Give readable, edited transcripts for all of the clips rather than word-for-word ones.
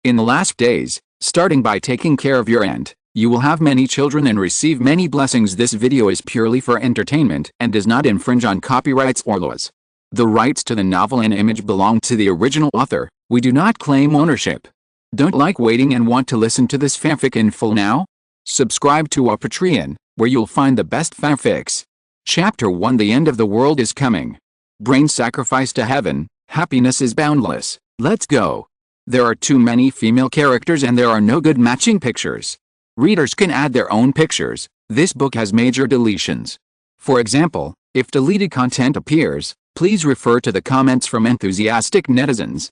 In the last days, starting by taking care of your aunt, you will have many children and receive many blessings. This video is purely for entertainment and does not infringe on copyrights or laws. The rights to the novel and image belong to the original author. We do not claim ownership. Don't like waiting and want to listen to this fanfic in full now? Subscribe to our Patreon, where you'll find the best fanfics. Chapter 1: The End of the World is Coming. Brain sacrifice to heaven, happiness is boundless. Let's go. There are too many female characters and there are no good matching pictures. Readers can add their own pictures. This book has major deletions. For example, if deleted content appears, please refer to the comments from enthusiastic netizens.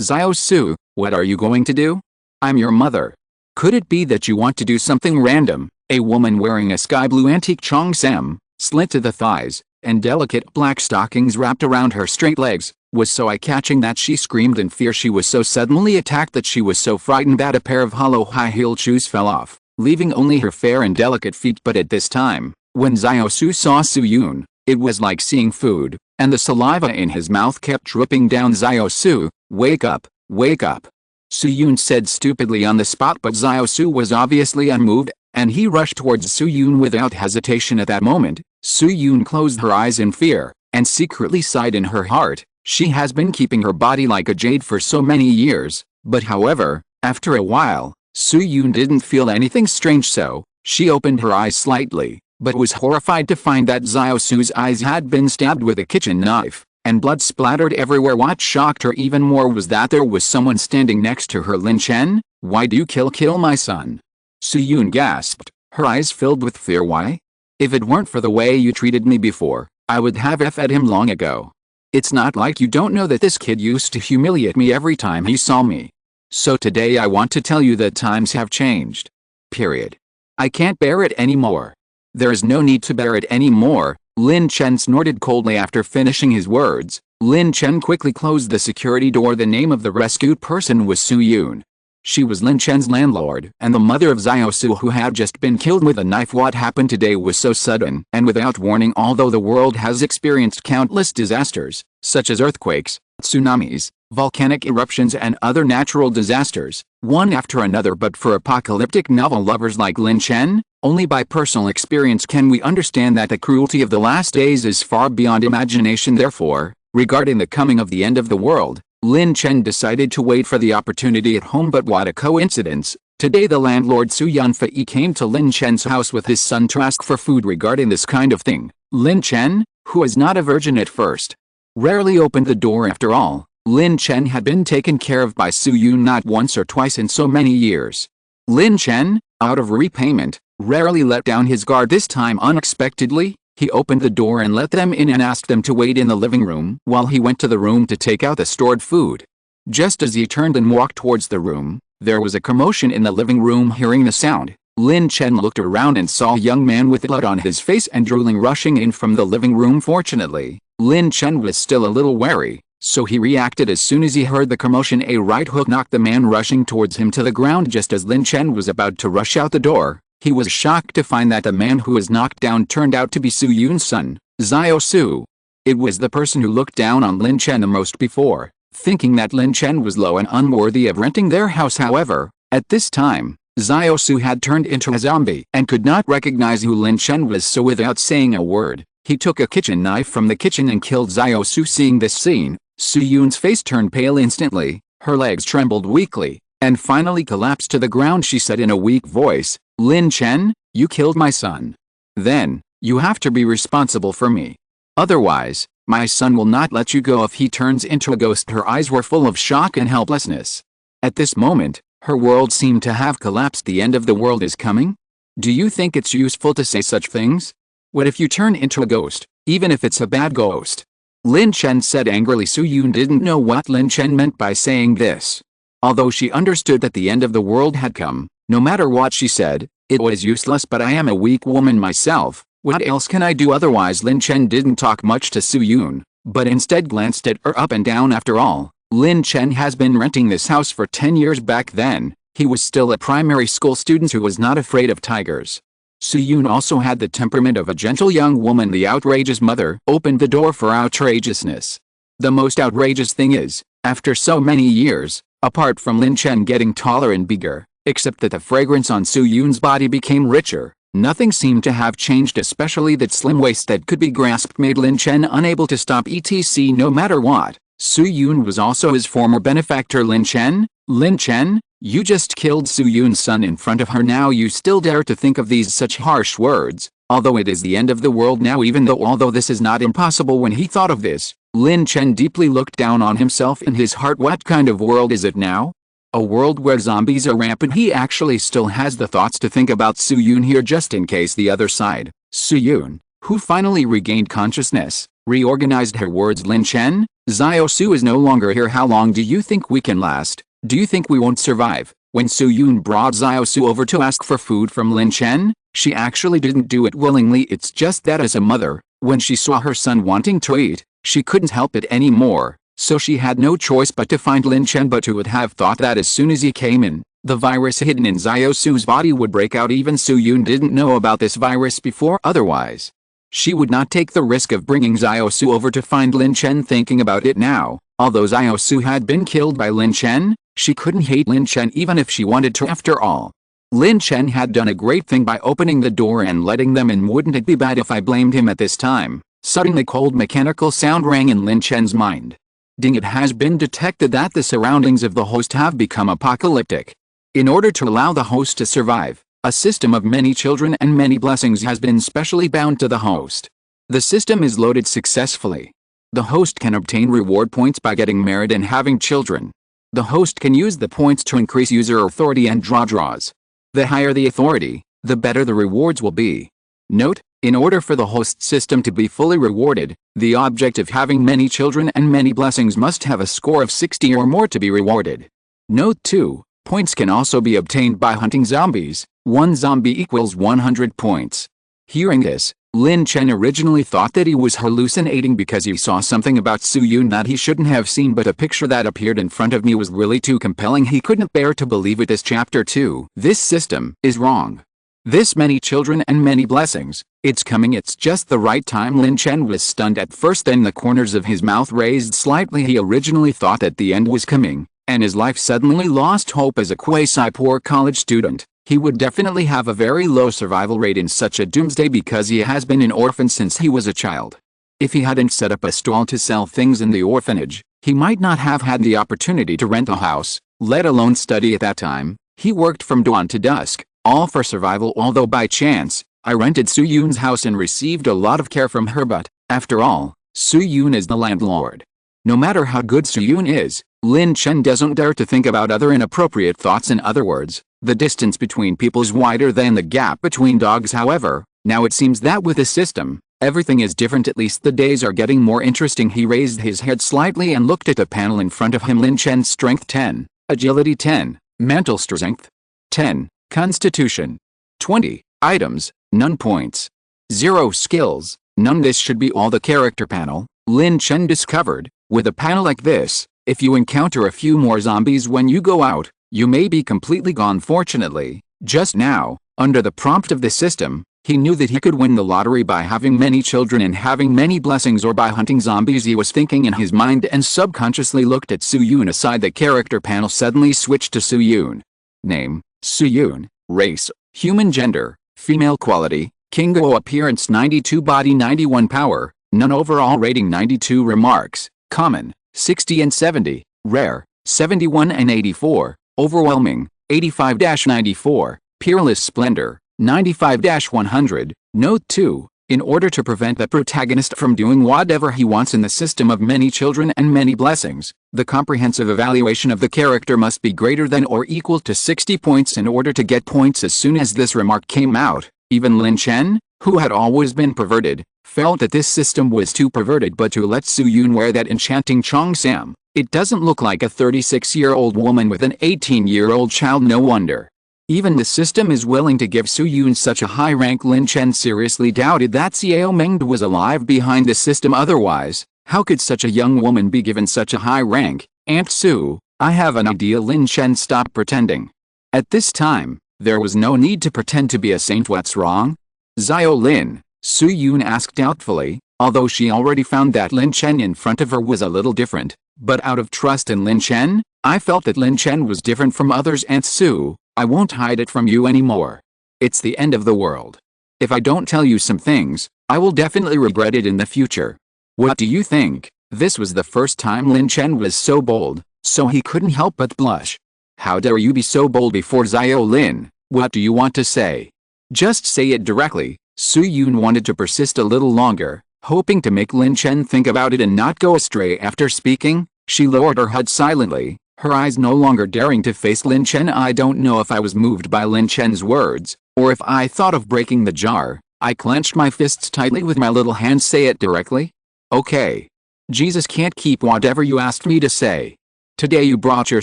Xiao Su, what are you going to do? I'm your mother. Could it be that you want to do something random? A woman wearing a sky blue antique cheongsam, slit to the thighs, and delicate black stockings wrapped around her straight legs, was so eye-catching that she screamed in fear. She was so suddenly attacked that she was so frightened that a pair of hollow high-heeled shoes fell off, leaving only her fair and delicate feet. But at this time, when Xiao Su saw Su Yun, it was like seeing food, and the saliva in his mouth kept dripping down. Xiao Su, wake up, wake up. Su Yun said stupidly on the spot, but Xiao Su was obviously unmoved, and he rushed towards Su Yun without hesitation. At that moment, Su Yun closed her eyes in fear, and secretly sighed in her heart. She has been keeping her body like a jade for so many years, but however, after a while, Su Yun didn't feel anything strange, so she opened her eyes slightly, but was horrified to find that Xiao Su's eyes had been stabbed with a kitchen knife, and blood splattered everywhere. What shocked her even more was that there was someone standing next to her. Lin Chen, why do you kill my son? Su Yun gasped, her eyes filled with fear. Why? If it weren't for the way you treated me before, I would have fed him long ago. It's not like you don't know that this kid used to humiliate me every time he saw me. So today I want to tell you that times have changed. Period. I can't bear it anymore. There is no need to bear it anymore. Lin Chen snorted coldly after finishing his words. Lin Chen quickly closed the security door. The name of the rescued person was Su Yun. She was Lin Chen's landlord and the mother of Xiao Su, who had just been killed with a knife. What happened today was so sudden and without warning. Although the world has experienced countless disasters, such as earthquakes, tsunamis, volcanic eruptions and other natural disasters, one after another, but for apocalyptic novel lovers like Lin Chen, only by personal experience can we understand that the cruelty of the last days is far beyond imagination. Therefore, regarding the coming of the end of the world, Lin Chen decided to wait for the opportunity at home. But what a coincidence! Today the landlord Su Yanfei came to Lin Chen's house with his son to ask for food. Regarding this kind of thing, Lin Chen, who is not a virgin at first, rarely opened the door. After all, Lin Chen had been taken care of by Su Yun not once or twice in so many years. Lin Chen, out of repayment, rarely let down his guard. This time unexpectedly, he opened the door and let them in and asked them to wait in the living room while he went to the room to take out the stored food. Just as he turned and walked towards the room, there was a commotion in the living room. Hearing the sound, Lin Chen looked around and saw a young man with blood on his face and drooling rushing in from the living room. Fortunately, Lin Chen was still a little wary, so he reacted as soon as he heard the commotion. A right hook knocked the man rushing towards him to the ground. Just as Lin Chen was about to rush out the door, he was shocked to find that the man who was knocked down turned out to be Su Yun's son, Xiao Su. It was the person who looked down on Lin Chen the most before, thinking that Lin Chen was low and unworthy of renting their house. However, at this time, Xiao Su had turned into a zombie and could not recognize who Lin Chen was, so without saying a word, he took a kitchen knife from the kitchen and killed Xiao Su. Seeing this scene, Su Yun's face turned pale instantly, her legs trembled weakly, and finally collapsed to the ground. She said in a weak voice, Lin Chen, you killed my son. Then, you have to be responsible for me. Otherwise, my son will not let you go if he turns into a ghost. Her eyes were full of shock and helplessness. At this moment, her world seemed to have collapsed. The end of the world is coming? Do you think it's useful to say such things? What if you turn into a ghost, even if it's a bad ghost? Lin Chen said angrily. Su Yun didn't know what Lin Chen meant by saying this. Although she understood that the end of the world had come, no matter what she said, it was useless. But I am a weak woman myself, what else can I do? Otherwise, Lin Chen didn't talk much to Su Yun, but instead glanced at her up and down. After all, Lin Chen has been renting this house for 10 years. Back then, he was still a primary school student who was not afraid of tigers. Su Yun also had the temperament of a gentle young woman. The outrageous mother opened the door for outrageousness. The most outrageous thing is, after so many years, Apart from Lin Chen getting taller and bigger, except that the fragrance on Su-Yun's body became richer, nothing seemed to have changed, especially that slim waist that could be grasped made Lin Chen unable to stop etc no matter what. Su-Yun was also his former benefactor Lin Chen. Lin Chen, you just killed Su-Yun's son in front of her, now you still dare to think of these such harsh words, although it is the end of the world now, although this is not impossible. When he thought of this, Lin Chen deeply looked down on himself in his heart. What kind of world is it now? A world where zombies are rampant. He actually still has the thoughts to think about Su-Yun here just in case the other side, Su-Yun, who finally regained consciousness, reorganized her words. Lin Chen, Xiao Su is no longer here. How long do you think we can last? Do you think we won't survive? When Su-Yun brought Xiao Su over to ask for food from Lin Chen, she actually didn't do it willingly. It's just that as a mother, when she saw her son wanting to eat, she couldn't help it anymore, so she had no choice but to find Lin Chen. But who would have thought that as soon as he came in, the virus hidden in Xiao Su's body would break out? Even Su-Yun didn't know about this virus before, otherwise she would not take the risk of bringing Xiao Su over to find Lin Chen. Thinking about it now, although Xiao Su had been killed by Lin Chen, she couldn't hate Lin Chen even if she wanted to. After all, Lin Chen had done a great thing by opening the door and letting them in. Wouldn't it be bad if I blamed him at this time? Suddenly cold mechanical sound rang in Lin Chen's mind. Ding! It has been detected that the surroundings of the host have become apocalyptic. In order to allow the host to survive, a system of many children and many blessings has been specially bound to the host. The system is loaded successfully. The host can obtain reward points by getting married and having children. The host can use the points to increase user authority and draw draws. The higher the authority, the better the rewards will be. Note: in order for the host system to be fully rewarded, the object of having many children and many blessings must have a score of 60 or more to be rewarded. Note 2: points can also be obtained by hunting zombies. 1 zombie equals 100 points. Hearing this, Lin Chen originally thought that he was hallucinating because he saw something about Su-Yun that he shouldn't have seen, but a picture that appeared in front of me was really too compelling. He couldn't bear to believe it. This chapter 2. This system is wrong. This many children and many blessings, it's coming, it's just the right time. Lin Chen was stunned at first, then the corners of his mouth raised slightly. He originally thought that the end was coming, and his life suddenly lost hope. As a quasi-poor college student, he would definitely have a very low survival rate in such a doomsday because he has been an orphan since he was a child. If he hadn't set up a stall to sell things in the orphanage, he might not have had the opportunity to rent a house, let alone study. At that time, he worked from dawn to dusk, all for survival. Although by chance, I rented Su-Yun's house and received a lot of care from her, but, after all, Su-Yun is the landlord. No matter how good Su-Yun is, Lin Chen doesn't dare to think about other inappropriate thoughts. In other words, the distance between people is wider than the gap between dogs. However, now it seems that with this system, everything is different. At least the days are getting more interesting. He raised his head slightly and looked at the panel in front of him. Lin Chen's strength 10, agility 10, mental strength 10, constitution 20, items, none. Points 0, skills none. This should be all the character panel. Lin Chen discovered, with a panel like this, if you encounter a few more zombies when you go out, you may be completely gone. Fortunately, just now, under the prompt of the system, he knew that he could win the lottery by having many children and having many blessings, or by hunting zombies. He was thinking in his mind and subconsciously looked at Su-Yun. Aside, the character panel suddenly switched to Su-Yun. Name: Su-Yun. Race: human. Gender: female. Quality: Kingo. Appearance: 92. Body: 91. Power: none. Overall rating: 92. Remarks: common: 60 and 70. Rare: 71 and 84. Overwhelming: 85-94. Peerless splendor: 95-100. Note 2: in order to prevent the protagonist from doing whatever he wants in the system of many children and many blessings, the comprehensive evaluation of the character must be greater than or equal to 60 points. In order to get points, as soon as this remark came out, even Lin Chen, who had always been perverted, felt that this system was too perverted. But to let Su-Yun wear that enchanting cheongsam, it doesn't look like a 36-year-old woman with an 18-year-old child. No wonder even the system is willing to give Su-Yun such a high rank. Lin Chen seriously doubted that Xiao Meng was alive behind the system. Otherwise, how could such a young woman be given such a high rank? Aunt Su, I have an idea. Lin Chen stopped pretending. At this time, there was no need to pretend to be a saint. What's wrong? Xiao Lin, Su-Yun asked doubtfully, although she already found that Lin Chen in front of her was a little different. But out of trust in Lin Chen, I felt that Lin Chen was different from others, and Sue, I won't hide it from you anymore. It's the end of the world. If I don't tell you some things, I will definitely regret it in the future. What do you think? This was the first time Lin Chen was so bold, so he couldn't help but blush. How dare you be so bold before Xiao Lin? What do you want to say? Just say it directly. Su Yun wanted to persist a little longer, hoping to make Lin Chen think about it and not go astray after speaking. She lowered her head silently, her eyes no longer daring to face Lin Chen. I don't know if I was moved by Lin Chen's words, or if I thought of breaking the jar. I clenched my fists tightly with my little hand. Say it directly. Okay. Jesus can't keep whatever you asked me to say. Today you brought your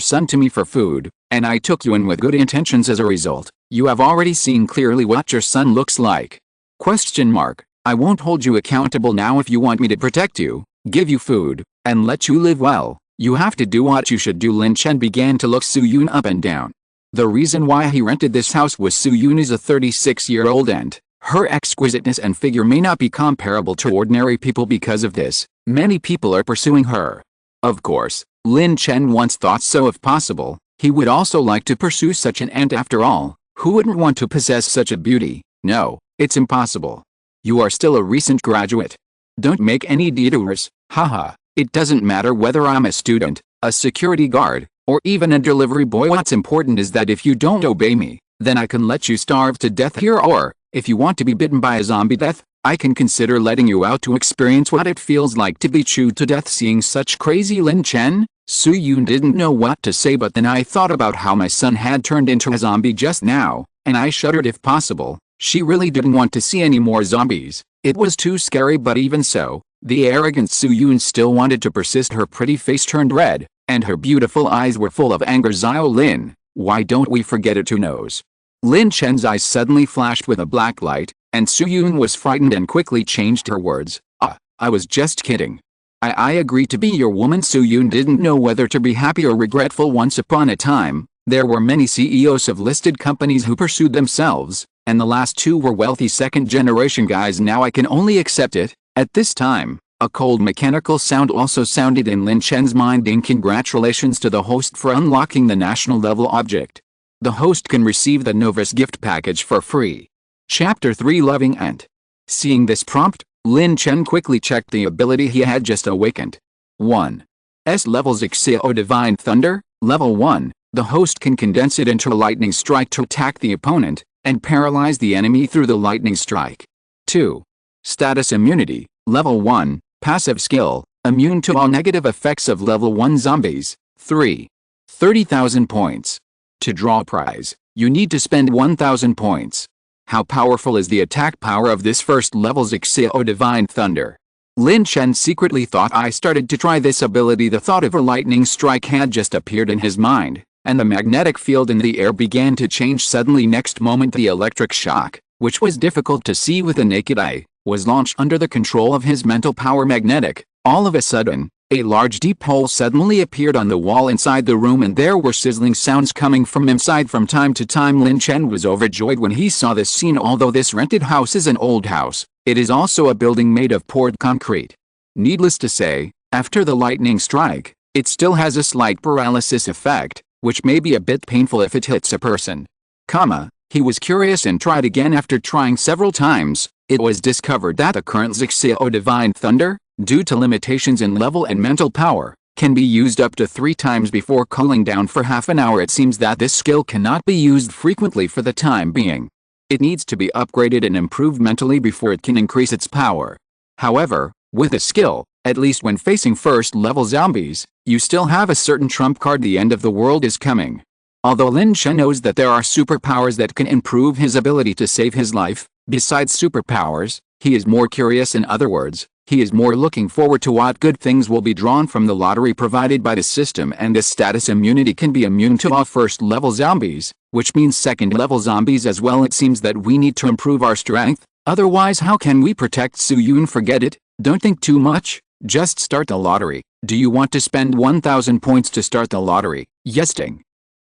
son to me for food, and I took you in with good intentions. As a result, you have already seen clearly what your son looks like. Question mark. I won't hold you accountable now. If you want me to protect you, give you food, and let you live well, you have to do what you should do. Lin Chen began to look Su Yun up and down. The reason why he rented this house was Su Yun is a 36-year-old and her exquisiteness and figure may not be comparable to ordinary people. Because of this, many people are pursuing her. Of course, Lin Chen once thought so. If possible, he would also like to pursue such an aunt. After all, who wouldn't want to possess such a beauty? No, it's impossible. You are still a recent graduate. Don't make any detours. Haha, it doesn't matter whether I'm a student, a security guard, or even a delivery boy. What's important is that if you don't obey me, then I can let you starve to death here, or, if you want to be bitten by a zombie death, I can consider letting you out to experience what it feels like to be chewed to death. Seeing such crazy Lin Chen, Su Yun didn't know what to say, but then I thought about how my son had turned into a zombie just now, and I shuddered. If possible, she really didn't want to see any more zombies. It was too scary, but even so, the arrogant Su Yun still wanted to persist. Her pretty face turned red, and her beautiful eyes were full of anger. Xiao Lin, why don't we forget it? Who knows? Lin Chen's eyes suddenly flashed with a black light, and Su Yun was frightened and quickly changed her words. I was just kidding. I agreed to be your woman. Su Yun didn't know whether to be happy or regretful. Once upon a time, there were many CEOs of listed companies who pursued themselves, and the last two were wealthy second-generation guys. Now I can only accept it. At this time, a cold mechanical sound also sounded in Lin Chen's mind. Congratulations to the host for unlocking the national level object. The host can receive the novice gift package for free. Chapter 3 Loving Aunt. Seeing this prompt, Lin Chen quickly checked the ability he had just awakened. 1. S levels Xio Divine Thunder. Level 1. The host can condense it into a lightning strike to attack the opponent, and paralyze the enemy through the lightning strike. 2. Status Immunity. Level 1. Passive skill, immune to all negative effects of level 1 zombies. 3. 30,000 points. To draw a prize, you need to spend 1,000 points. How powerful is the attack power of this first level's Xio Divine Thunder? Lin Chen secretly thought. I started to try this ability. The thought of a lightning strike had just appeared in his mind, and the magnetic field in the air began to change suddenly. Next moment, the electric shock, which was difficult to see with the naked eye, was launched under the control of his mental power. Magnetic. All of a sudden, a large deep hole suddenly appeared on the wall inside the room, and there were sizzling sounds coming from inside from time to time. Lin Chen was overjoyed when he saw this scene. Although this rented house is an old house, it is also a building made of poured concrete. Needless to say, after the lightning strike, it still has a slight paralysis effect, which may be a bit painful if it hits a person. He was curious and tried again. After trying several times, it was discovered that the current Xio Divine Thunder, due to limitations in level and mental power, can be used up to 3 times before cooling down for half an hour. It seems that this skill cannot be used frequently for the time being. It needs to be upgraded and improved mentally before it can increase its power. However, with a skill, at least when facing first-level zombies, you still have a certain trump card. The end of the world is coming. Although Lin Chen knows that there are superpowers that can improve his ability to save his life, besides superpowers, he is more curious. In other words, he is more looking forward to what good things will be drawn from the lottery provided by the system. And this status immunity can be immune to all first-level zombies, which means second-level zombies as well. It seems that we need to improve our strength, otherwise how can we protect Su Yun? Forget it, don't think too much, just start the lottery. Do you want to spend 1,000 points to start the lottery? Yes.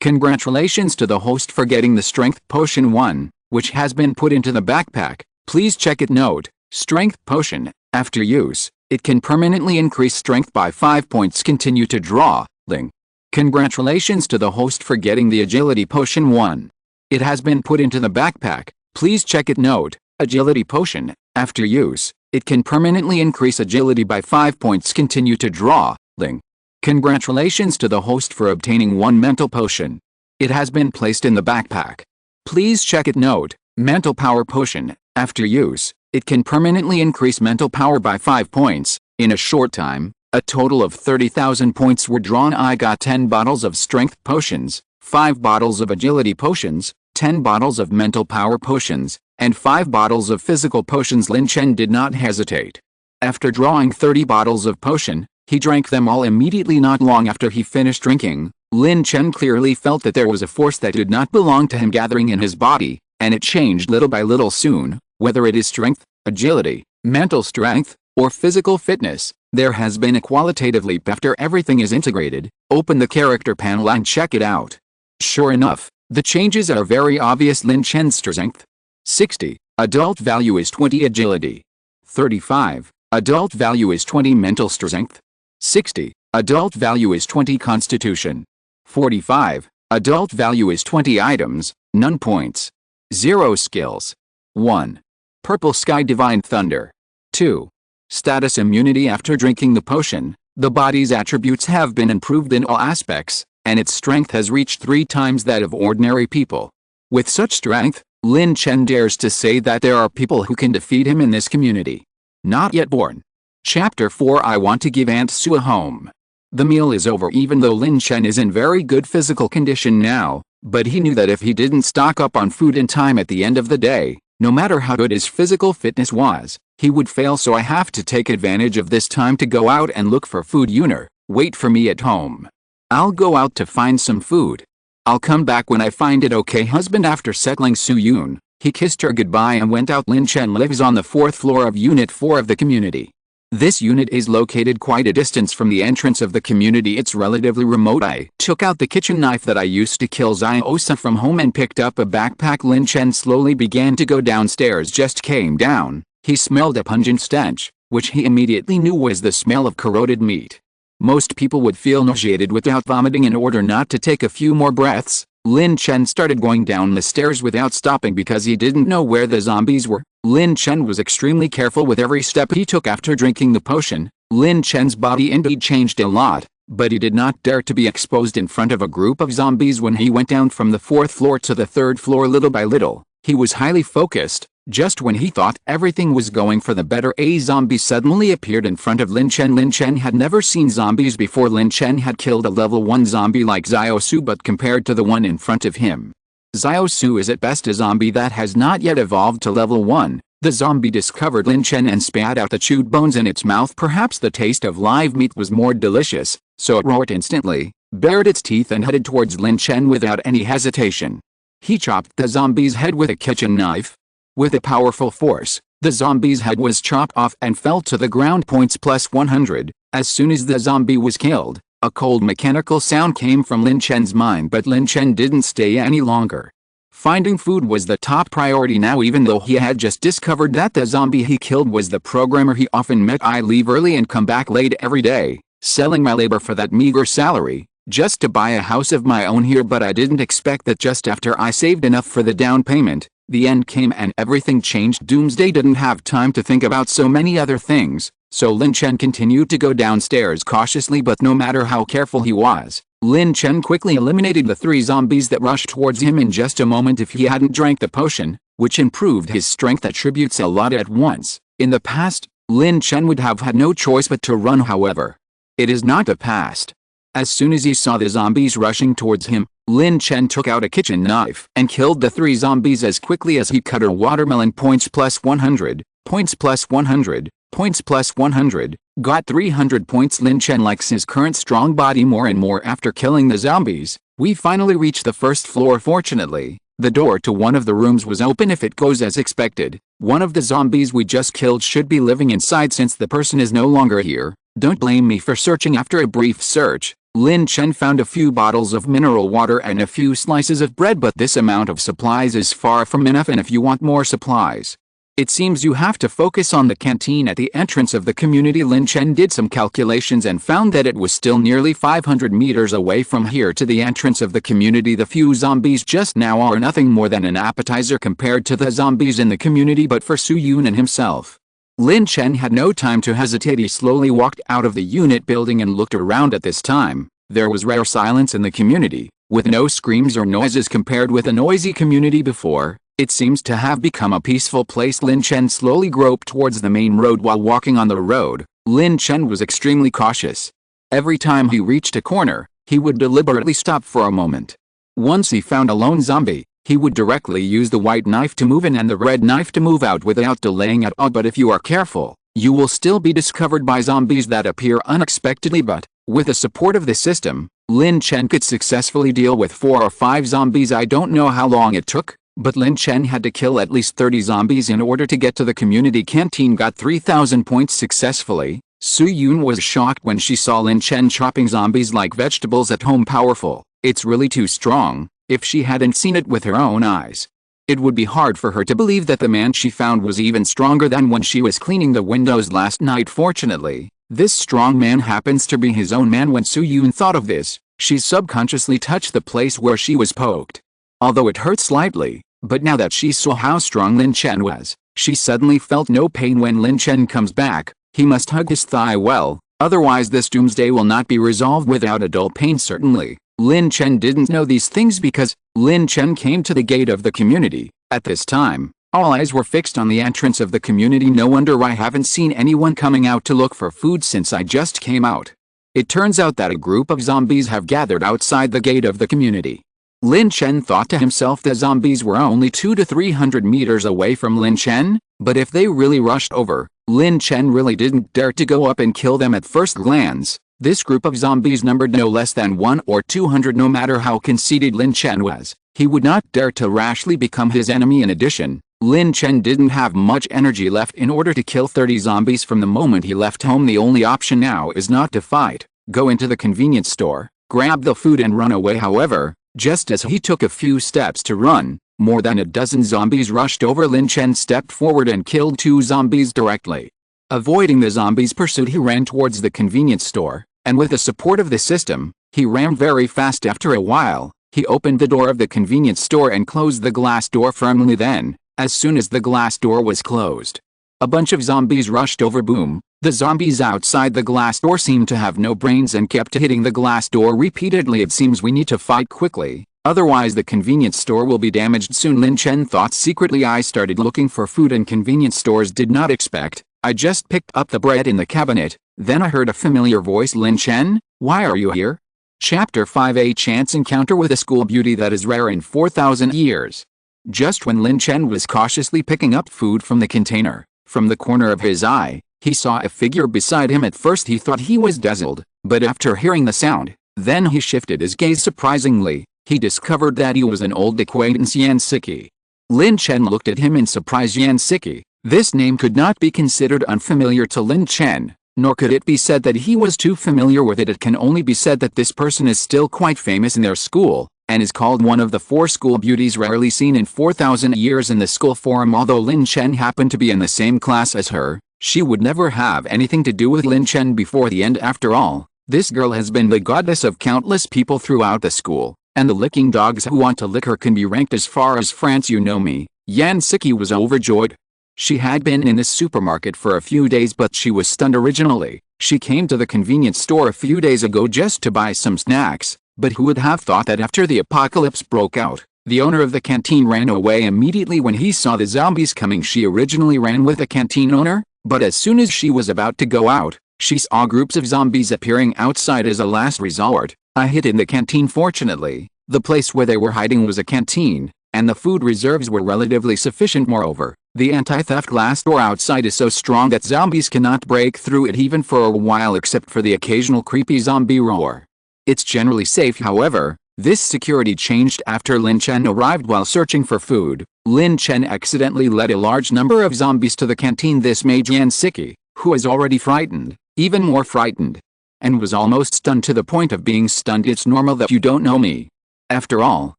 Congratulations to the host for getting the Strength Potion 1, which has been put into the backpack. Please check it. Note, Strength Potion. After use, it can permanently increase strength by 5 points. Continue to draw. Ling. Congratulations to the host for getting the Agility Potion 1. It has been put into the backpack. Please check it. Note, Agility Potion, after use, it can permanently increase agility by 5 points. Continue to draw, Ling. Congratulations to the host for obtaining 1 mental potion. It has been placed in the backpack. Please check it. Note, Mental Power Potion, after use, it can permanently increase mental power by 5 points. In a short time, a total of 30,000 points were drawn. I got 10 bottles of strength potions, 5 bottles of agility potions, 10 bottles of mental power potions, and 5 bottles of physical potions. Lin Chen did not hesitate. After drawing 30 bottles of potion, he drank them all immediately. Not long after he finished drinking, Lin Chen clearly felt that there was a force that did not belong to him gathering in his body, and it changed little by little. Soon, whether it is strength, agility, mental strength, or physical fitness, there has been a qualitative leap. After everything is integrated, open the character panel and check it out. Sure enough, the changes are very obvious. Lin Chen's strength, 60, adult value is 20, agility, 35, adult value is 20, mental strength, 60, adult value is 20, constitution, 45, adult value is 20, items, none points, 0 skills, 1. Purple Sky Divine Thunder, 2. Status immunity. After drinking the potion, the body's attributes have been improved in all aspects, and its strength has reached 3 times that of ordinary people. With such strength, Lin Chen dares to say that there are people who can defeat him in this community. Not yet born. Chapter 4. I want to give Aunt Sue a home. The meal is over. Even though Lin Chen is in very good physical condition now, but he knew that if he didn't stock up on food in time at the end of the day, no matter how good his physical fitness was, he would fail. So I have to take advantage of this time to go out and look for food. Yuner, wait for me at home. I'll go out to find some food. I'll come back when I find it. Okay, husband. After settling Su Yun, he kissed her goodbye and went out. Lin Chen lives on the 4th floor of Unit 4 of the community. This unit is located quite a distance from the entrance of the community. It's relatively remote. I took out the kitchen knife that I used to kill Xiaosa from home and picked up a backpack. Lin Chen slowly began to go downstairs. Just came down, he smelled a pungent stench, which he immediately knew was the smell of corroded meat. Most people would feel nauseated without vomiting. In order not to take a few more breaths, Lin Chen started going down the stairs without stopping because he didn't know where the zombies were. Lin Chen was extremely careful with every step he took. After drinking the potion, Lin Chen's body indeed changed a lot, but he did not dare to be exposed in front of a group of zombies. When he went down from the 4th floor to the 3rd floor little by little, he was highly focused. Just when he thought everything was going for the better, a zombie suddenly appeared in front of Lin Chen. Lin Chen had never seen zombies before. Lin Chen had killed a level 1 zombie like Xiaosu, but compared to the one in front of him, Xiaosu is at best a zombie that has not yet evolved to level 1. The zombie discovered Lin Chen and spat out the chewed bones in its mouth. Perhaps the taste of live meat was more delicious, so it roared instantly, bared its teeth and headed towards Lin Chen without any hesitation. He chopped the zombie's head with a kitchen knife. With a powerful force, the zombie's head was chopped off and fell to the ground. Points plus 100. As soon as the zombie was killed, a cold mechanical sound came from Lin Chen's mind, but Lin Chen didn't stay any longer. Finding food was the top priority now. Even though he had just discovered that the zombie he killed was the programmer he often met. I leave early and come back late every day, selling my labor for that meager salary, just to buy a house of my own here. But I didn't expect that just after I saved enough for the down payment, the end came and everything changed. Doomsday didn't have time to think about so many other things, so Lin Chen continued to go downstairs cautiously. But no matter how careful he was, Lin Chen quickly eliminated the 3 zombies that rushed towards him in just a moment. If he hadn't drank the potion, which improved his strength attributes a lot at once, in the past, Lin Chen would have had no choice but to run. However, it is not the past. As soon as he saw the zombies rushing towards him, Lin Chen took out a kitchen knife and killed the 3 zombies as quickly as he cut a watermelon. Points plus 100, points plus 100, points plus 100, got 300 points. Lin Chen likes his current strong body more and more after killing the zombies. We finally reached the 1st floor. Fortunately, the door to one of the rooms was open. If it goes as expected, one of the zombies we just killed should be living inside since the person is no longer here. Don't blame me for searching. After a brief search, Lin Chen found a few bottles of mineral water and a few slices of bread, but this amount of supplies is far from enough, and if you want more supplies, It seems you have to focus on the canteen at the entrance of the community. Lin Chen did some calculations and found that it was still nearly 500 meters away from here to the entrance of the community. The few zombies just now are nothing more than an appetizer compared to the zombies in the community, but for Su Yun and himself. Lin Chen had no time to hesitate. He slowly walked out of the unit building and looked around. At this time, there was rare silence in the community, with no screams or noises compared with a noisy community before. It seems to have become a peaceful place. Lin Chen slowly groped towards the main road. While walking on the road, Lin Chen was extremely cautious. Every time he reached a corner, he would deliberately stop for a moment. Once he found a lone zombie, he would directly use the white knife to move in and the red knife to move out without delaying at all. But if you are careful, you will still be discovered by zombies that appear unexpectedly. But with the support of the system, Lin Chen could successfully deal with 4 or 5 zombies. I don't know how long it took, but Lin Chen had to kill at least 30 zombies in order to get to the community canteen. Got 3,000 points successfully. Su Yun was shocked when she saw Lin Chen chopping zombies like vegetables at home. Powerful. It's really too strong. If she hadn't seen it with her own eyes, it would be hard for her to believe that the man she found was even stronger than when she was cleaning the windows last night. Fortunately, this strong man happens to be his own man. When Su Yun thought of this, she subconsciously touched the place where she was poked. Although it hurt slightly, but now that she saw how strong Lin Chen was, she suddenly felt no pain. When Lin Chen comes back, he must hug his thigh well, otherwise this doomsday will not be resolved without a dull pain. Certainly, Lin Chen didn't know these things because Lin Chen came to the gate of the community. At this time, all eyes were fixed on the entrance of the community. No wonder I haven't seen anyone coming out to look for food since I just came out. It turns out that a group of zombies have gathered outside the gate of the community. Lin Chen thought to himself the zombies were only 200 to 300 meters away from Lin Chen, but if they really rushed over, Lin Chen really didn't dare to go up and kill them at first glance. This group of zombies numbered no less than 100 or 200. No matter how conceited Lin Chen was, he would not dare to rashly become his enemy. In addition, Lin Chen didn't have much energy left in order to kill 30 zombies from the moment he left home. The only option now is not to fight, go into the convenience store, grab the food and run away. However, just as he took a few steps to run, more than a dozen zombies rushed over. Lin Chen stepped forward and killed 2 zombies directly. Avoiding the zombies' pursuit, he ran towards the convenience store, and with the support of the system, he ran very fast. After a while, he opened the door of the convenience store and closed the glass door firmly. Then, as soon as the glass door was closed, a bunch of zombies rushed over. Boom! The zombies outside the glass door seemed to have no brains and kept hitting the glass door repeatedly. It seems we need to fight quickly, otherwise the convenience store will be damaged soon. Lin Chen thought secretly. I started looking for food in convenience stores. Did not expect. I just picked up the bread in the cabinet. Then I heard a familiar voice. Lin Chen, why are you here? Chapter 5: A chance encounter with a school beauty that is rare in 4,000 years. Just when Lin Chen was cautiously picking up food from the container, from the corner of his eye, he saw a figure beside him. At first he thought he was dazzled, but after hearing the sound, then he shifted his gaze. Surprisingly, he discovered that he was an old acquaintance, Yan Siqi. Lin Chen looked at him in surprise. Yan Siqi. This name could not be considered unfamiliar to Lin Chen, nor could it be said that he was too familiar with it. It can only be said that this person is still quite famous in their school, and is called one of the 4 school beauties rarely seen in 4,000 years in the school forum. Although Lin Chen happened to be in the same class as her, she would never have anything to do with Lin Chen before the end. After all, this girl has been the goddess of countless people throughout the school, and the licking dogs who want to lick her can be ranked as far as France. You know me. Yan Siqi was overjoyed. She had been in this supermarket for a few days, but she was stunned. Originally, she came to the convenience store a few days ago just to buy some snacks, but who would have thought that after the apocalypse broke out, the owner of the canteen ran away immediately when he saw the zombies coming. She originally ran with the canteen owner, but as soon as she was about to go out, she saw groups of zombies appearing outside. As a last resort, I hid in the canteen. Fortunately, the place where they were hiding was a canteen, and the food reserves were relatively sufficient. Moreover, the anti-theft glass door outside is so strong that zombies cannot break through it even for a while, except for the occasional creepy zombie roar. It's generally safe. However, this security changed after Lin Chen arrived. While searching for food, Lin Chen accidentally led a large number of zombies to the canteen. This made Yan Siqi, who was already frightened, even more frightened, and was almost stunned to the point of being stunned. It's normal that you don't know me. After all,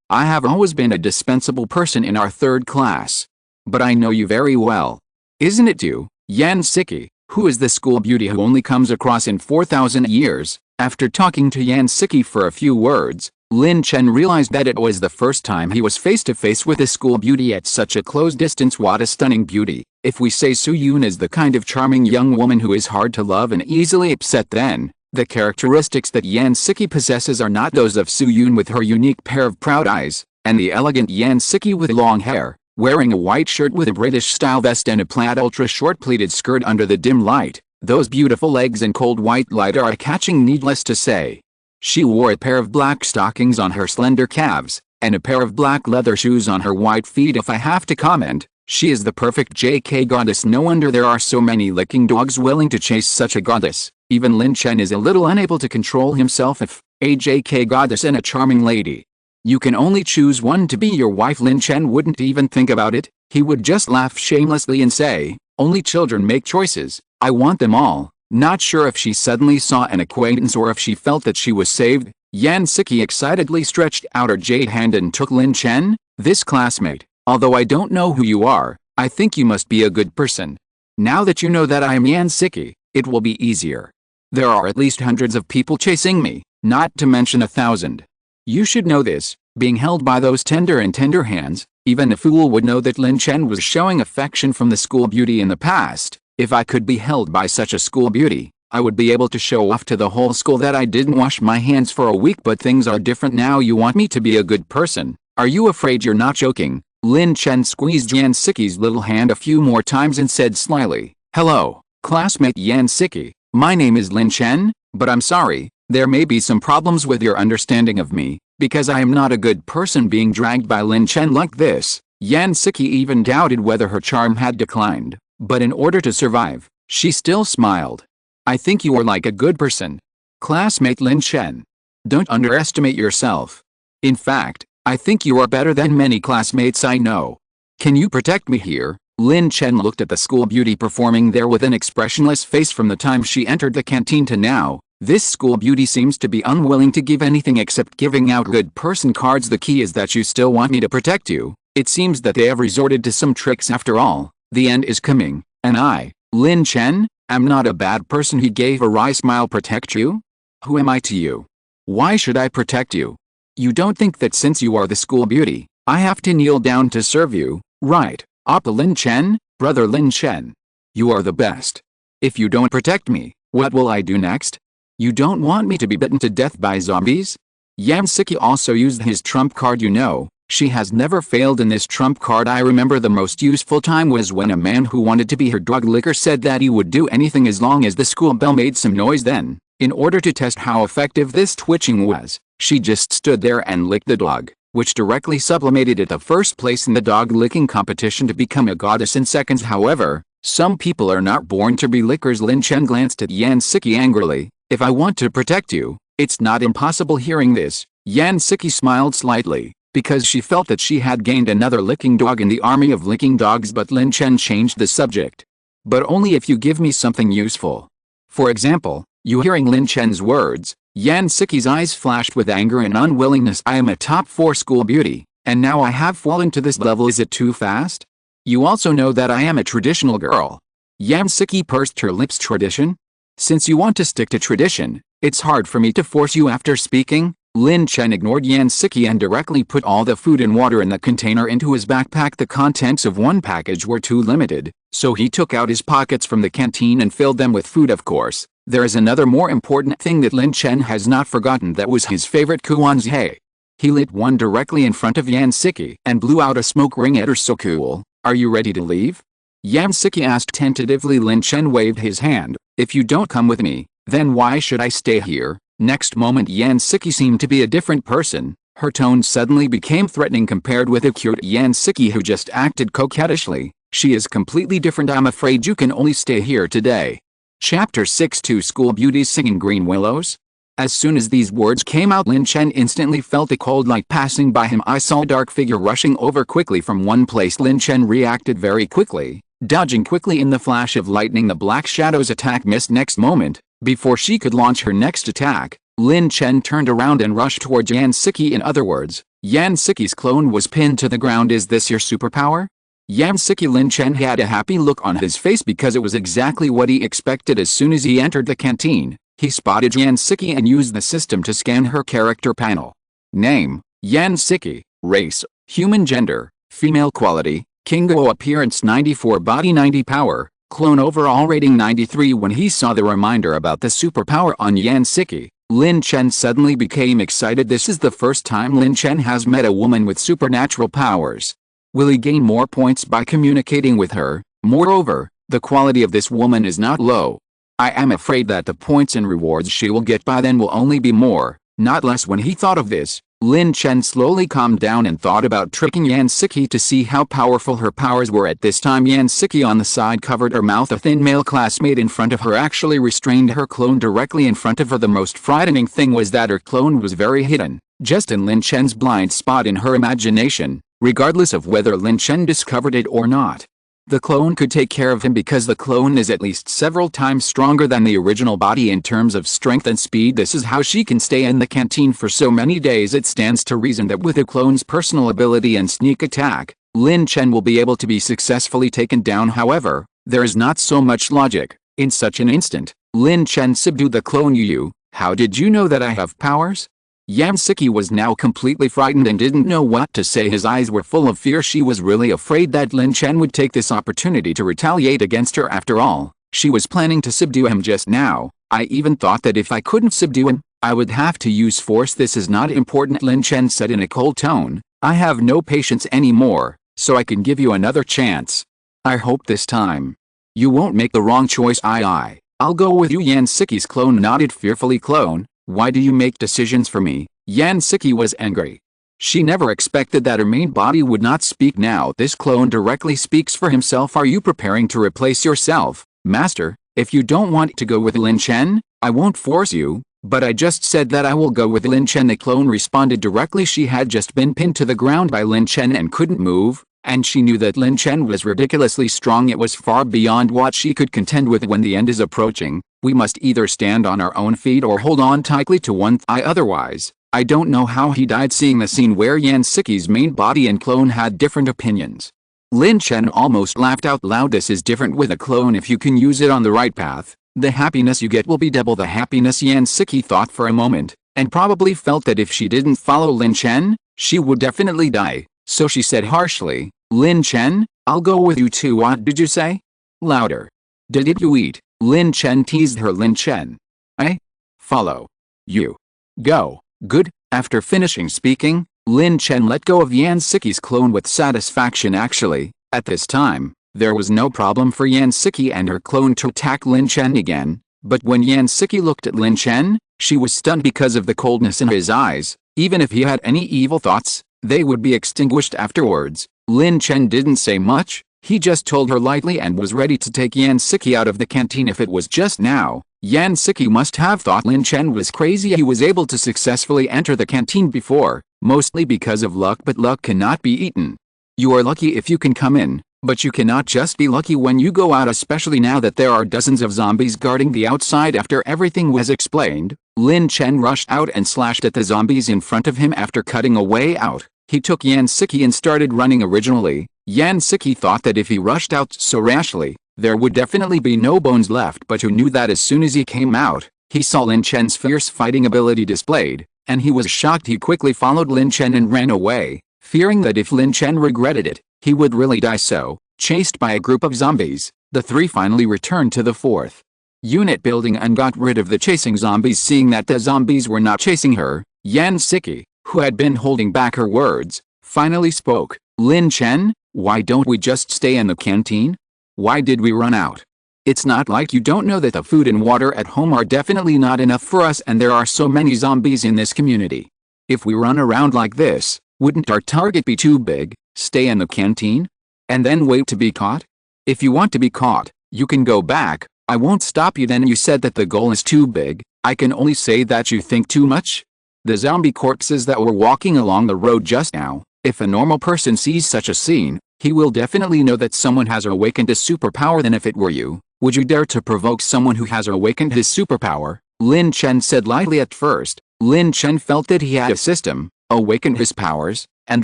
I have always been a dispensable person in our 3rd class. but I know you very well. Isn't it you, Yan Siqi, who is the school beauty who only comes across in 4,000 years? After talking to Yan Siqi for a few words, Lin Chen realized that it was the first time he was face to face with a school beauty at such a close distance. What a stunning beauty. If we say Su Yun is the kind of charming young woman who is hard to love and easily upset, then the characteristics that Yan Siqi possesses are not those of Su Yun, with her unique pair of proud eyes, and the elegant Yan Siqi with long hair, wearing a white shirt with a British-style vest and a plaid ultra-short pleated skirt under the dim light. Those beautiful legs and cold white light are eye-catching, needless to say. She wore a pair of black stockings on her slender calves, and a pair of black leather shoes on her white feet. If I have to comment, she is the perfect JK goddess. No wonder there are so many licking dogs willing to chase such a goddess. Even Lin Chen is a little unable to control himself. If a JK goddess and a charming lady, you can only choose one to be your wife, Lin Chen wouldn't even think about it. He would just laugh shamelessly and say, "Only children make choices. I want them all." Not sure if she suddenly saw an acquaintance or if she felt that she was saved, Yan Siqi excitedly stretched out her jade hand and took Lin Chen, "This classmate, although I don't know who you are, I think you must be a good person. Now that you know that I am Yan Siqi, it will be easier. There are at least hundreds of people chasing me, not to mention 1,000. You should know this." Being held by those tender hands, even a fool would know that Lin Chen was showing affection from the school beauty in the past. If I could be held by such a school beauty, I would be able to show off to the whole school that I didn't wash my hands for a week. But things are different now. You want me to be a good person? Are you afraid you're not joking? Lin Chen squeezed Yan Siqi's little hand a few more times and said slyly, "Hello, classmate Yan Siqi. My name is Lin Chen, but I'm sorry, there may be some problems with your understanding of me, because I am not a good person." Being dragged by Lin Chen like this, Yan Siqi even doubted whether her charm had declined. But in order to survive, she still smiled. "I think you are like a good person, classmate Lin Chen. Don't underestimate yourself. In fact, I think you are better than many classmates I know. Can you protect me here?" Lin Chen looked at the school beauty performing there with an expressionless face. From the time she entered the canteen to now, this school beauty seems to be unwilling to give anything except giving out good person cards. "The key is that you still want me to protect you. It seems that they have resorted to some tricks after all. The end is coming, and I, Lin Chen, am not a bad person." He gave a wry smile. "Protect you? Who am I to you? Why should I protect you? You don't think that since you are the school beauty, I have to kneel down to serve you, right? Oppa Lin Chen, brother Lin Chen. You are the best. If you don't protect me, what will I do next? You don't want me to be bitten to death by zombies?" Yan Siqi also used his trump card. You know, she has never failed in this trump card. I remember the most useful time was when a man who wanted to be her drug licker said that he would do anything as long as the school bell made some noise. Then, in order to test how effective this twitching was, she just stood there and licked the dog, which directly sublimated it the first place in the dog licking competition to become a goddess in seconds. However, some people are not born to be lickers. Lin Chen glanced at Yan Siqi angrily. "If I want to protect you, it's not impossible." Hearing this, Yan Siqi smiled slightly, because she felt that she had gained another licking dog in the army of licking dogs. But Lin Chen changed the subject. "But only if you give me something useful. For example, you." Hearing Lin Chen's words, Yan Siqi's eyes flashed with anger and unwillingness. "I am a top 4 school beauty, and now I have fallen to this level. Is it too fast? You also know that I am a traditional girl." Yan Siqi pursed her lips. "Tradition? Since you want to stick to tradition, it's hard for me to force you." After speaking, Lin Chen ignored Yan Siqi and directly put all the food and water in the container into his backpack. The contents of one package were too limited, so he took out his pockets from the canteen and filled them with food. Of course, there is another more important thing that Lin Chen has not forgotten. That was his favorite Kuanzhe. He lit one directly in front of Yan Siqi and blew out a smoke ring at her. "So cool. Are you ready to leave?" Yan Siqi asked tentatively. Lin Chen waved his hand. "If you don't come with me, then why should I stay here?" Next moment Yan Siqi seemed to be a different person. Her tone suddenly became threatening compared with the cute Yan Siqi who just acted coquettishly. "She is completely different. I'm afraid you can only stay here today." Chapter 6. 2 School Beauties Singing Green Willows. As soon as these words came out, Lin Chen instantly felt a cold light passing by him. I saw a dark figure rushing over quickly from one place. Lin Chen reacted very quickly, dodging quickly. In the flash of lightning, the black shadow's attack missed. Next moment, before she could launch her next attack, Lin Chen turned around and rushed towards Yan Siqi. In other words, Yan Siqi's clone was pinned to the ground. "Is this your superpower?" Yan Siqi. Lin Chen had a happy look on his face because it was exactly what he expected. As soon as he entered the canteen, he spotted Yan Siqi and used the system to scan her character panel. Name: Yan Siqi. Race: human. Gender: female. Quality: Kingo. Appearance: 94. Body: 90. Power: clone. Overall rating: 93. When he saw the reminder about the superpower on Yan Siqi, Lin Chen suddenly became excited. This is the first time Lin Chen has met a woman with supernatural powers. Will he gain more points by communicating with her? Moreover, the quality of this woman is not low. I am afraid that the points and rewards she will get by then will only be more, not less. When he thought of this, Lin Chen slowly calmed down and thought about tricking Yan Siqi to see how powerful her powers were. At this time, Yan Siqi on the side covered her mouth. A thin male classmate in front of her actually restrained her clone directly in front of her. The most frightening thing was that her clone was very hidden, just in Lin Chen's blind spot in her imagination, regardless of whether Lin Chen discovered it or not. The clone could take care of him because the clone is at least several times stronger than the original body in terms of strength and speed. This is how she can stay in the canteen for so many days. It stands to reason that with the clone's personal ability and sneak attack, Lin Chen will be able to be successfully taken down. However, there is not so much logic. In such an instant, Lin Chen subdued the clone. You, how did you know that I have powers? Yan Siqi was now completely frightened and didn't know what to say. His eyes were full of fear. She was really afraid that Lin Chen would take this opportunity to retaliate against her. After all, she was planning to subdue him just now. I even thought that if I couldn't subdue him, I would have to use force. This is not important, Lin Chen said in a cold tone. I have no patience anymore, so I can give you another chance. I hope this time you won't make the wrong choice. I'll go with you. Yan Siqi's clone nodded fearfully. Clone, why do you make decisions for me? Yan Siqi was angry. She never expected that her main body would not speak. Now this clone directly speaks for himself. Are you preparing to replace yourself, master? If you don't want to go with Lin Chen, I won't force you, but I just said that I will go with Lin Chen. The clone responded directly. She had just been pinned to the ground by Lin Chen and couldn't move, and she knew that Lin Chen was ridiculously strong. It was far beyond what she could contend with. When the end is approaching, we must either stand on our own feet or hold on tightly to one thigh. Otherwise, I don't know how he died. Seeing the scene where Yan Siqi's main body and clone had different opinions, Lin Chen almost laughed out loud. This is different with a clone. If you can use it on the right path, the happiness you get will be double the happiness. Yan Siqi thought for a moment, and probably felt that if she didn't follow Lin Chen, she would definitely die. So she said harshly, Lin Chen, I'll go with you too. What did you say? Louder. Did you eat? Lin Chen teased her. Lin Chen, I follow you. Go. Good. After finishing speaking, Lin Chen let go of Yan Siqi's clone with satisfaction. Actually, at this time, there was no problem for Yan Siqi and her clone to attack Lin Chen again, but when Yan Siqi looked at Lin Chen, she was stunned because of the coldness in his eyes. Even if he had any evil thoughts, they would be extinguished afterwards. Lin Chen didn't say much. He just told her lightly and was ready to take Yan Siqi out of the canteen. If it was just now, Yan Siqi must have thought Lin Chen was crazy. He was able to successfully enter the canteen before, mostly because of luck, but luck cannot be eaten. You are lucky if you can come in, but you cannot just be lucky when you go out, especially now that there are dozens of zombies guarding the outside. After everything was explained, Lin Chen rushed out and slashed at the zombies in front of him. After cutting a way out, he took Yan Siqi and started running. Originally, Yan Siqi thought that if he rushed out so rashly, there would definitely be no bones left, but who knew that as soon as he came out, he saw Lin Chen's fierce fighting ability displayed, and he was shocked. He quickly followed Lin Chen and ran away, fearing that if Lin Chen regretted it, he would really die. So, chased by a group of zombies, the three finally returned to the fourth unit building and got rid of the chasing zombies. Seeing that the zombies were not chasing her, Yan Siqi, who had been holding back her words, finally spoke. Lin Chen, why don't we just stay in the canteen? Why did we run out? It's not like you don't know that the food and water at home are definitely not enough for us, and there are so many zombies in this community. If we run around like this, wouldn't our target be too big? Stay in the canteen? And then wait to be caught? If you want to be caught, you can go back. I won't stop you. Then you said that the goal is too big. I can only say that you think too much. The zombie corpses that were walking along the road just now, if a normal person sees such a scene, he will definitely know that someone has awakened a superpower. Then if it were you, would you dare to provoke someone who has awakened his superpower? Lin Chen said lightly. At first, Lin Chen felt that he had a system, awakened his powers, and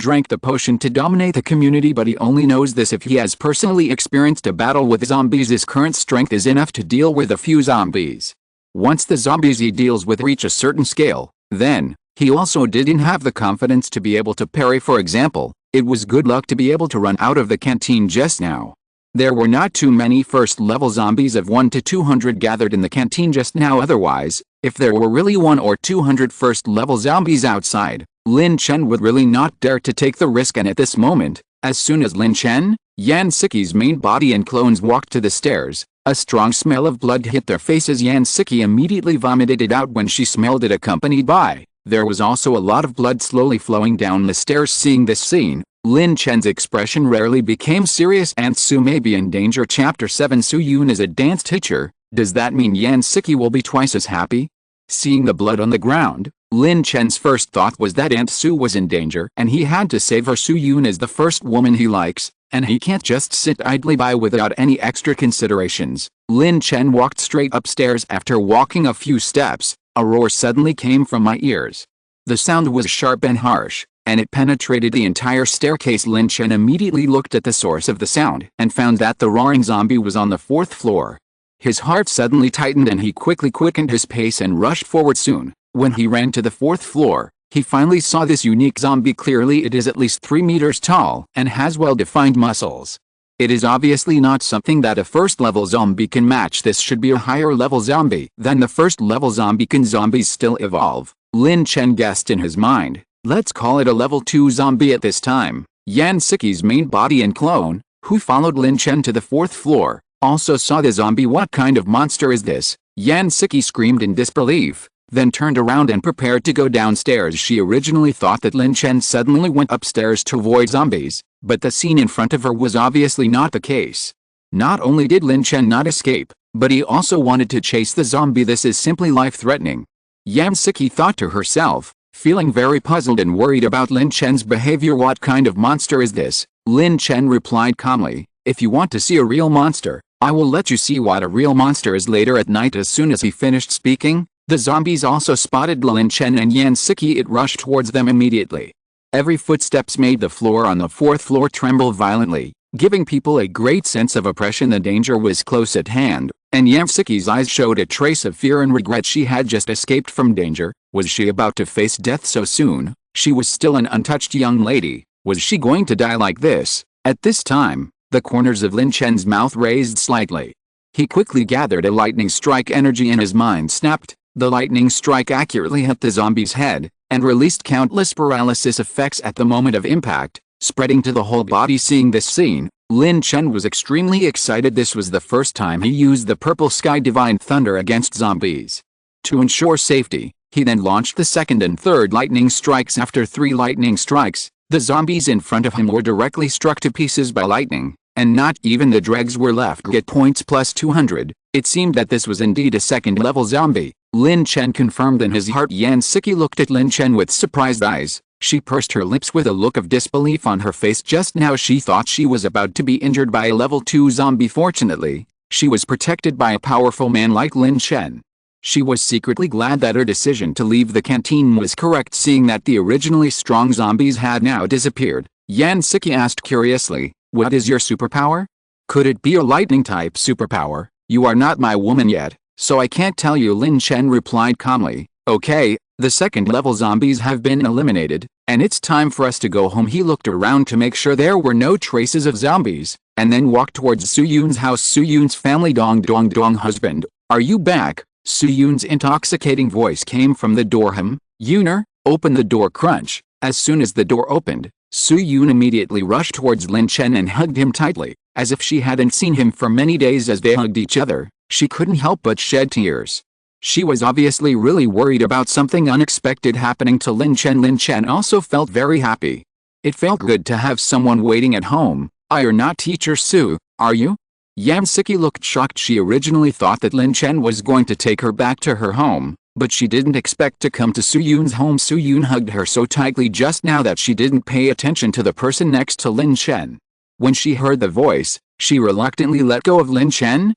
drank the potion to dominate the community, but he only knows this if he has personally experienced a battle with zombies. His current strength is enough to deal with a few zombies. Once the zombies he deals with reach a certain scale, then, he also didn't have the confidence to be able to parry. For example, it was good luck to be able to run out of the canteen just now. There were not too many first-level zombies of 1 to 200 gathered in the canteen just now. Otherwise, if there were really 1 or 200 first-level zombies outside, Lin Chen would really not dare to take the risk. And at this moment, as soon as Lin Chen, Yan Siqi's main body and clones walked to the stairs, a strong smell of blood hit their faces. Yan Siqi immediately vomited it out when she smelled it, accompanied by, there was also a lot of blood slowly flowing down the stairs. Seeing this scene, Lin Chen's expression rarely became serious. Aunt Su may be in danger. Chapter 7. Su Yun is a dance teacher. Does that mean Yan Siqi will be twice as happy? Seeing the blood on the ground, Lin Chen's first thought was that Aunt Su was in danger and he had to save her. Su Yun is the first woman he likes, and he can't just sit idly by without any extra considerations. Lin Chen walked straight upstairs. After walking a few steps, a roar suddenly came from my ears. The sound was sharp and harsh, and it penetrated the entire staircase. Lin Chen immediately looked at the source of the sound and found that the roaring zombie was on the 4th floor. His heart suddenly tightened and he quickly quickened his pace and rushed forward. Soon, when he ran to the 4th floor, he finally saw this unique zombie clearly. It is at least 3 meters tall and has well-defined muscles. It is obviously not something that a first-level zombie can match. This should be a higher-level zombie than the first-level zombie. Can zombies still evolve? Lin Chen guessed in his mind. Let's call it a level 2 zombie. At this time, Yan Siqi's main body and clone, who followed Lin Chen to the 4th floor, also saw the zombie. What kind of monster is this? Yan Siqi screamed in disbelief, then turned around and prepared to go downstairs. She originally thought that Lin Chen suddenly went upstairs to avoid zombies, but the scene in front of her was obviously not the case. Not only did Lin Chen not escape, but he also wanted to chase the zombie. This is simply life-threatening. Yan Siqi thought to herself, feeling very puzzled and worried about Lin Chen's behavior. What kind of monster is this? Lin Chen replied calmly, if you want to see a real monster, I will let you see what a real monster is later at night. As soon as he finished speaking, the zombies also spotted Lin Chen and Yan Siqi. It rushed towards them immediately. Every footsteps made the floor on the 4th floor tremble violently, giving people a great sense of oppression. The danger was close at hand, and Yan Siqi's eyes showed a trace of fear and regret. She had just escaped from danger. Was she about to face death so soon? She was still an untouched young lady. Was she going to die like this? At this time, the corners of Lin Chen's mouth raised slightly. He quickly gathered a lightning strike energy and his mind snapped. The lightning strike accurately hit the zombie's head, and released countless paralysis effects at the moment of impact, spreading to the whole body. Seeing this scene, Lin Chen was extremely excited. This was the first time he used the purple sky divine thunder against zombies. To ensure safety, he then launched the second and third lightning strikes. After 3 lightning strikes, the zombies in front of him were directly struck to pieces by lightning, and not even the dregs were left. Get points plus 200. It seemed that this was indeed a second-level zombie. Lin Chen confirmed in his heart. Yan Siqi looked at Lin Chen with surprised eyes. She pursed her lips with a look of disbelief on her face. Just now she thought she was about to be injured by a level 2 zombie. Fortunately, she was protected by a powerful man like Lin Chen. She was secretly glad that her decision to leave the canteen was correct. Seeing that the originally strong zombies had now disappeared, Yan Siqi asked curiously, what is your superpower? Could it be a lightning-type superpower? You are not my woman yet, so I can't tell you. Lin Chen replied calmly. Okay, the second-level zombies have been eliminated, and it's time for us to go home. He looked around to make sure there were no traces of zombies, and then walked towards Su Yun's house. Su Yun's family. Dong dong dong. Husband, are you back? Su Yun's intoxicating voice came from the door. Yuner, open the door. Crunch. As soon as the door opened, Su Yun immediately rushed towards Lin Chen and hugged him tightly, as if she hadn't seen him for many days. As they hugged each other, she couldn't help but shed tears. She was obviously really worried about something unexpected happening to Lin Chen. Lin Chen also felt very happy. It felt good to have someone waiting at home. You're not Teacher Su, are you? Yan Siqi looked shocked. She originally thought that Lin Chen was going to take her back to her home, but she didn't expect to come to Su Yun's home. Su Yun hugged her so tightly just now that she didn't pay attention to the person next to Lin Chen. When she heard the voice, she reluctantly let go of Lin Chen.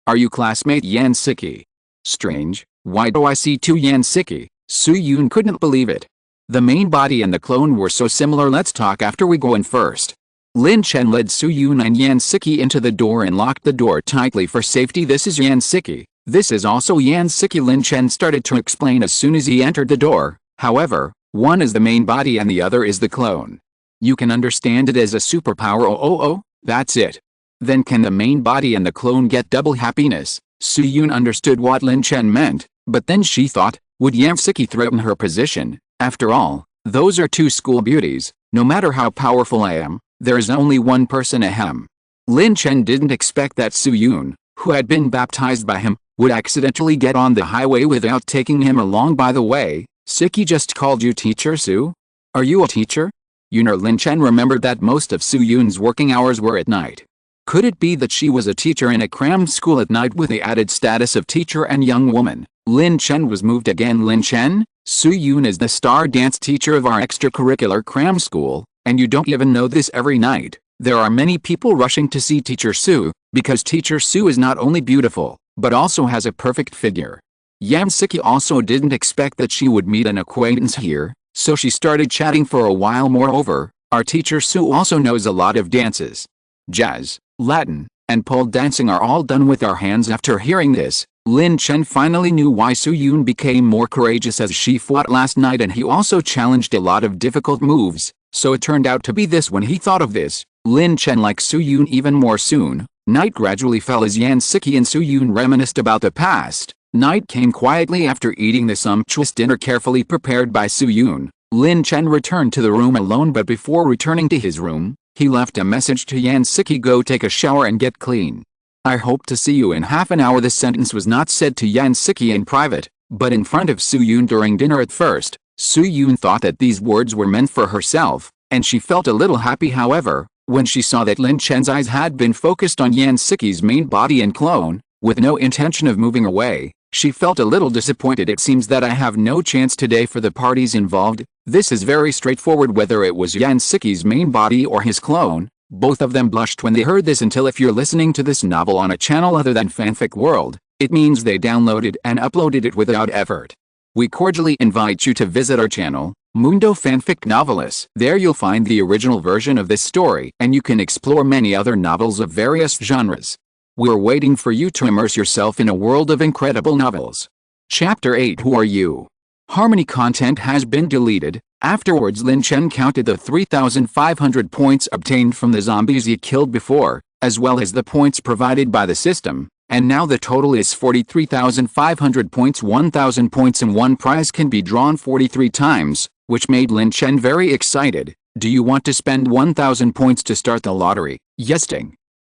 Are you classmate Yan Siqi? Strange, why do I see 2 Yan Siqi? Su Yun couldn't believe it. The main body and the clone were so similar. Let's talk after we go in first. Lin Chen led Su-Yun and Yan Siqi into the door and locked the door tightly for safety. This is Yan Siqi. This is also Yan Siqi. Lin Chen started to explain as soon as he entered the door. However, one is the main body and the other is the clone. You can understand it as a superpower. Oh, that's it. Then can the main body and the clone get double happiness? Su-Yun understood what Lin Chen meant, but then she thought, would Yan Siqi threaten her position? After all, those are two school beauties. No matter how powerful I am, there is only one person ahem. Lin Chen didn't expect that Su-Yun, who had been baptized by him, would accidentally get on the highway without taking him along. By the way, Siqi just called you teacher Su? Are you a teacher? Lin Chen remembered that most of Su-Yun's working hours were at night. Could it be that she was a teacher in a crammed school at night with the added status of teacher and young woman? Lin Chen was moved again. Lin Chen, Su-Yun is the star dance teacher of our extracurricular cram school, and you don't even know this. Every night, there are many people rushing to see teacher Su, because teacher Su is not only beautiful, but also has a perfect figure. Yan Siqi also didn't expect that she would meet an acquaintance here, so she started chatting for a while. Moreover, our teacher Su also knows a lot of dances. Jazz, Latin, and pole dancing are all done with our hands. After hearing this, Lin Chen finally knew why Su-Yun became more courageous as she fought last night, and he also challenged a lot of difficult moves, so it turned out to be this. When he thought of this, Lin Chen liked Su-Yun even more. Soon, night gradually fell as Yan Siqi and Su-Yun reminisced about the past. Night came quietly after eating the sumptuous dinner carefully prepared by Su-Yun. Lin Chen returned to the room alone, but before returning to his room, he left a message to Yan Siqi: go take a shower and get clean. I hope to see you in half an hour. This sentence was not said to Yan Siqi in private, but in front of Su-Yun during dinner. At first, Su-Yun thought that these words were meant for herself, and she felt a little happy. However, when she saw that Lin Chen's eyes had been focused on Yan Siqi's main body and clone, with no intention of moving away, she felt a little disappointed. It seems that I have no chance today for the parties involved. This is very straightforward. Whether it was Yan Siqi's main body or his clone, both of them blushed when they heard this. Until if you're listening to this novel on a channel other than Fanfic World, it means they downloaded and uploaded it without effort. We cordially invite you to visit our channel, Mundo Fanfic Novelis. There you'll find the original version of this story, and you can explore many other novels of various genres. We're waiting for you to immerse yourself in a world of incredible novels. Chapter 8. Who are you? Harmony content has been deleted. Afterwards, Lin Chen counted the 3,500 points obtained from the zombies he killed before, as well as the points provided by the system, and now the total is 43,500 points. 1,000 points and one prize can be drawn 43 times, which made Lin Chen very excited. Do you want to spend 1,000 points to start the lottery? Yes.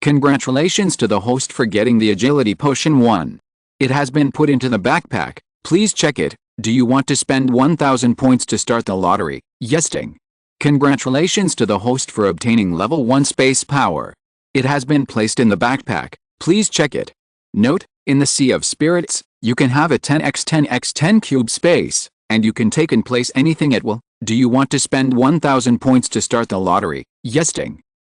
Congratulations to the host for getting the agility potion 1. It has been put into the backpack. Please check it. Do you want to spend 1,000 points to start the lottery? Yes. Congratulations to the host for obtaining level 1 space power. It has been placed in the backpack. Please check it. Note, in the Sea of Spirits, you can have a 10x10x10 cube space, and you can take and place anything at will. Do you want to spend 1,000 points to start the lottery? Yes.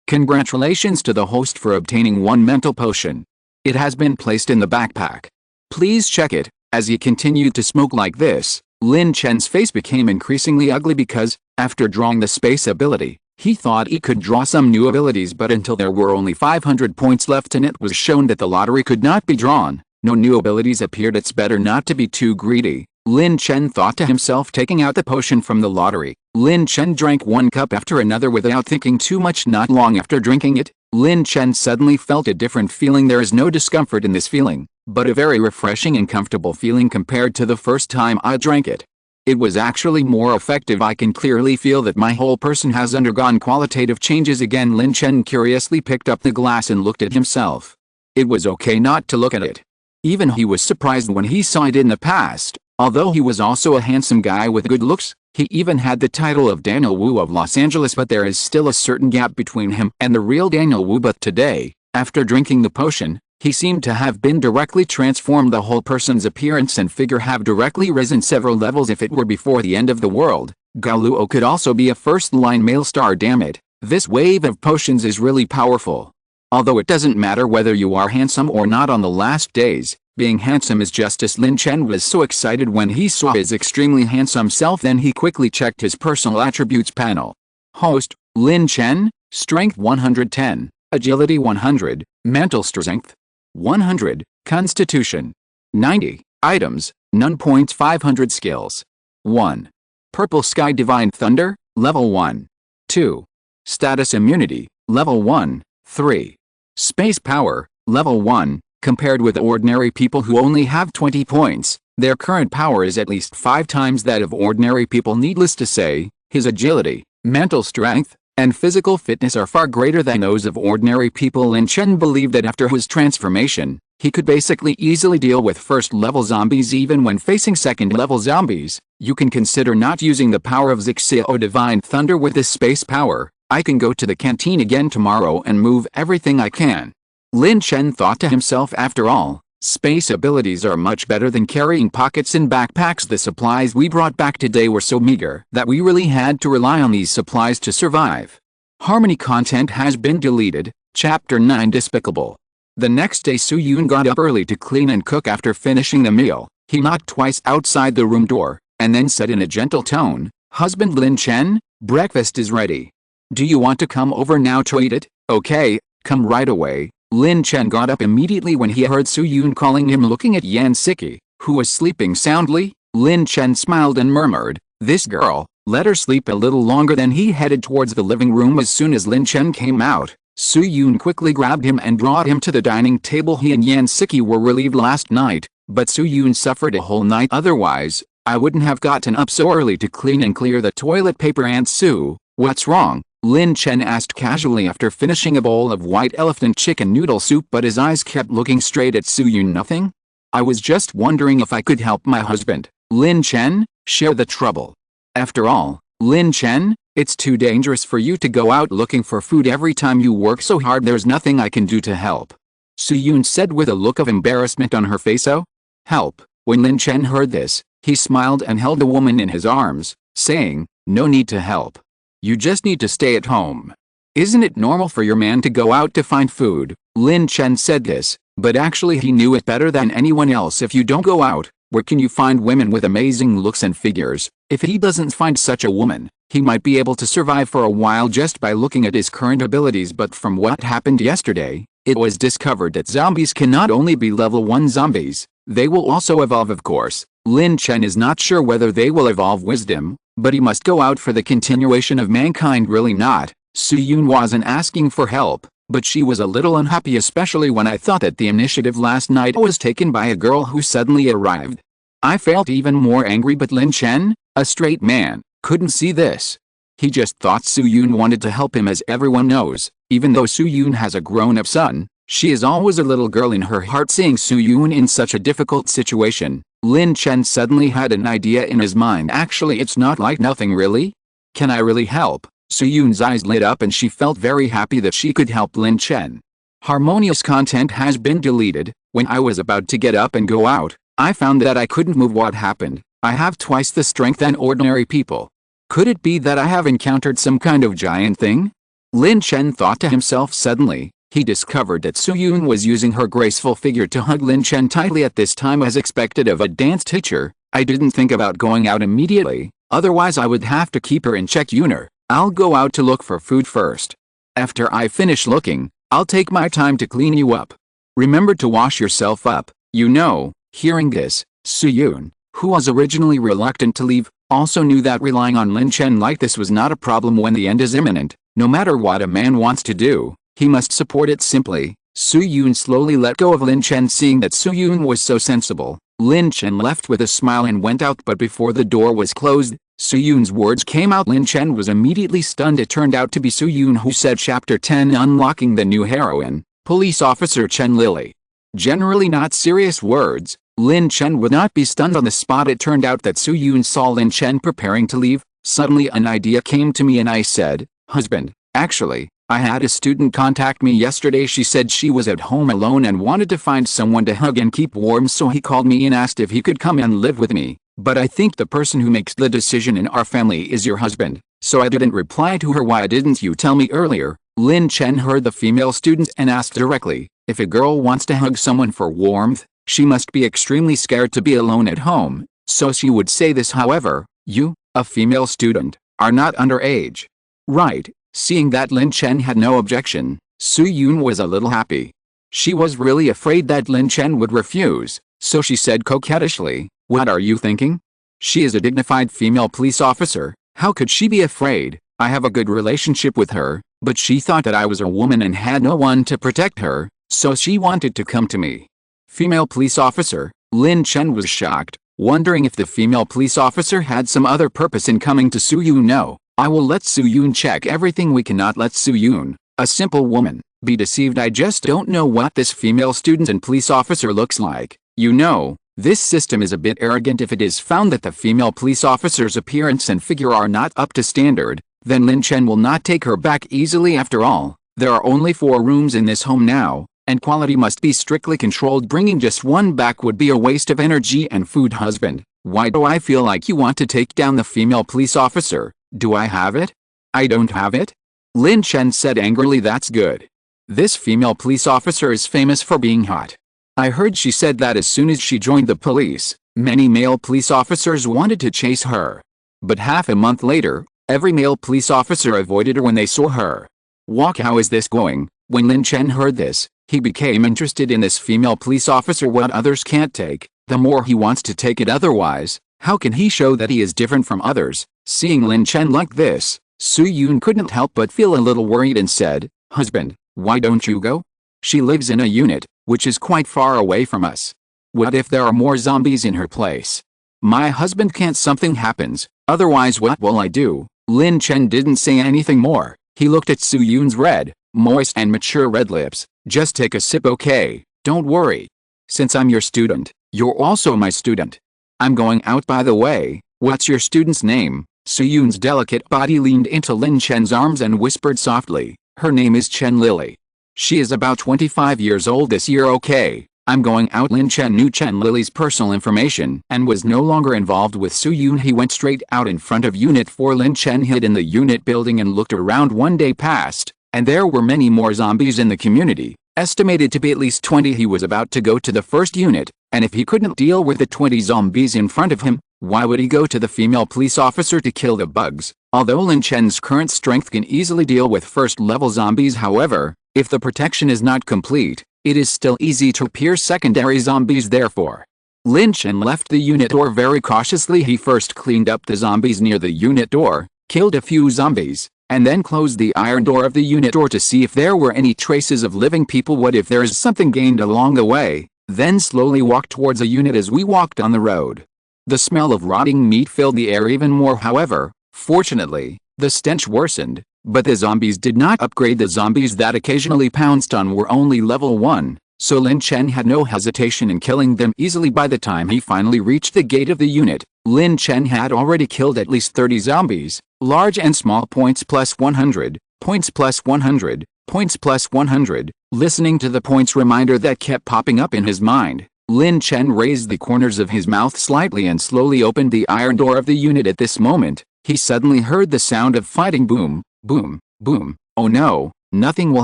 Congratulations to the host for obtaining 1 mental potion. It has been placed in the backpack. Please check it. As he continued to smoke like this, Lin Chen's face became increasingly ugly because, after drawing the space ability, he thought he could draw some new abilities, but until there were only 500 points left and it was shown that the lottery could not be drawn, no new abilities appeared. It's better not to be too greedy, Lin Chen thought to himself, taking out the potion from the lottery. Lin Chen drank one cup after another without thinking too much. Not long after drinking it, Lin Chen suddenly felt a different feeling. There is no discomfort in this feeling, but a very refreshing and comfortable feeling compared to the first time I drank it. It was actually more effective. I can clearly feel that my whole person has undergone qualitative changes again. Lin Chen curiously picked up the glass and looked at himself. It was okay not to look at it. Even he was surprised when he saw it in the past. Although he was also a handsome guy with good looks, he even had the title of Daniel Wu of Los Angeles, but there is still a certain gap between him and the real Daniel Wu. But today, after drinking the potion, he seemed to have been directly transformed. The whole person's appearance and figure have directly risen several levels. If it were before the end of the world, Galuo could also be a first-line male star. Damn it, this wave of potions is really powerful. Although it doesn't matter whether you are handsome or not on the last days, Being handsome is justice. Lin Chen was so excited when he saw his extremely handsome self, then he quickly checked his personal attributes panel. Host, Lin Chen, Strength 110, Agility 100, Mental Strength 100, Constitution 90, Items, none. Points 500. Skills 1. Purple Sky Divine Thunder, Level 1. 2. Status Immunity, Level 1. 3. Space Power, Level 1. Compared with ordinary people who only have 20 points, their current power is at least 5 times that of ordinary people. Needless to say, his agility, mental strength, and physical fitness are far greater than those of ordinary people. Lin Chen believed that after his transformation, he could basically easily deal with first-level zombies. Even when facing second-level zombies, you can consider not using the power of Zixio Divine Thunder. With this space power, I can go to the canteen again tomorrow and move everything I can. Lin Chen thought to himself, after all, space abilities are much better than carrying pockets and backpacks. The supplies we brought back today were so meager that we really had to rely on these supplies to survive. Harmony content has been deleted. Chapter 9 Despicable. The next day Su Yun got up early to clean and cook. After finishing the meal, he knocked twice outside the room door, and then said in a gentle tone, "Husband Lin Chen, breakfast is ready. Do you want to come over now to eat it?" "Okay, come right away." Lin Chen got up immediately when he heard Su Yun calling him. Looking at Yan Siqi, who was sleeping soundly, Lin Chen smiled and murmured, "This girl, let her sleep a little longer." Then he headed towards the living room. As soon as Lin Chen came out, Su Yun quickly grabbed him and brought him to the dining table. He and Yan Siqi were relieved last night, but Su Yun suffered a whole night. "Otherwise, I wouldn't have gotten up so early to clean and clear the toilet paper." "Aunt Su, what's wrong?" Lin Chen asked casually after finishing a bowl of white elephant chicken noodle soup, but his eyes kept looking straight at Su Yun. "Nothing. I was just wondering if I could help my husband, Lin Chen, share the trouble. After all, Lin Chen, it's too dangerous for you to go out looking for food every time you work so hard. There's nothing I can do to help," Su Yun said with a look of embarrassment on her face. "Oh, help." When Lin Chen heard this, he smiled and held the woman in his arms, saying, "No need to help. You just need to stay at home. Isn't it normal for your man to go out to find food?" Lin Chen said this, but actually he knew it better than anyone else. If you don't go out, where can you find women with amazing looks and figures? If he doesn't find such a woman, he might be able to survive for a while just by looking at his current abilities. But from what happened yesterday, it was discovered that zombies cannot only be level 1 zombies, they will also evolve. Of course, Lin Chen is not sure whether they will evolve wisdom, but he must go out for the continuation of mankind. Really not. Su Yun wasn't asking for help, but she was a little unhappy, especially when I thought that the initiative last night was taken by a girl who suddenly arrived. I felt even more angry, but Lin Chen, a straight man, couldn't see this. He just thought Su Yun wanted to help him. As everyone knows, even though Su Yun has a grown-up son, she is always a little girl in her heart. Seeing Su Yun in such a difficult situation, Lin Chen suddenly had an idea in his mind. "Actually, it's not like nothing really. Can I really help?" Su Yun's eyes lit up and she felt very happy that she could help Lin Chen. Harmonious content has been deleted. When I was about to get up and go out, I found that I couldn't move. What happened? I have twice the strength than ordinary people. Could it be that I have encountered some kind of giant thing? Lin Chen thought to himself. Suddenly, he discovered that Su Yun was using her graceful figure to hug Lin Chen tightly at this time. As expected of a dance teacher, I didn't think about going out immediately, otherwise I would have to keep her in check. "Yuner, I'll go out to look for food first. After I finish looking, I'll take my time to clean you up. Remember to wash yourself up, you know." Hearing this, Su Yun, who was originally reluctant to leave, also knew that relying on Lin Chen like this was not a problem when the end is imminent. No matter what a man wants to do, he must support it simply. Su Yun slowly let go of Lin Chen. Seeing that Su Yun was so sensible, Lin Chen left with a smile and went out. But before the door was closed, Su Yun's words came out. Lin Chen was immediately stunned. It turned out to be Su Yun who said Chapter 10 Unlocking the New Heroine, Police Officer Chen Lili. Generally not serious words, Lin Chen would not be stunned on the spot. It turned out that Su Yun saw Lin Chen preparing to leave. Suddenly an idea came to me and I said, "Husband, actually, I had a student contact me yesterday. She said she was at home alone and wanted to find someone to hug and keep warm, so he called me and asked if he could come and live with me. But I think the person who makes the decision in our family is your husband, so I didn't reply to her. Why didn't you tell me earlier?" Lin Chen heard the female student and asked directly, "If a girl wants to hug someone for warmth, She must be extremely scared to be alone at home, so she would say this. However, you, a female student, are not underage. Right. Seeing that Lin Chen had no objection, Su-yoon was a little happy. She was really afraid that Lin Chen would refuse, so she said coquettishly, "What are you thinking? She is a dignified female police officer, how could she be afraid? I have a good relationship with her, but she thought that I was a woman and had no one to protect her, so she wanted to come to me." Female police officer, Lin Chen was shocked, wondering if the female police officer had some other purpose in coming to Su-yoon. "No, I will let Su-yoon check everything. We cannot let Su-yoon, a simple woman, be deceived. I just don't know what this female student and police officer looks like. You know, this system is a bit arrogant. If it is found that the female police officer's appearance and figure are not up to standard, then Lin Chen will not take her back easily. After all, there are only 4 rooms in this home now, and quality must be strictly controlled. Bringing just one back would be a waste of energy and food." "Husband, why do I feel like you want to take down the female police officer? Do I have it?" "I don't have it," Lin Chen said angrily. "That's good. This female police officer is famous for being hot. I heard she said that as soon as she joined the police, many male police officers wanted to chase her. But half a month later, every male police officer avoided her when they saw her walk. How is this going?" When Lin Chen heard this, he became interested in this female police officer. What others can't take, the more he wants to take it. Otherwise, how can he show that he is different from others? Seeing Lin Chen like this, Su-yoon couldn't help but feel a little worried and said, "Husband, why don't you go? She lives in a unit, which is quite far away from us. What if there are more zombies in her place? My husband can't. Something happens, otherwise what will I do?" Lin Chen didn't say anything more. He looked at Su-yoon's red, moist and mature red lips. "Just take a sip, okay? Don't worry. Since I'm your student, you're also my student. I'm going out. By the way, what's your student's name?" Su-yoon's delicate body leaned into Lin Chen's arms and whispered softly, "Her name is Chen Lili. She is about 25 years old this year. Okay, I'm going out." Lin Chen knew Chen Lili's personal information and was no longer involved with Su-yoon. He went straight out in front of Unit 4. Lin Chen hid in the unit building and looked around. One day passed, and there were many more zombies in the community, estimated to be at least 20. He was about to go to the first unit, and if he couldn't deal with the 20 zombies in front of him, why would he go to the female police officer to kill the bugs? Although Lin Chen's current strength can easily deal with first-level zombies, however, if the protection is not complete, it is still easy to pierce secondary zombies. Therefore, Lin Chen left the unit door very cautiously. He first cleaned up the zombies near the unit door, killed a few zombies, and then closed the iron door of the unit door to see if there were any traces of living people. What if there is something gained along the way? Then slowly walked towards a unit. As we walked on the road, the smell of rotting meat filled the air even more. However, fortunately, the stench worsened, but the zombies did not upgrade. The zombies that occasionally pounced on were only level 1, so Lin Chen had no hesitation in killing them easily. By the time he finally reached the gate of the unit, Lin Chen had already killed at least 30 zombies, large and small. Points plus 100, points plus 100, points plus 100. Listening to the points reminder that kept popping up in his mind, Lin Chen raised the corners of his mouth slightly and slowly opened the iron door of the unit. At this moment, he suddenly heard the sound of fighting. Boom, boom, boom. "Oh no, nothing will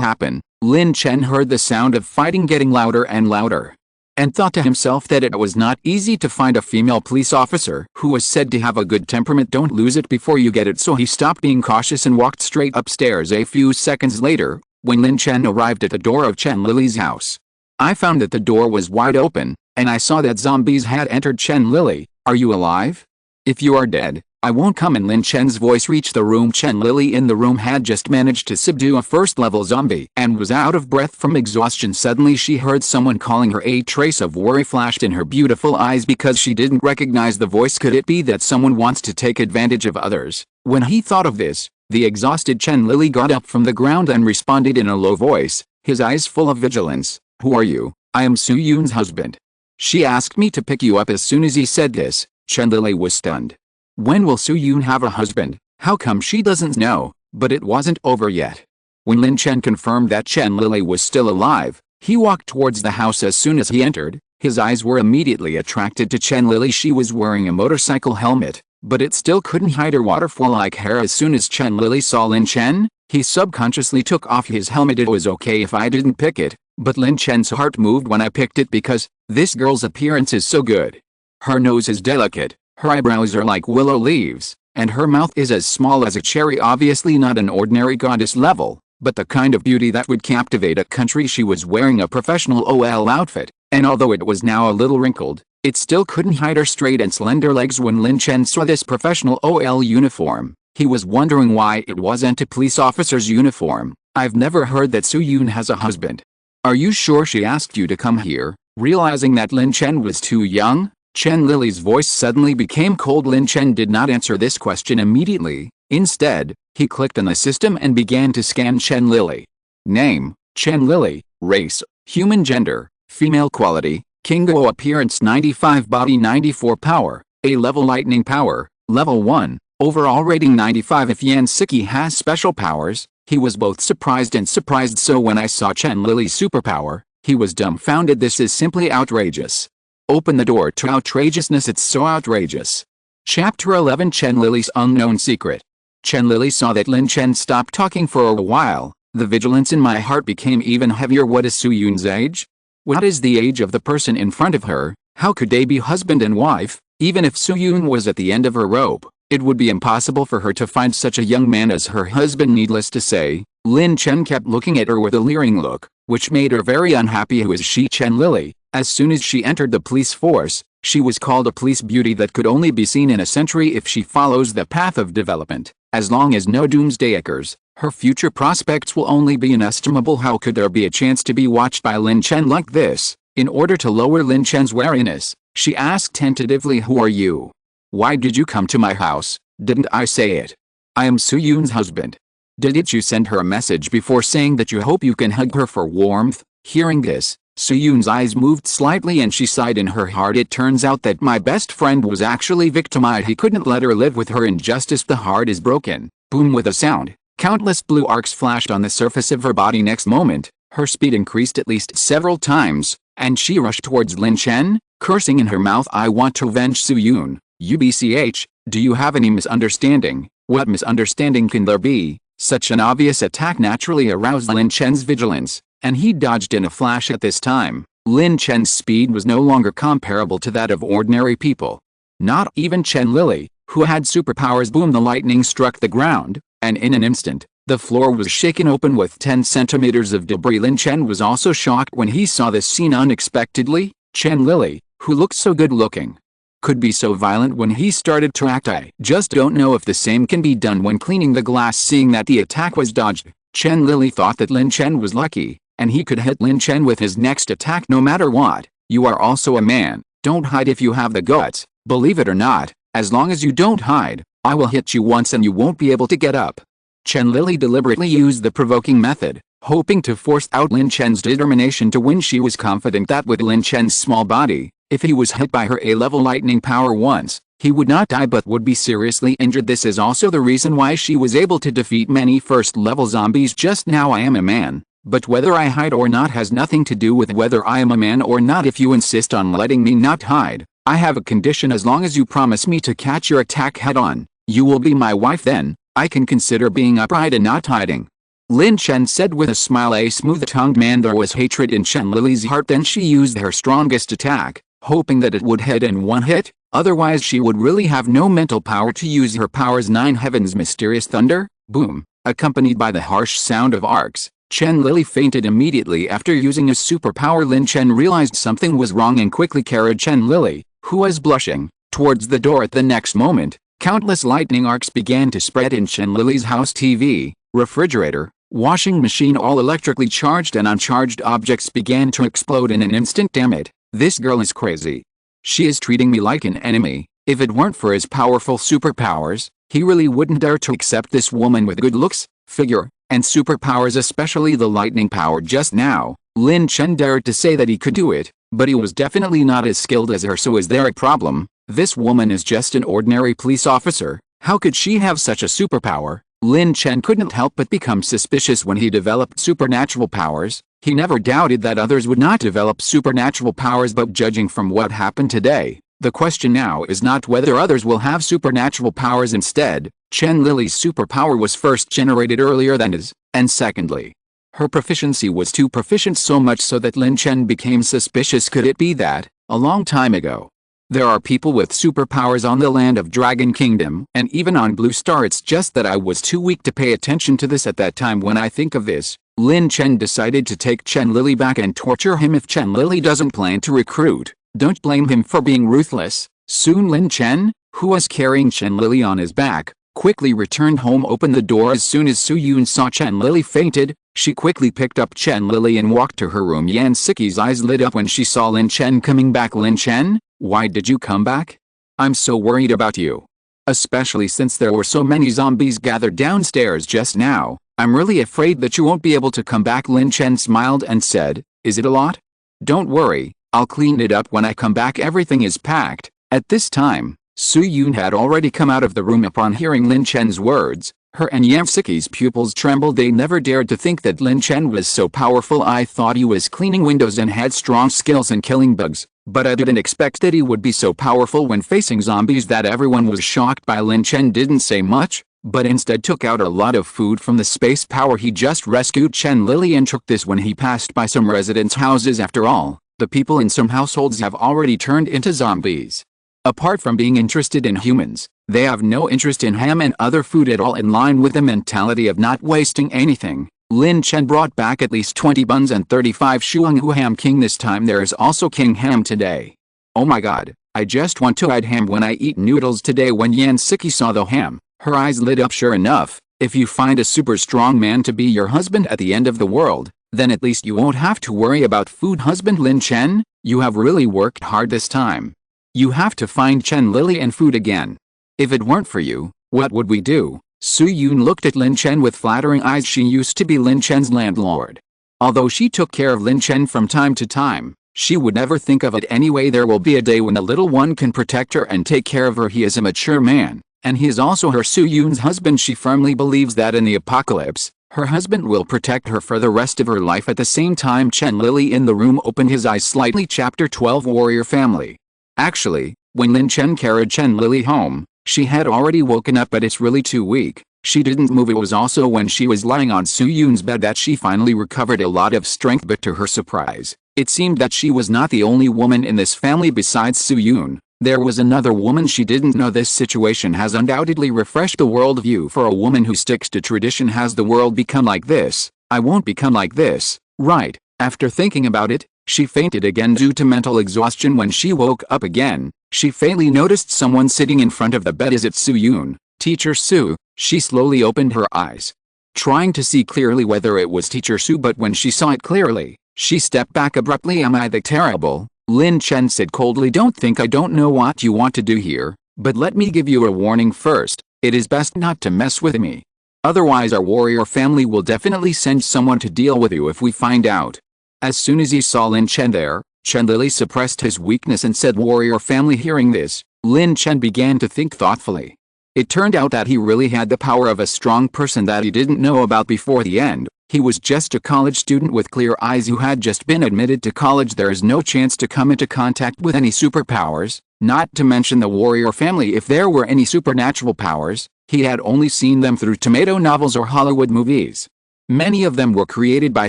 happen." Lin Chen heard the sound of fighting getting louder and louder, and thought to himself that it was not easy to find a female police officer who was said to have a good temperament. Don't lose it before you get it. So he stopped being cautious and walked straight upstairs. A few seconds later, when Lin Chen arrived at the door of Chen Lili's house, I found that the door was wide open, and I saw that zombies had entered. "Chen Lili, are you alive? If you are dead, I won't come in." Lin Chen's voice reached the room. Chen Lili in the room had just managed to subdue a first-level zombie and was out of breath from exhaustion. Suddenly she heard someone calling her. A trace of worry flashed in her beautiful eyes because she didn't recognize the voice. Could it be that someone wants to take advantage of others? When he thought of this, the exhausted Chen Lili got up from the ground and responded in a low voice, his eyes full of vigilance. "Who are you?" "I am Su-yoon's husband. She asked me to pick you up." As soon as he said this, Chen Lili was stunned. When will Su-yoon have a husband? How come she doesn't know? But it wasn't over yet. When Lin Chen confirmed that Chen Lili was still alive, he walked towards the house. As soon as he entered, his eyes were immediately attracted to Chen Lili. She was wearing a motorcycle helmet, but it still couldn't hide her waterfall-like hair. As soon as Chen Lili saw Lin Chen, he subconsciously took off his helmet. "It was okay if I didn't pick it, But Lin Chen's heart moved when I picked it because this girl's appearance is so good. Her nose is delicate, her eyebrows are like willow leaves, and her mouth is as small as a cherry. Obviously not an ordinary goddess level, but the kind of beauty that would captivate a country. She was wearing a professional OL outfit, and although it was now a little wrinkled, it still couldn't hide her straight and slender legs. When Lin Chen saw this professional OL uniform, he was wondering why it wasn't a police officer's uniform. I've never heard that Su-yoon has a husband. Are you sure she asked you to come here? Realizing that Lin Chen was too young, Chen Lili's voice suddenly became cold. Lin Chen did not answer this question immediately. Instead, he clicked on the system and began to scan Chen Lili. Name, Chen Lili. Race, human. Gender, female. Quality, Kingo. Appearance 95, body 94, power, A-level lightning power, level 1, overall rating 95. If Yan Siqi has special powers, he was both surprised and surprised. So when I saw Chen Lili's superpower, he was dumbfounded. This is simply outrageous. Open the door to outrageousness. It's so outrageous. Chapter 11, Chen Lili's unknown secret. Chen Lili saw that Lin Chen stopped talking for a while. The vigilance in my heart became even heavier. What is Su-yoon's age? What is the age of the person in front of her? How could they be husband and wife? Even if Su-yoon was at the end of her rope, it would be impossible for her to find such a young man as her husband. Needless to say, Lin Chen kept looking at her with a leering look, which made her very unhappy. Who is she? Chen Lili. As soon as she entered the police force, she was called a police beauty that could only be seen in a century if she follows the path of development. As long as no doomsday occurs, her future prospects will only be inestimable. How could there be a chance to be watched by Lin Chen like this? In order to lower Lin Chen's wariness, she asked tentatively, "Who are you? Why did you come to my house? Didn't I say it? I am Su-yoon's husband." Didn't you send her a message before saying that you hope you can hug her for warmth? Hearing this, Su-yoon's eyes moved slightly and she sighed in her heart. It turns out that my best friend was actually victimized. He couldn't let her live with her injustice. The heart is broken. Boom! With a sound, countless blue arcs flashed on the surface of her body. Next moment, her speed increased at least several times, and she rushed towards Lin Chen, cursing in her mouth, "I want to avenge Su-yoon. UBCH, do you have any misunderstanding?" What misunderstanding can there be? Such an obvious attack naturally aroused Lin Chen's vigilance, and he dodged in a flash. At this time, Lin Chen's speed was no longer comparable to that of ordinary people. Not even Chen Lili, who had superpowers. Boom! The lightning struck the ground, and in an instant, the floor was shaken open with 10 centimeters of debris. Lin Chen was also shocked when he saw this scene. Unexpectedly, Chen Lili, who looked so good looking, could be so violent when he started to act. I just don't know if the same can be done when cleaning the glass. Seeing that the attack was dodged, Chen Lili thought that Lin Chen was lucky, and he could hit Lin Chen with his next attack no matter what. You are also a man. Don't hide if you have the guts. Believe it or not, as long as you don't hide, I will hit you once and you won't be able to get up. Chen Lili deliberately used the provoking method, hoping to force out Lin Chen's determination to win. She was confident that with Lin Chen's small body, if he was hit by her A-level lightning power once, he would not die but would be seriously injured. This is also the reason why she was able to defeat many first-level zombies just now. I am a man, but whether I hide or not has nothing to do with whether I am a man or not. If you insist on letting me not hide, I have a condition. As long as you promise me to catch your attack head-on, you will be my wife. Then I can consider being upright and not hiding," Lin Chen said with a smile. A smooth-tongued man. There was hatred in Chen Lili's heart. Then she used her strongest attack, hoping that it would hit in one hit, otherwise she would really have no mental power to use her powers. 9 heavens. Mysterious thunder, boom, accompanied by the harsh sound of arcs. Chen Lili fainted immediately after using a superpower. Lin Chen realized something was wrong and quickly carried Chen Lili, who was blushing, towards the door. At the next moment, countless lightning arcs began to spread in Chen Lili's house. TV, refrigerator, washing machine, all electrically charged and uncharged objects began to explode in an instant. Damn it, this girl is crazy. She is treating me like an enemy. If it weren't for his powerful superpowers, he really wouldn't dare to accept this woman with good looks, figure, and superpowers, especially the lightning power. Just now, Lin Chen dared to say that he could do it, but he was definitely not as skilled as her. So is there a problem? This woman is just an ordinary police officer. How could she have such a superpower? Lin Chen couldn't help but become suspicious when he developed supernatural powers. He never doubted that others would not develop supernatural powers, but judging from what happened today, the question now is not whether others will have supernatural powers. Instead, Chen Lili's superpower was first generated earlier than his, and secondly, Her proficiency was too proficient, so much so that Lin Chen became suspicious. Could it be that, a long time ago, there are people with superpowers on the land of Dragon Kingdom and even on Blue Star? It's just that I was too weak to pay attention to this at that time. When I think of this, Lin Chen decided to take Chen Lili back and torture him. If Chen Lili doesn't plan to recruit, don't blame him for being ruthless. Soon Lin Chen, who was carrying Chen Lili on his back, quickly returned home. Opened the door. As soon as Su Yun saw Chen Lili fainted, she quickly picked up Chen Lili and walked to her room. Yan Siqi's eyes lit up when she saw Lin Chen coming back. Lin Chen, why did you come back? I'm so worried about you. Especially since there were so many zombies gathered downstairs just now. I'm really afraid that you won't be able to come back. Lin Chen smiled and said, is it a lot? Don't worry, I'll clean it up when I come back. Everything is packed. At this time, Su Yun had already come out of the room. Upon hearing Lin Chen's words, her and Yan Siqi's pupils trembled. They never dared to think that Lin Chen was so powerful. I thought he was cleaning windows and had strong skills in killing bugs, but I didn't expect that he would be so powerful when facing zombies. That everyone was shocked by. Lin Chen didn't say much, but instead took out a lot of food from the space power he just rescued Chen Lili and took this when he passed by some residents' houses. After all, the people in some households have already turned into zombies. Apart from being interested in humans, they have no interest in ham and other food at all. In line with the mentality of not wasting anything, Lin Chen brought back at least 20 buns and 35 Shuanghu ham king. This time there is also king ham today. Oh my god, I just want to add ham when I eat noodles today. When Yan Siqi saw the ham, her eyes lit up. Sure enough, if you find a super strong man to be your husband at the end of the world, then at least you won't have to worry about food. Husband Lin Chen, you have really worked hard this time. You have to find Chen Lili and food again. If it weren't for you, what would we do? Su Yun looked at Lin Chen with flattering eyes. She used to be Lin Chen's landlord. Although she took care of Lin Chen from time to time, she would never think of it anyway. There will be a day when the little one can protect her and take care of her. He is a mature man, and he is also her Su Yun's husband. She firmly believes that in the apocalypse, her husband will protect her for the rest of her life. At the same time, Chen Lili in the room opened his eyes slightly. Chapter 12 Warrior Family. Actually, when Lin Chen carried Chen Lili home, she had already woken up, but it's really too weak. She didn't move. It was also when she was lying on Su Yun's bed that she finally recovered a lot of strength. But to her surprise, it seemed that she was not the only woman in this family besides Su Yun. There was another woman she didn't know. This situation has undoubtedly refreshed the worldview for a woman who sticks to tradition. Has the world become like this? I won't become like this, right? After thinking about it, she fainted again due to mental exhaustion. When she woke up again, she faintly noticed someone sitting in front of the bed. Is it Su Yun? Teacher Su? She slowly opened her eyes, trying to see clearly whether it was Teacher Su, but when she saw it clearly, she stepped back abruptly. Am I the terrible? Lin Chen said coldly. Don't think I don't know what you want to do here, but let me give you a warning first. It is best not to mess with me. Otherwise our warrior family will definitely send someone to deal with you if we find out. As soon as he saw Lin Chen there, Chen Lili suppressed his weakness and said warrior family. Hearing this, Lin Chen began to think thoughtfully. It turned out that he really had the power of a strong person that he didn't know about before the end. He was just a college student with clear eyes who had just been admitted to college. There is no chance to come into contact with any superpowers, not to mention the warrior family. If there were any supernatural powers, he had only seen them through tomato novels or Hollywood movies. Many of them were created by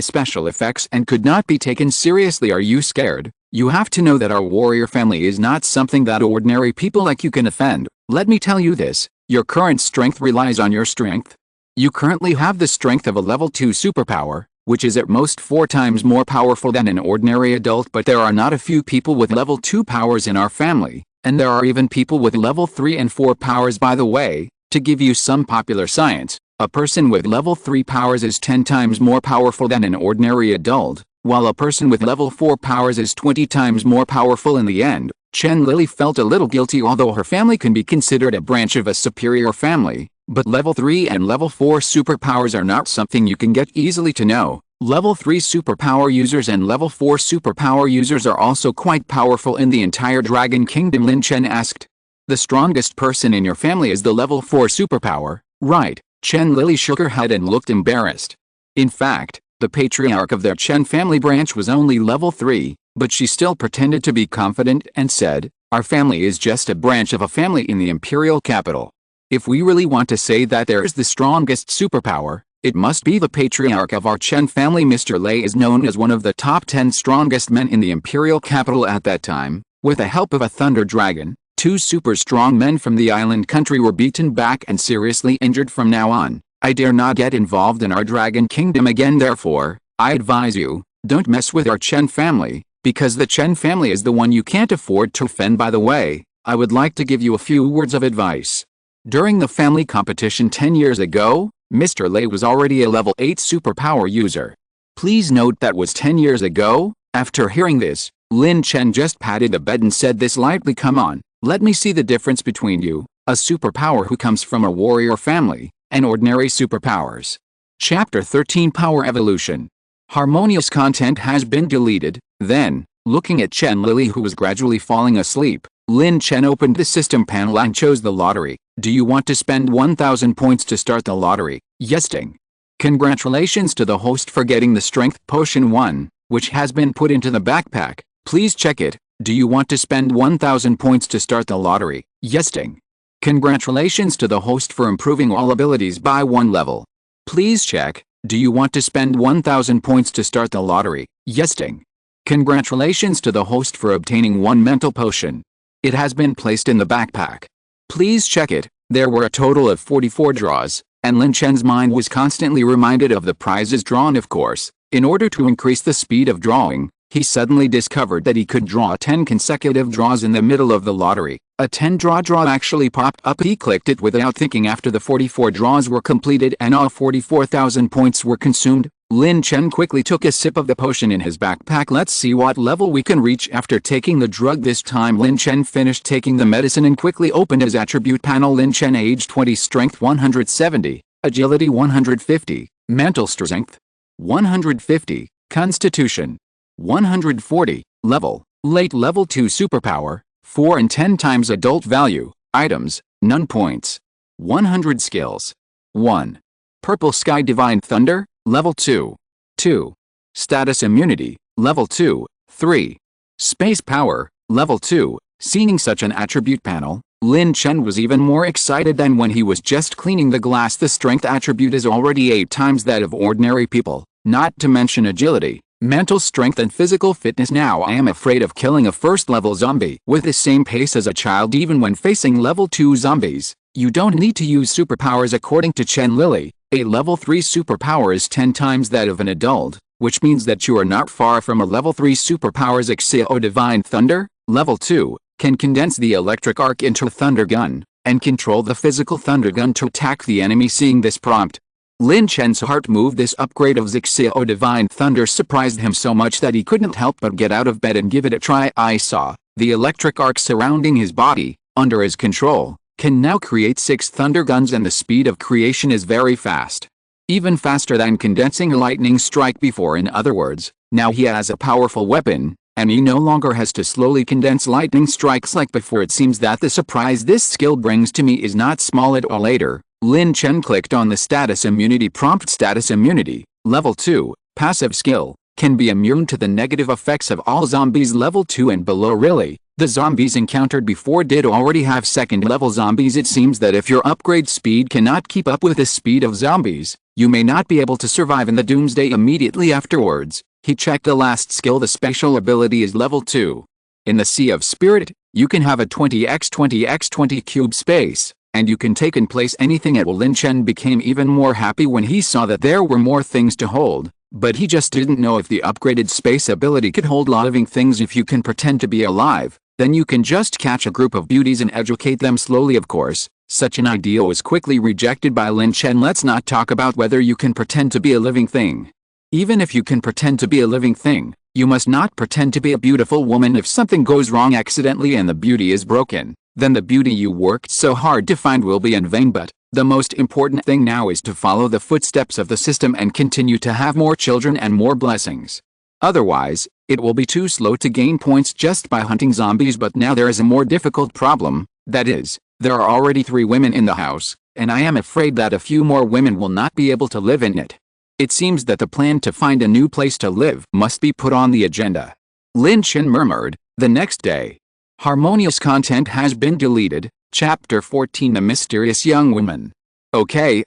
special effects and could not be taken seriously. Are you scared? You have to know that our warrior family is not something that ordinary people like you can offend. Let me tell you this, your current strength relies on your strength. You currently have the strength of a level 2 superpower, which is at most 4 times more powerful than an ordinary adult. But there are not a few people with level 2 powers in our family, and there are even people with level 3 and 4 powers. By the way, to give you some popular science, a person with level 3 powers is 10 times more powerful than an ordinary adult, while a person with level 4 powers is 20 times more powerful. In the end, Chen Lili felt a little guilty. Although her family can be considered a branch of a superior family, but level 3 and level 4 superpowers are not something you can get easily. To know, level 3 superpower users and level 4 superpower users are also quite powerful in the entire Dragon Kingdom. Lin Chen asked. The strongest person in your family is the level 4 superpower, right? Chen Lili shook her head and looked embarrassed. In fact, the patriarch of their Chen family branch was only level 3, but she still pretended to be confident and said, our family is just a branch of a family in the imperial capital. If we really want to say that there is the strongest superpower, It must be the patriarch of our Chen family. Mr. Lei is known as one of the top 10 strongest men in the imperial capital at that time. With the help of a thunder dragon, 2 super strong men from the island country were beaten back and seriously injured. From now on, I dare not get involved in our dragon kingdom again. Therefore, I advise you, don't mess with our Chen family, because the Chen family is the one you can't afford to offend. By the way, I would like to give you a few words of advice. During the family competition 10 years ago, Mr. Lei was already a level 8 superpower user. Please note that was 10 years ago. After hearing this, Lin Chen just patted the bed and said this lightly. Come on, let me see the difference between you, a superpower who comes from a warrior family, and ordinary superpowers. Chapter 13 Power Evolution. Harmonious content has been deleted. Then, looking at Chen Lili, who was gradually falling asleep, Lin Chen opened the system panel and chose the lottery. Do you want to spend 1,000 points to start the lottery? Yes. Ding. Congratulations to the host for getting the Strength Potion 1, which has been put into the backpack. Please check it. Do you want to spend 1,000 points to start the lottery? Yes. Ding. Congratulations to the host for improving all abilities by 1 level. Please check. Do you want to spend 1,000 points to start the lottery? Yes. Ding. Congratulations to the host for obtaining 1 mental potion. It has been placed in the backpack. Please check it. There were a total of 44 draws, and Lin Chen's mind was constantly reminded of the prizes drawn. Of course, in order to increase the speed of drawing, he suddenly discovered that he could draw 10 consecutive draws in the middle of the lottery. A 10-draw actually popped up. He clicked it without thinking. After the 44 draws were completed and all 44,000 points were consumed, Lin Chen quickly took a sip of the potion in his backpack. Let's see what level we can reach after taking the drug. This time Lin Chen finished taking the medicine and quickly opened his attribute panel. Lin Chen, age 20, strength 170, agility 150, mental strength 150, constitution 140, level, late level 2 superpower, 4 and 10 times adult value, items, none points. 100 skills. 1. Purple Sky Divine Thunder, level 2. 2. Status Immunity, level 2. 3. Space Power, level 2. Seeing such an attribute panel, Lin Chen was even more excited than when he was just cleaning the glass. The strength attribute is already 8 times that of ordinary people, not to mention agility, mental strength and physical fitness. Now I am afraid of killing a first-level zombie with the same pace as a child. Even when facing level 2 zombies, you don't need to use superpowers. According to Chen Lili, a level 3 superpower is 10 times that of an adult, which means that you are not far from a level 3 superpower's Exio Divine Thunder, level 2, can condense the electric arc into a thunder gun, and control the physical thunder gun to attack the enemy. Seeing this prompt, Lin Chen's heart moved. This upgrade of Exio Divine Thunder surprised him so much that he couldn't help but get out of bed and give it a try. I saw the electric arc surrounding his body, under his control, can now create 6 thunder guns, and the speed of creation is very fast. Even faster than condensing a lightning strike before. In other words, now he has a powerful weapon, and he no longer has to slowly condense lightning strikes like before. It seems that the surprise this skill brings to me is not small at all. Later, Lin Chen clicked on the status immunity prompt. Status immunity, level 2, passive skill, can be immune to the negative effects of all zombies level 2 and below. Really, the zombies encountered before did already have 2nd level zombies. It seems that if your upgrade speed cannot keep up with the speed of zombies, you may not be able to survive in the doomsday. Immediately afterwards, he checked the last skill. The special ability is level 2. In the Sea of Spirit, you can have a 20x20x20 cube space, and you can take and place anything at will. Lin Chen became even more happy when he saw that there were more things to hold, but he just didn't know if the upgraded space ability could hold living things. If you can pretend to be alive, then you can just catch a group of beauties and educate them slowly. Of course, such an idea was quickly rejected by Lin Chen. Let's not talk about whether you can pretend to be a living thing. Even if you can pretend to be a living thing, you must not pretend to be a beautiful woman. If something goes wrong accidentally and the beauty is broken, then the beauty you worked so hard to find will be in vain. But the most important thing now is to follow the footsteps of the system and continue to have more children and more blessings. Otherwise, it will be too slow to gain points just by hunting zombies. But now there is a more difficult problem, that is, there are already 3 women in the house, and I am afraid that a few more women will not be able to live in it. It seems that the plan to find a new place to live must be put on the agenda. Lin Chen murmured. The next day, harmonious content has been deleted. Chapter 14 The Mysterious Young Woman. Okay,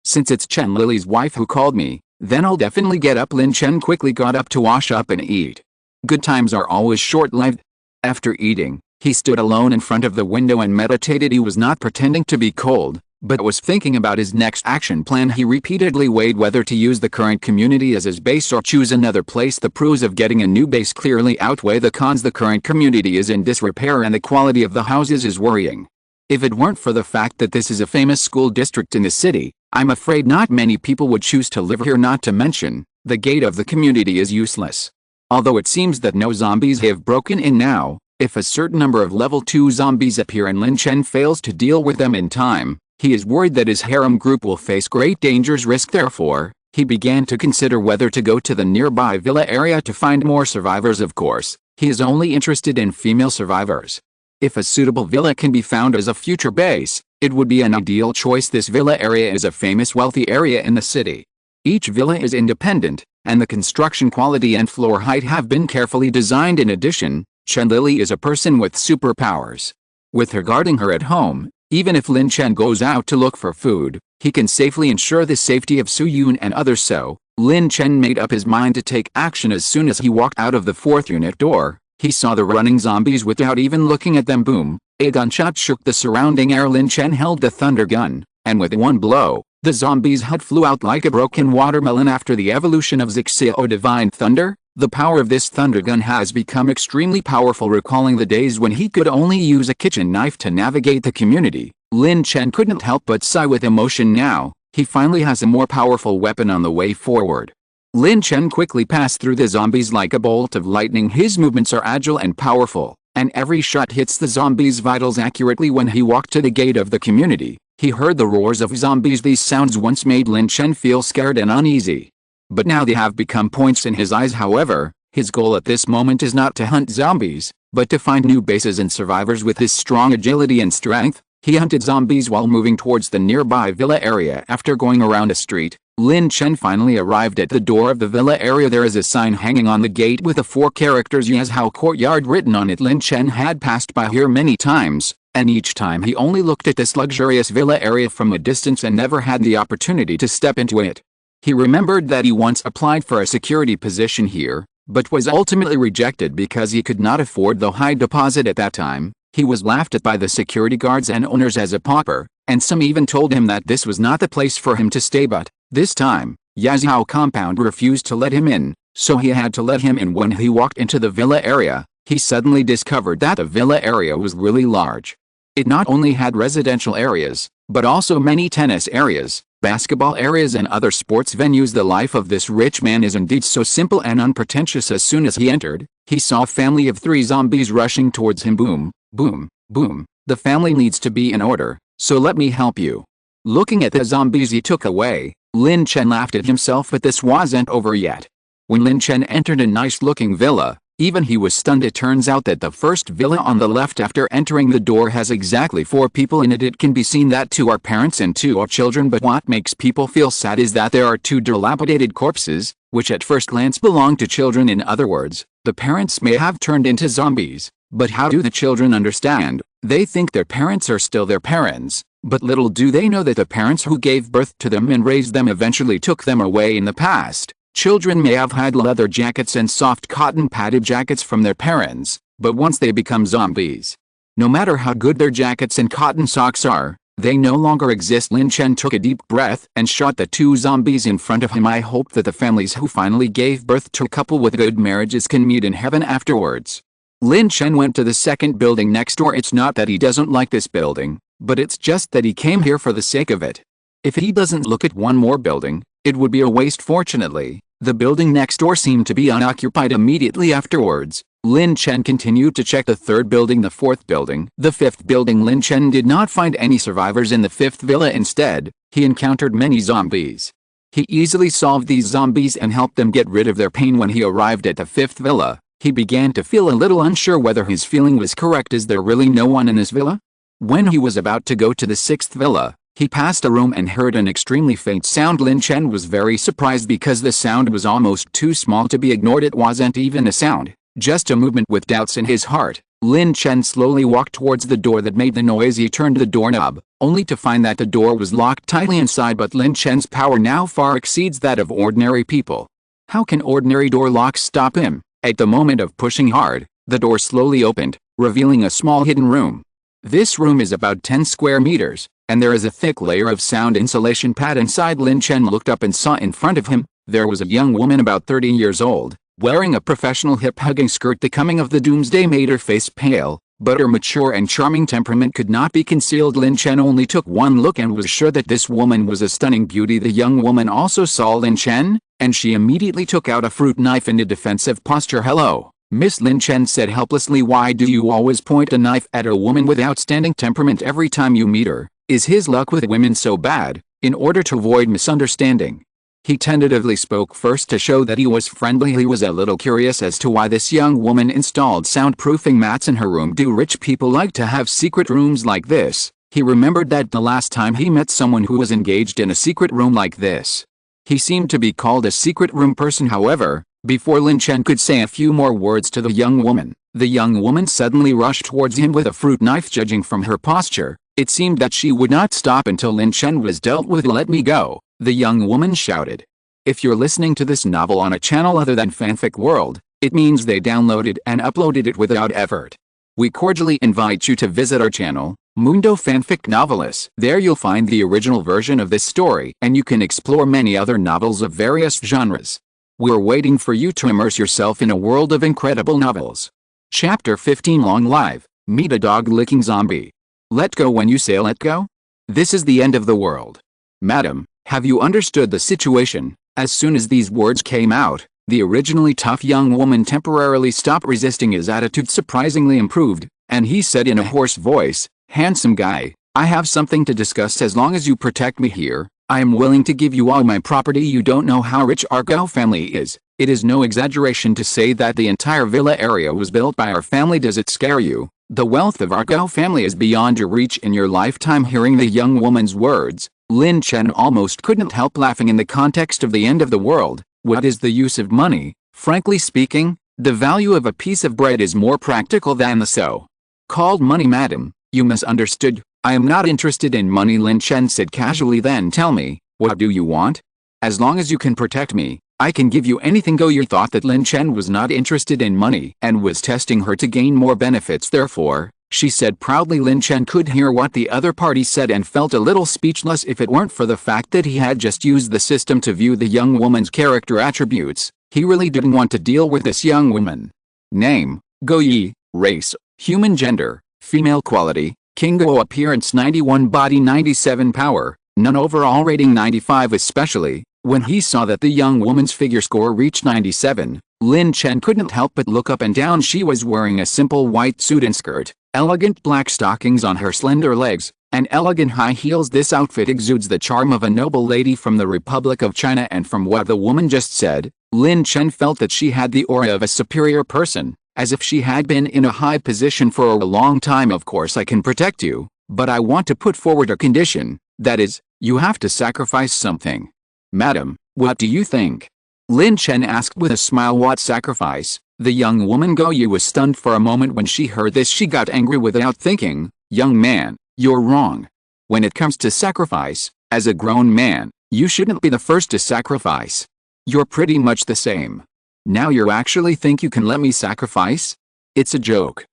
Since it's Chen Lili's wife who called me, then I'll definitely get up. Lin Chen quickly got up to wash up and eat. Good times are always short-lived. After eating, he stood alone in front of the window and meditated. He was not pretending to be cold, but was thinking about his next action plan. He repeatedly weighed whether to use the current community as his base or choose another place. The pros of getting a new base clearly outweigh the cons. The current community is in disrepair and the quality of the houses is worrying. If it weren't for the fact that this is a famous school district in the city, I'm afraid not many people would choose to live here. Not to mention, the gate of the community is useless. Although it seems that no zombies have broken in now, if a certain number of level 2 zombies appear and Lin Chen fails to deal with them in time, he is worried that his harem group will face great dangers. Therefore, he began to consider whether to go to the nearby villa area to find more survivors. Of course, he is only interested in female survivors. If a suitable villa can be found as a future base, it would be an ideal choice. This villa area is a famous wealthy area in the city. Each villa is independent, and the construction quality and floor height have been carefully designed. In addition, Chen Lili is a person with superpowers. With her guarding her at home, even if Lin Chen goes out to look for food, he can safely ensure the safety of Su Yun and others. So, Lin Chen made up his mind to take action. As soon as he walked out of the 4th unit door, he saw the running zombies without even looking at them. Boom! A gunshot shook the surrounding air. Lin Chen held the thunder gun, and with one blow, the zombies' head flew out like a broken watermelon. After the evolution of Zixia or Divine Thunder, the power of this thunder gun has become extremely powerful. Recalling the days when he could only use a kitchen knife to navigate the community, Lin Chen couldn't help but sigh with emotion. Now, he finally has a more powerful weapon on the way forward. Lin Chen quickly passed through the zombies like a bolt of lightning. His movements are agile and powerful, and every shot hits the zombies' vitals accurately. When he walked to the gate of the community, he heard the roars of zombies. These sounds once made Lin Chen feel scared and uneasy, but now they have become points in his eyes. However, his goal at this moment is not to hunt zombies, but to find new bases and survivors. With his strong agility and strength, he hunted zombies while moving towards the nearby villa area. After going around a street, Lin Chen finally arrived at the door of the villa area. There is a sign hanging on the gate with the 4 characters Yazhao Courtyard written on it. Lin Chen had passed by here many times, and each time he only looked at this luxurious villa area from a distance and never had the opportunity to step into it. He remembered that he once applied for a security position here, but was ultimately rejected because he could not afford the high deposit at that time. He was laughed at by the security guards and owners as a pauper, and some even told him that this was not the place for him to stay. But this time, Yazhao compound refused to let him in, so he had to let him in. When he walked into the villa area, he suddenly discovered that the villa area was really large. It not only had residential areas, but also many tennis areas, basketball areas and other sports venues. The life of this rich man is indeed so simple and unpretentious. As soon as he entered, he saw a family of 3 zombies rushing towards him. Boom, boom, boom. The family needs to be in order, so let me help you. Looking at the zombies he took away, Lin Chen laughed at himself, but this wasn't over yet. When Lin Chen entered a nice-looking villa, even he was stunned. It turns out that the first villa on the left after entering the door has exactly 4 people in it. It can be seen that 2 are parents and 2 are children, but what makes people feel sad is that there are 2 dilapidated corpses, which at first glance belong to children. In other words, the parents may have turned into zombies, but how do the children understand? They think their parents are still their parents, but little do they know that the parents who gave birth to them and raised them eventually took them away in the past. Children may have had leather jackets and soft cotton padded jackets from their parents, but once they become zombies, no matter how good their jackets and cotton socks are, they no longer exist. Lin Chen took a deep breath and shot the 2 zombies in front of him. I hope that the families who finally gave birth to a couple with good marriages can meet in heaven afterwards. Lin Chen went to the 2nd building next door. It's not that he doesn't like this building, but it's just that he came here for the sake of it. If he doesn't look at one more building, it would be a waste. Fortunately, the building next door seemed to be unoccupied. Immediately afterwards, Lin Chen continued to check the 3rd building, the 4th building, the 5th building. Lin Chen did not find any survivors in the 5th villa. Instead, he encountered many zombies. He easily solved these zombies and helped them get rid of their pain. When he arrived at the 5th villa, he began to feel a little unsure whether his feeling was correct. Is there really no one in this villa? When he was about to go to the 6th villa, he passed a room and heard an extremely faint sound. Lin Chen was very surprised because the sound was almost too small to be ignored. It wasn't even a sound. Just a movement with doubts in his heart. Lin Chen slowly walked towards the door that made the noise. He turned the doorknob, only to find that the door was locked tightly inside. But Lin Chen's power now far exceeds that of ordinary people. How can ordinary door locks stop him? At the moment of pushing hard, the door slowly opened, revealing a small hidden room. This room is about 10 square meters, and there is a thick layer of sound insulation pad inside. Lin Chen looked up and saw in front of him, there was a young woman about 30 years old, wearing a professional hip-hugging skirt. The coming of the doomsday made her face pale, but her mature and charming temperament could not be concealed. Lin Chen only took one look and was sure that this woman was a stunning beauty. The young woman also saw Lin Chen, and she immediately took out a fruit knife in a defensive posture. "Hello, Miss," Lin Chen said helplessly. "Why do you always point a knife at a woman with outstanding temperament every time you meet her? Is his luck with women so bad?" In order to avoid misunderstanding, he tentatively spoke first to show that he was friendly. He was a little curious as to why this young woman installed soundproofing mats in her room. Do rich people like to have secret rooms like this? He remembered that the last time he met someone who was engaged in a secret room like this, he seemed to be called a secret room person. However, before Lin Chen could say a few more words to the young woman suddenly rushed towards him with a fruit knife. Judging from her posture, it seemed that she would not stop until Lin Chen was dealt with. "Let me go," the young woman shouted. If you're listening to this novel on a channel other than Fanfic World, it means they downloaded and uploaded it without effort. We cordially invite you to visit our channel, Mundo Fanfic Novelists. There you'll find the original version of this story, and you can explore many other novels of various genres. We're waiting for you to immerse yourself in a world of incredible novels. Chapter 15. Long Live. Meet a dog-licking zombie. Let go. When you say let go, this is the end of the world. Madam, have you understood the situation? As soon as these words came out, the originally tough young woman temporarily stopped resisting. His attitude surprisingly improved, and he said in a hoarse voice, "Handsome guy, I have something to discuss. As long as you protect me here, I am willing to give you all my property." You don't know how rich our Gao family is. It is no exaggeration to say that the entire villa area was built by our family. Does it scare you? The wealth of our Gao family is beyond your reach in your lifetime. Hearing the young woman's words, Lin Chen almost couldn't help laughing. In the context of the end of the world, what is the use of money? Frankly speaking, the value of a piece of bread is more practical than the so-called money. "Madam, you misunderstood. I am not interested in money," Lin Chen said casually. "Then tell me, what do you want? As long as you can protect me, I can give you anything." Go. You thought that Lin Chen was not interested in money and was testing her to gain more benefits. "Therefore," she said proudly. Lin Chen could hear what the other party said and felt a little speechless. If it weren't for the fact that he had just used the system to view the young woman's character attributes, he really didn't want to deal with this young woman. Name: Go Yi. Race: human. Gender: female. Quality: King Go. Appearance: 91. Body: 97. Power: none. Overall rating: 95. Especially when he saw that the young woman's figure score reached 97, Lin Chen couldn't help but look up and down. She was wearing a simple white suit and skirt, elegant black stockings on her slender legs, and elegant high heels. This outfit exudes the charm of a noble lady from the Republic of China. And from what the woman just said, Lin Chen felt that she had the aura of a superior person, as if she had been in a high position for a long time. "Of course I can protect you, but I want to put forward a condition. That is, you have to sacrifice something." "Madam, what do you think?" Lin Chen asked with a smile. "What sacrifice?" The young woman Go Yi was stunned for a moment. When she heard this, she got angry without thinking. "Young man, you're wrong. When it comes to sacrifice, as a grown man, you shouldn't be the first to sacrifice. You're pretty much the same. Now you actually think you can let me sacrifice? It's a joke.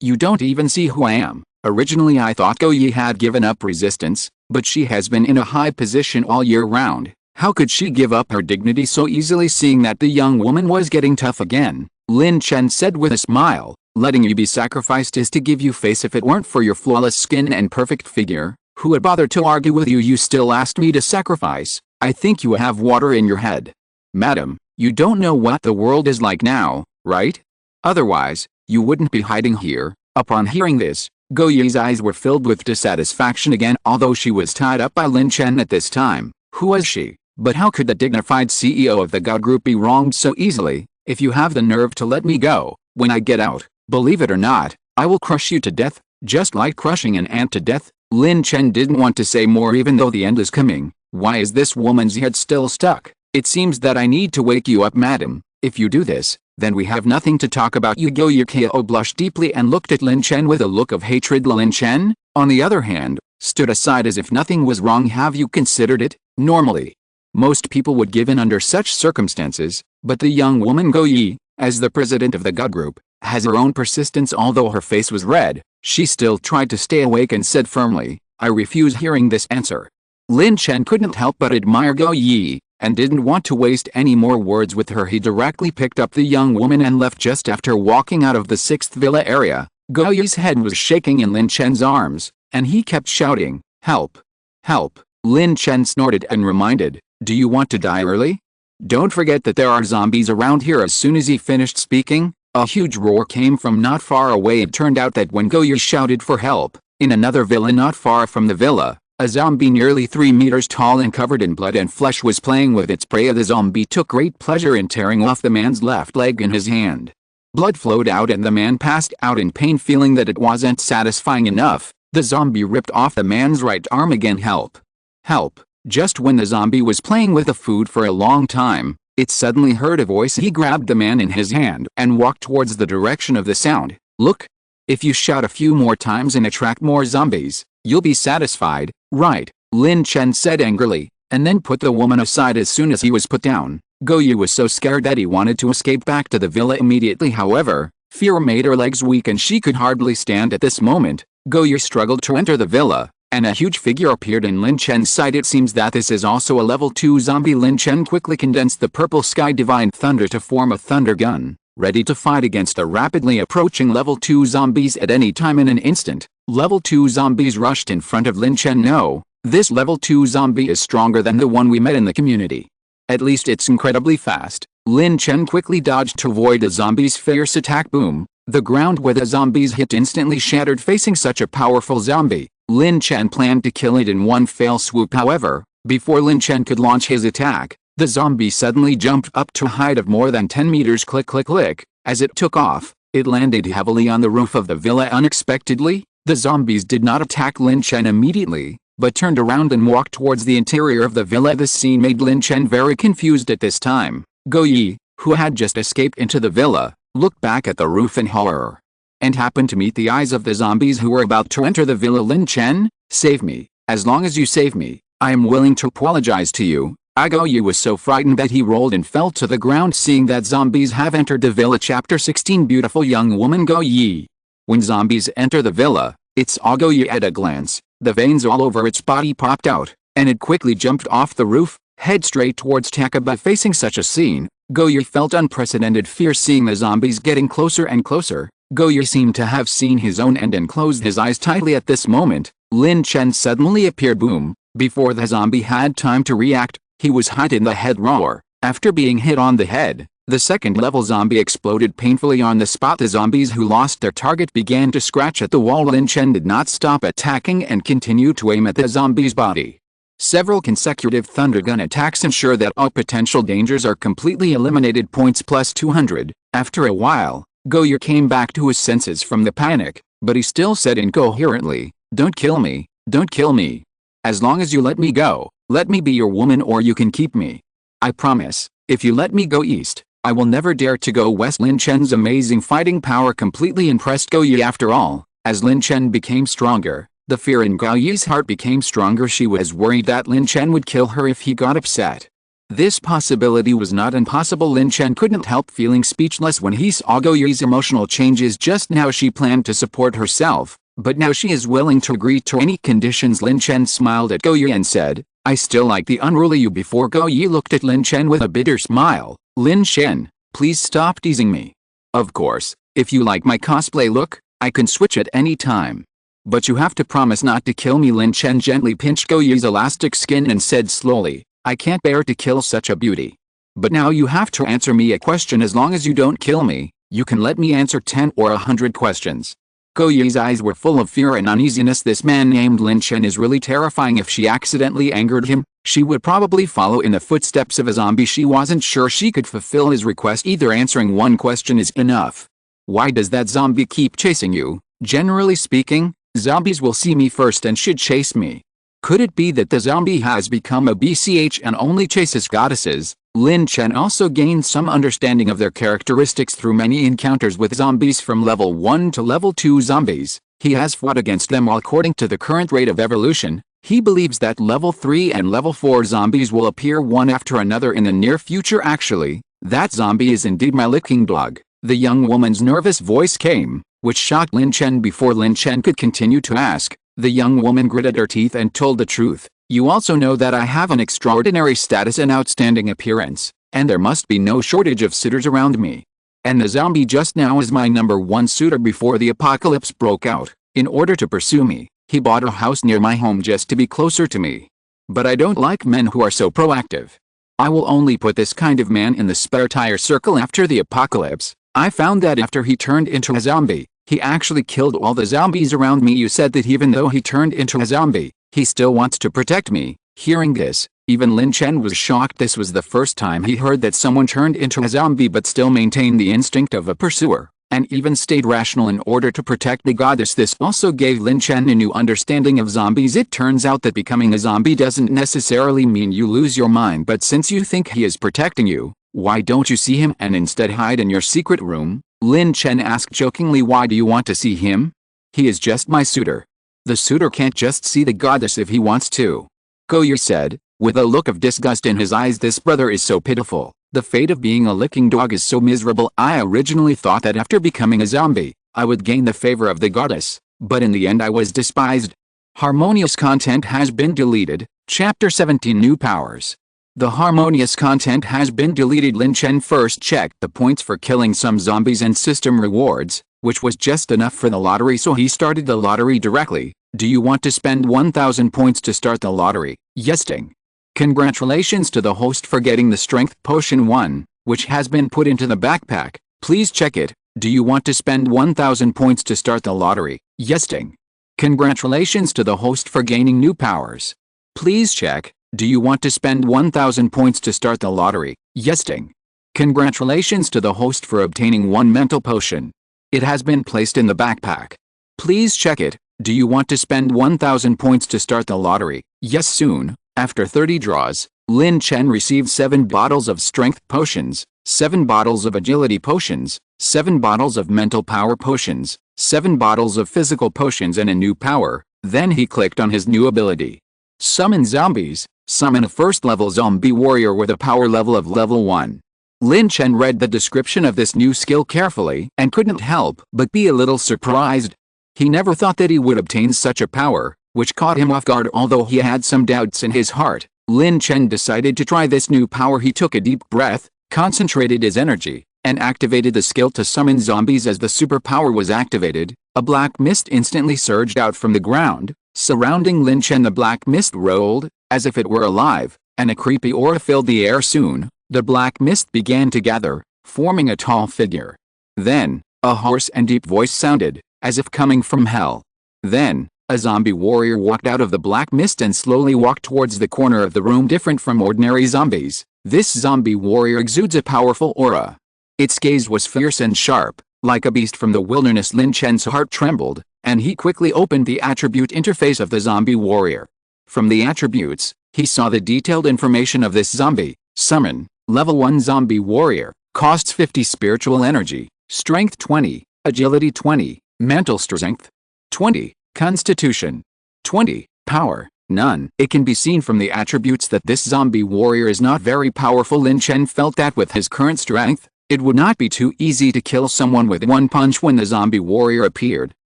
You don't even see who I am." Originally I thought Go Yi had given up resistance, but she has been in a high position all year round. How could she give up her dignity so easily? Seeing that the young woman was getting tough again, Lin Chen said with a smile, "Letting you be sacrificed is to give you face. If it weren't for your flawless skin and perfect figure, who would bother to argue with you? You still asked me to sacrifice. I think you have water in your head. Madam, you don't know what the world is like now, right? Otherwise, you wouldn't be hiding here." Upon hearing this, Go Yi's eyes were filled with dissatisfaction again. Although she was tied up by Lin Chen at this time, who was she? But how could the dignified CEO of the Gao Group be wronged so easily? "If you have the nerve to let me go, when I get out, believe it or not, I will crush you to death, just like crushing an ant to death." Lin Chen didn't want to say more even though the end is coming. Why is this woman's head still stuck? "It seems that I need to wake you up, madam. If you do this, Then we have nothing to talk about. Go Yukio blushed deeply and looked at Lin Chen with a look of hatred. Lin Chen, on the other hand, stood aside as if nothing was wrong. Have you considered it? Normally, most people would give in under such circumstances, but the young woman Go Yi, as the president of the God group, has her own persistence. Although her face was red, she still tried to stay awake and said firmly, I refuse. Hearing this answer, Lin Chen couldn't help but admire Go Yi, and didn't want to waste any more words with her. He directly picked up the young woman and left. Just after walking out of the 6th villa area, Go Yi's head was shaking in Lin Chen's arms, and he kept shouting, help! Help! Lin Chen snorted and reminded, do you want to die early? Don't forget that there are zombies around here. As soon as he finished speaking, a huge roar came from not far away. It turned out that when Go Yi shouted for help, in another villa not far from the villa, a zombie nearly 3 meters tall and covered in blood and flesh was playing with its prey. The zombie took great pleasure in tearing off the man's left leg in his hand. Blood flowed out and the man passed out in pain. Feeling that it wasn't satisfying enough, the zombie ripped off the man's right arm again. Help! Help! Just when the zombie was playing with the food for a long time, it suddenly heard a voice. He grabbed the man in his hand and walked towards the direction of the sound. Look! If you shout a few more times and attract more zombies, you'll be satisfied, right? Lin Chen said angrily, and then put the woman aside. As soon as he was put down, Go Yi was so scared that he wanted to escape back to the villa immediately. However, fear made her legs weak and she could hardly stand. At this moment, Go Yi struggled to enter the villa, and a huge figure appeared in Lin Chen's sight. It seems that this is also a level 2 zombie. Lin Chen quickly condensed the purple sky divine thunder to form a thunder gun, ready to fight against the rapidly approaching level 2 zombies at any time. In an instant, level 2 zombies rushed in front of Lin Chen. No, this level 2 zombie is stronger than the one we met in the community. At least it's incredibly fast. Lin Chen quickly dodged to avoid the zombie's fierce attack. Boom! The ground where the zombies hit instantly shattered. Facing such a powerful zombie, Lin Chen planned to kill it in one fell swoop. However, before Lin Chen could launch his attack, the zombie suddenly jumped up to a height of more than 10 meters. Click click click. As it took off, it landed heavily on the roof of the villa. Unexpectedly, the zombies did not attack Lin Chen immediately, but turned around and walked towards the interior of the villa. This scene made Lin Chen very confused at this time. Go Yi, who had just escaped into the villa, looked back at the roof in horror, and happened to meet the eyes of the zombies who were about to enter the villa. Lin Chen, save me. As long as you save me, I am willing to apologize to you. Go Yi was so frightened that he rolled and fell to the ground. Seeing that zombies have entered the villa. Chapter 16. Beautiful young woman Go Yi. When zombies enter the villa, it saw Go Yi at a glance. The veins all over its body popped out, and it quickly jumped off the roof, head straight towards Takaba. Facing such a scene, Go Yi felt unprecedented fear. Seeing the zombies getting closer and closer, Go Yi seemed to have seen his own end and closed his eyes tightly. At this moment, Lin Chen suddenly appeared. Boom! Before the zombie had time to react, he was hit in the head. Roar! After being hit on the head, the second-level zombie exploded painfully on the spot. The zombies who lost their target began to scratch at the wall. Lin Chen did not stop attacking and continued to aim at the zombie's body. Several consecutive thunder gun attacks ensure that all potential dangers are completely eliminated. Points plus 200. After a while, Go Yi came back to his senses from the panic, but he still said incoherently, "Don't kill me, don't kill me. As long as you let me go, let me be your woman or you can keep me. I promise, if you let me go east, I will never dare to go west." Lin Chen's amazing fighting power completely impressed Go Yi. After all, as Lin Chen became stronger, the fear in Go Yi's heart became stronger. She was worried that Lin Chen would kill her if he got upset. This possibility was not impossible. Lin Chen couldn't help feeling speechless when he saw Go Yi's emotional changes. Just now she planned to support herself, but now she is willing to agree to any conditions. Lin Chen smiled at Go Yi and said, "I still like the unruly you." Before Go Yi looked at Lin Chen with a bitter smile, "Lin Chen, please stop teasing me. Of course, if you like my cosplay look, I can switch at any time. But you have to promise not to kill me." Lin Chen gently pinched Go Yi's elastic skin and said slowly, "I can't bear to kill such a beauty. But now you have to answer me a question. As long as you don't kill me, you can let me answer 10 or 100 questions." Go Yi's eyes were full of fear and uneasiness. This man named Lin Chen is really terrifying. If she accidentally angered him, she would probably follow in the footsteps of a zombie. She wasn't sure she could fulfill his request either. Answering one question is enough. "Why does that zombie keep chasing you?" "Generally speaking, zombies will see me first and should chase me." "Could it be that the zombie has become a BCH and only chases goddesses?" Lin Chen also gained some understanding of their characteristics through many encounters with zombies from level 1 to level 2 zombies. He has fought against them all according to the current rate of evolution. He believes that level 3 and level 4 zombies will appear one after another in the near future. Actually, that zombie is indeed my licking dog. The young woman's nervous voice came, which shocked Lin Chen. Before Lin Chen could continue to ask, the young woman gritted her teeth and told the truth. You also know that I have an extraordinary status and outstanding appearance, and there must be no shortage of suitors around me. And the zombie just now is my #1 suitor. Before the apocalypse broke out, in order to pursue me, he bought a house near my home just to be closer to me. But I don't like men who are so proactive. I will only put this kind of man in the spare tire circle after the apocalypse. I found that after he turned into a zombie, he actually killed all the zombies around me. You said that even though he turned into a zombie, he still wants to protect me. Hearing this, even Lin Chen was shocked. This was the first time he heard that someone turned into a zombie but still maintained the instinct of a pursuer, and even stayed rational in order to protect the goddess. This also gave Lin Chen a new understanding of zombies. It turns out that becoming a zombie doesn't necessarily mean you lose your mind, but since you think he is protecting you, why don't you see him and instead hide in your secret room? Lin Chen asked jokingly. Why do you want to see him? He is just my suitor. The suitor can't just see the goddess if he wants to. Goyu said, with a look of disgust in his eyes. This brother is so pitiful. The fate of being a licking dog is so miserable. I originally thought that after becoming a zombie, I would gain the favor of the goddess, but in the end I was despised. Harmonious content has been deleted. Chapter 17 New Powers. The harmonious content has been deleted. Lin Chen first checked the points for killing some zombies and system rewards, which was just enough for the lottery, so he started the lottery directly. Do you want to spend 1,000 points to start the lottery? Yes. Ding. Congratulations to the host for getting the Strength Potion 1, which has been put into the backpack. Please check it. Do you want to spend 1,000 points to start the lottery? Yes. Ding. Congratulations to the host for gaining new powers. Please check. Do you want to spend 1,000 points to start the lottery? Yes. Ding. Congratulations to the host for obtaining 1 mental potion. It has been placed in the backpack. Please check it. Do you want to spend 1,000 points to start the lottery? Yes. Soon, after 30 draws, Lin Chen received 7 bottles of strength potions, 7 bottles of agility potions, 7 bottles of mental power potions, 7 bottles of physical potions, and a new power. Then he clicked on his new ability. Summon zombies. Summon a first-level zombie warrior with a power level of level 1. Lin Chen read the description of this new skill carefully and couldn't help but be a little surprised. He never thought that he would obtain such a power, which caught him off guard. Although he had some doubts in his heart, Lin Chen decided to try this new power. He took a deep breath, concentrated his energy, and activated the skill to summon zombies. As the superpower was activated, a black mist instantly surged out from the ground, surrounding Lin Chen. The black mist rolled, as if it were alive, and a creepy aura filled the air. Soon, the black mist began to gather, forming a tall figure. Then, a hoarse and deep voice sounded, as if coming from hell. Then, a zombie warrior walked out of the black mist and slowly walked towards the corner of the room. Different from ordinary zombies, this zombie warrior exudes a powerful aura. Its gaze was fierce and sharp, like a beast from the wilderness. Lin Chen's heart trembled, and he quickly opened the attribute interface of the zombie warrior. From the attributes, he saw the detailed information of this zombie. Summon, level 1 zombie warrior, costs 50 spiritual energy, strength 20, agility 20, mental strength 20, constitution 20, power none. It can be seen from the attributes that this zombie warrior is not very powerful. Lin Chen felt that with his current strength, it would not be too easy to kill someone with 1 punch. When the zombie warrior appeared,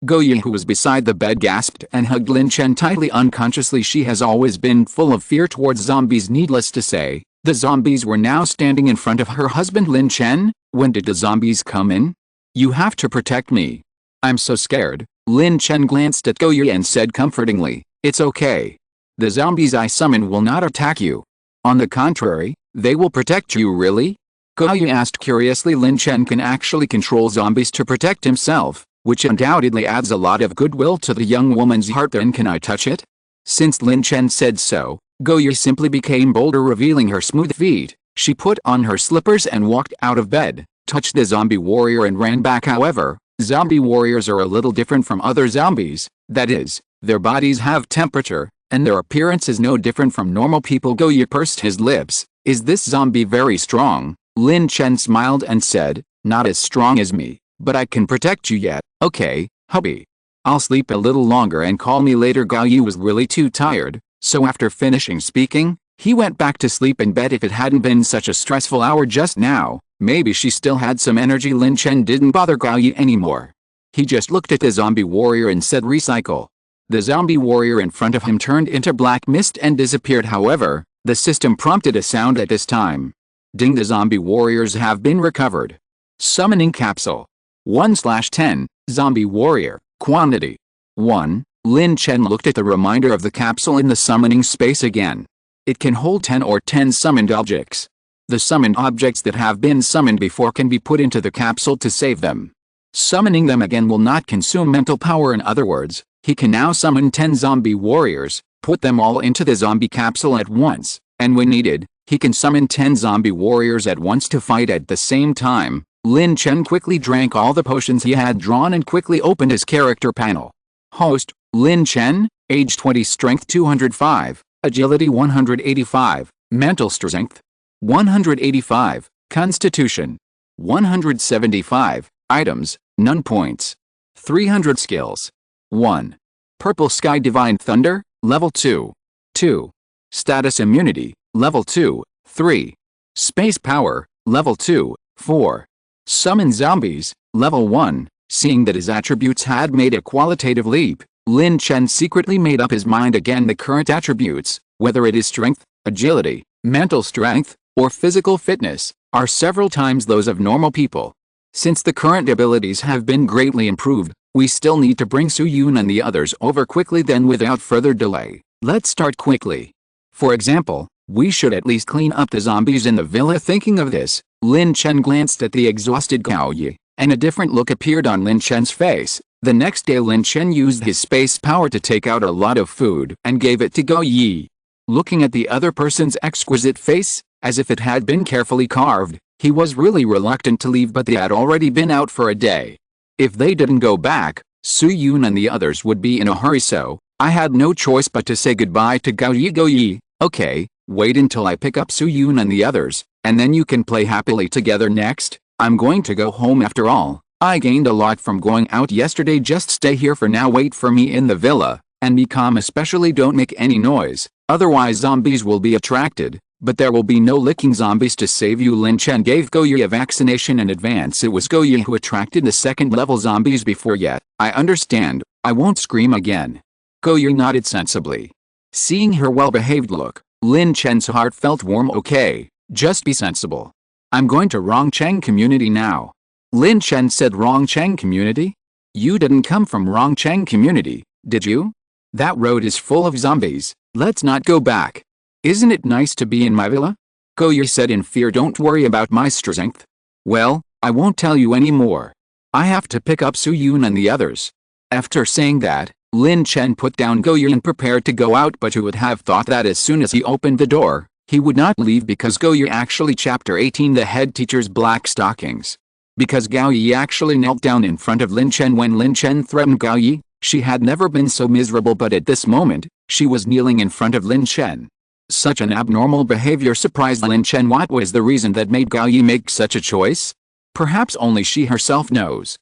Goyu, who was beside the bed, gasped and hugged Lin Chen tightly. Unconsciously, she has always been full of fear towards zombies. Needless to say, the zombies were now standing in front of her husband. Lin Chen, when did the zombies come in? You have to protect me. I'm so scared. Lin Chen glanced at Goyu and said comfortingly, it's okay. The zombies I summon will not attack you. On the contrary, they will protect you. Really? Goyu asked curiously. Lin Chen can actually control zombies to protect himself, which undoubtedly adds a lot of goodwill to the young woman's heart. Then can I touch it? Since Lin Chen said so, Goyu simply became bolder, revealing her smooth feet. She put on her slippers and walked out of bed, touched the zombie warrior and ran back. However, zombie warriors are a little different from other zombies. That is, their bodies have temperature, and their appearance is no different from normal people. Goyu pursed his lips. Is this zombie very strong? Lin Chen smiled and said, not as strong as me, but I can protect you yet. Okay, hubby. I'll sleep a little longer and call me later. Gao Yi was really too tired, so after finishing speaking, he went back to sleep in bed. If it hadn't been such a stressful hour just now, maybe she still had some energy. Lin Chen didn't bother Gao Yi anymore. He just looked at the zombie warrior and said recycle. The zombie warrior in front of him turned into black mist and disappeared. However, the system prompted a sound at this time. Ding, the zombie warriors have been recovered. Summoning capsule. 1/10, zombie warrior, quantity. 1. Lin Chen looked at the reminder of the capsule in the summoning space again. It can hold 10 or 10 summoned objects. The summoned objects that have been summoned before can be put into the capsule to save them. Summoning them again will not consume mental power. In other words, he can now summon 10 zombie warriors, put them all into the zombie capsule at once, and when needed, he can summon 10 zombie warriors at once to fight at the same time. Lin Chen quickly drank all the potions he had drawn and quickly opened his character panel. Host, Lin Chen, age 20, strength 205, agility 185, mental strength 185, constitution 175, items, none points, 300 skills. 1. Purple Sky Divine Thunder, level 2. 2. Status Immunity, level 2, 3. Space Power, level 2, 4. Summon Zombies, level 1. Seeing that his attributes had made a qualitative leap, Lin Chen secretly made up his mind again. The current attributes, whether it is strength, agility, mental strength, or physical fitness, are several times those of normal people. Since the current abilities have been greatly improved, we still need to bring Su Yun and the others over quickly. Then without further delay, let's start quickly. For example, we should at least clean up the zombies in the villa. Thinking of this, Lin Chen glanced at the exhausted Gao Yi, and a different look appeared on Lin Chen's face. The next day Lin Chen used his space power to take out a lot of food and gave it to Gao Yi. Looking at the other person's exquisite face, as if it had been carefully carved, he was really reluctant to leave, but they had already been out for a day. If they didn't go back, Su Yun and the others would be in a hurry, so I had no choice but to say goodbye to Gao Yi. Gao Yi, okay, wait until I pick up Su Yun and the others, and then you can play happily together next. I'm going to go home after all. I gained a lot from going out yesterday. Just stay here for now. Wait for me in the villa, and be calm, especially don't make any noise, otherwise zombies will be attracted. But there will be no licking zombies to save you. Lin Chen gave Gao Yi a vaccination in advance. It was Gao Yi who attracted the second-level zombies before yet. I understand, I won't scream again. Gao Yi nodded sensibly. Seeing her well-behaved look, Lin Chen's heart felt warm. Okay, just be sensible. I'm going to Rongcheng community now. Lin Chen said. Rongcheng community? You didn't come from Rongcheng community, did you? That road is full of zombies. Let's not go back. Isn't it nice to be in my villa? Gao Yi said in fear. Don't worry about my strength. Well, I won't tell you anymore. I have to pick up Su Yun and the others. After saying that, Lin Chen put down Gao Yi and prepared to go out, but who would have thought that as soon as he opened the door, he would not leave, because Gao Yi actually Chapter 18, the head teacher's black stockings. Because Gao Yi actually knelt down in front of Lin Chen when Lin Chen threatened Gao Yi, she had never been so miserable, but at this moment, she was kneeling in front of Lin Chen. Such an abnormal behavior surprised Lin Chen. What was the reason that made Gao Yi make such a choice? Perhaps only she herself knows.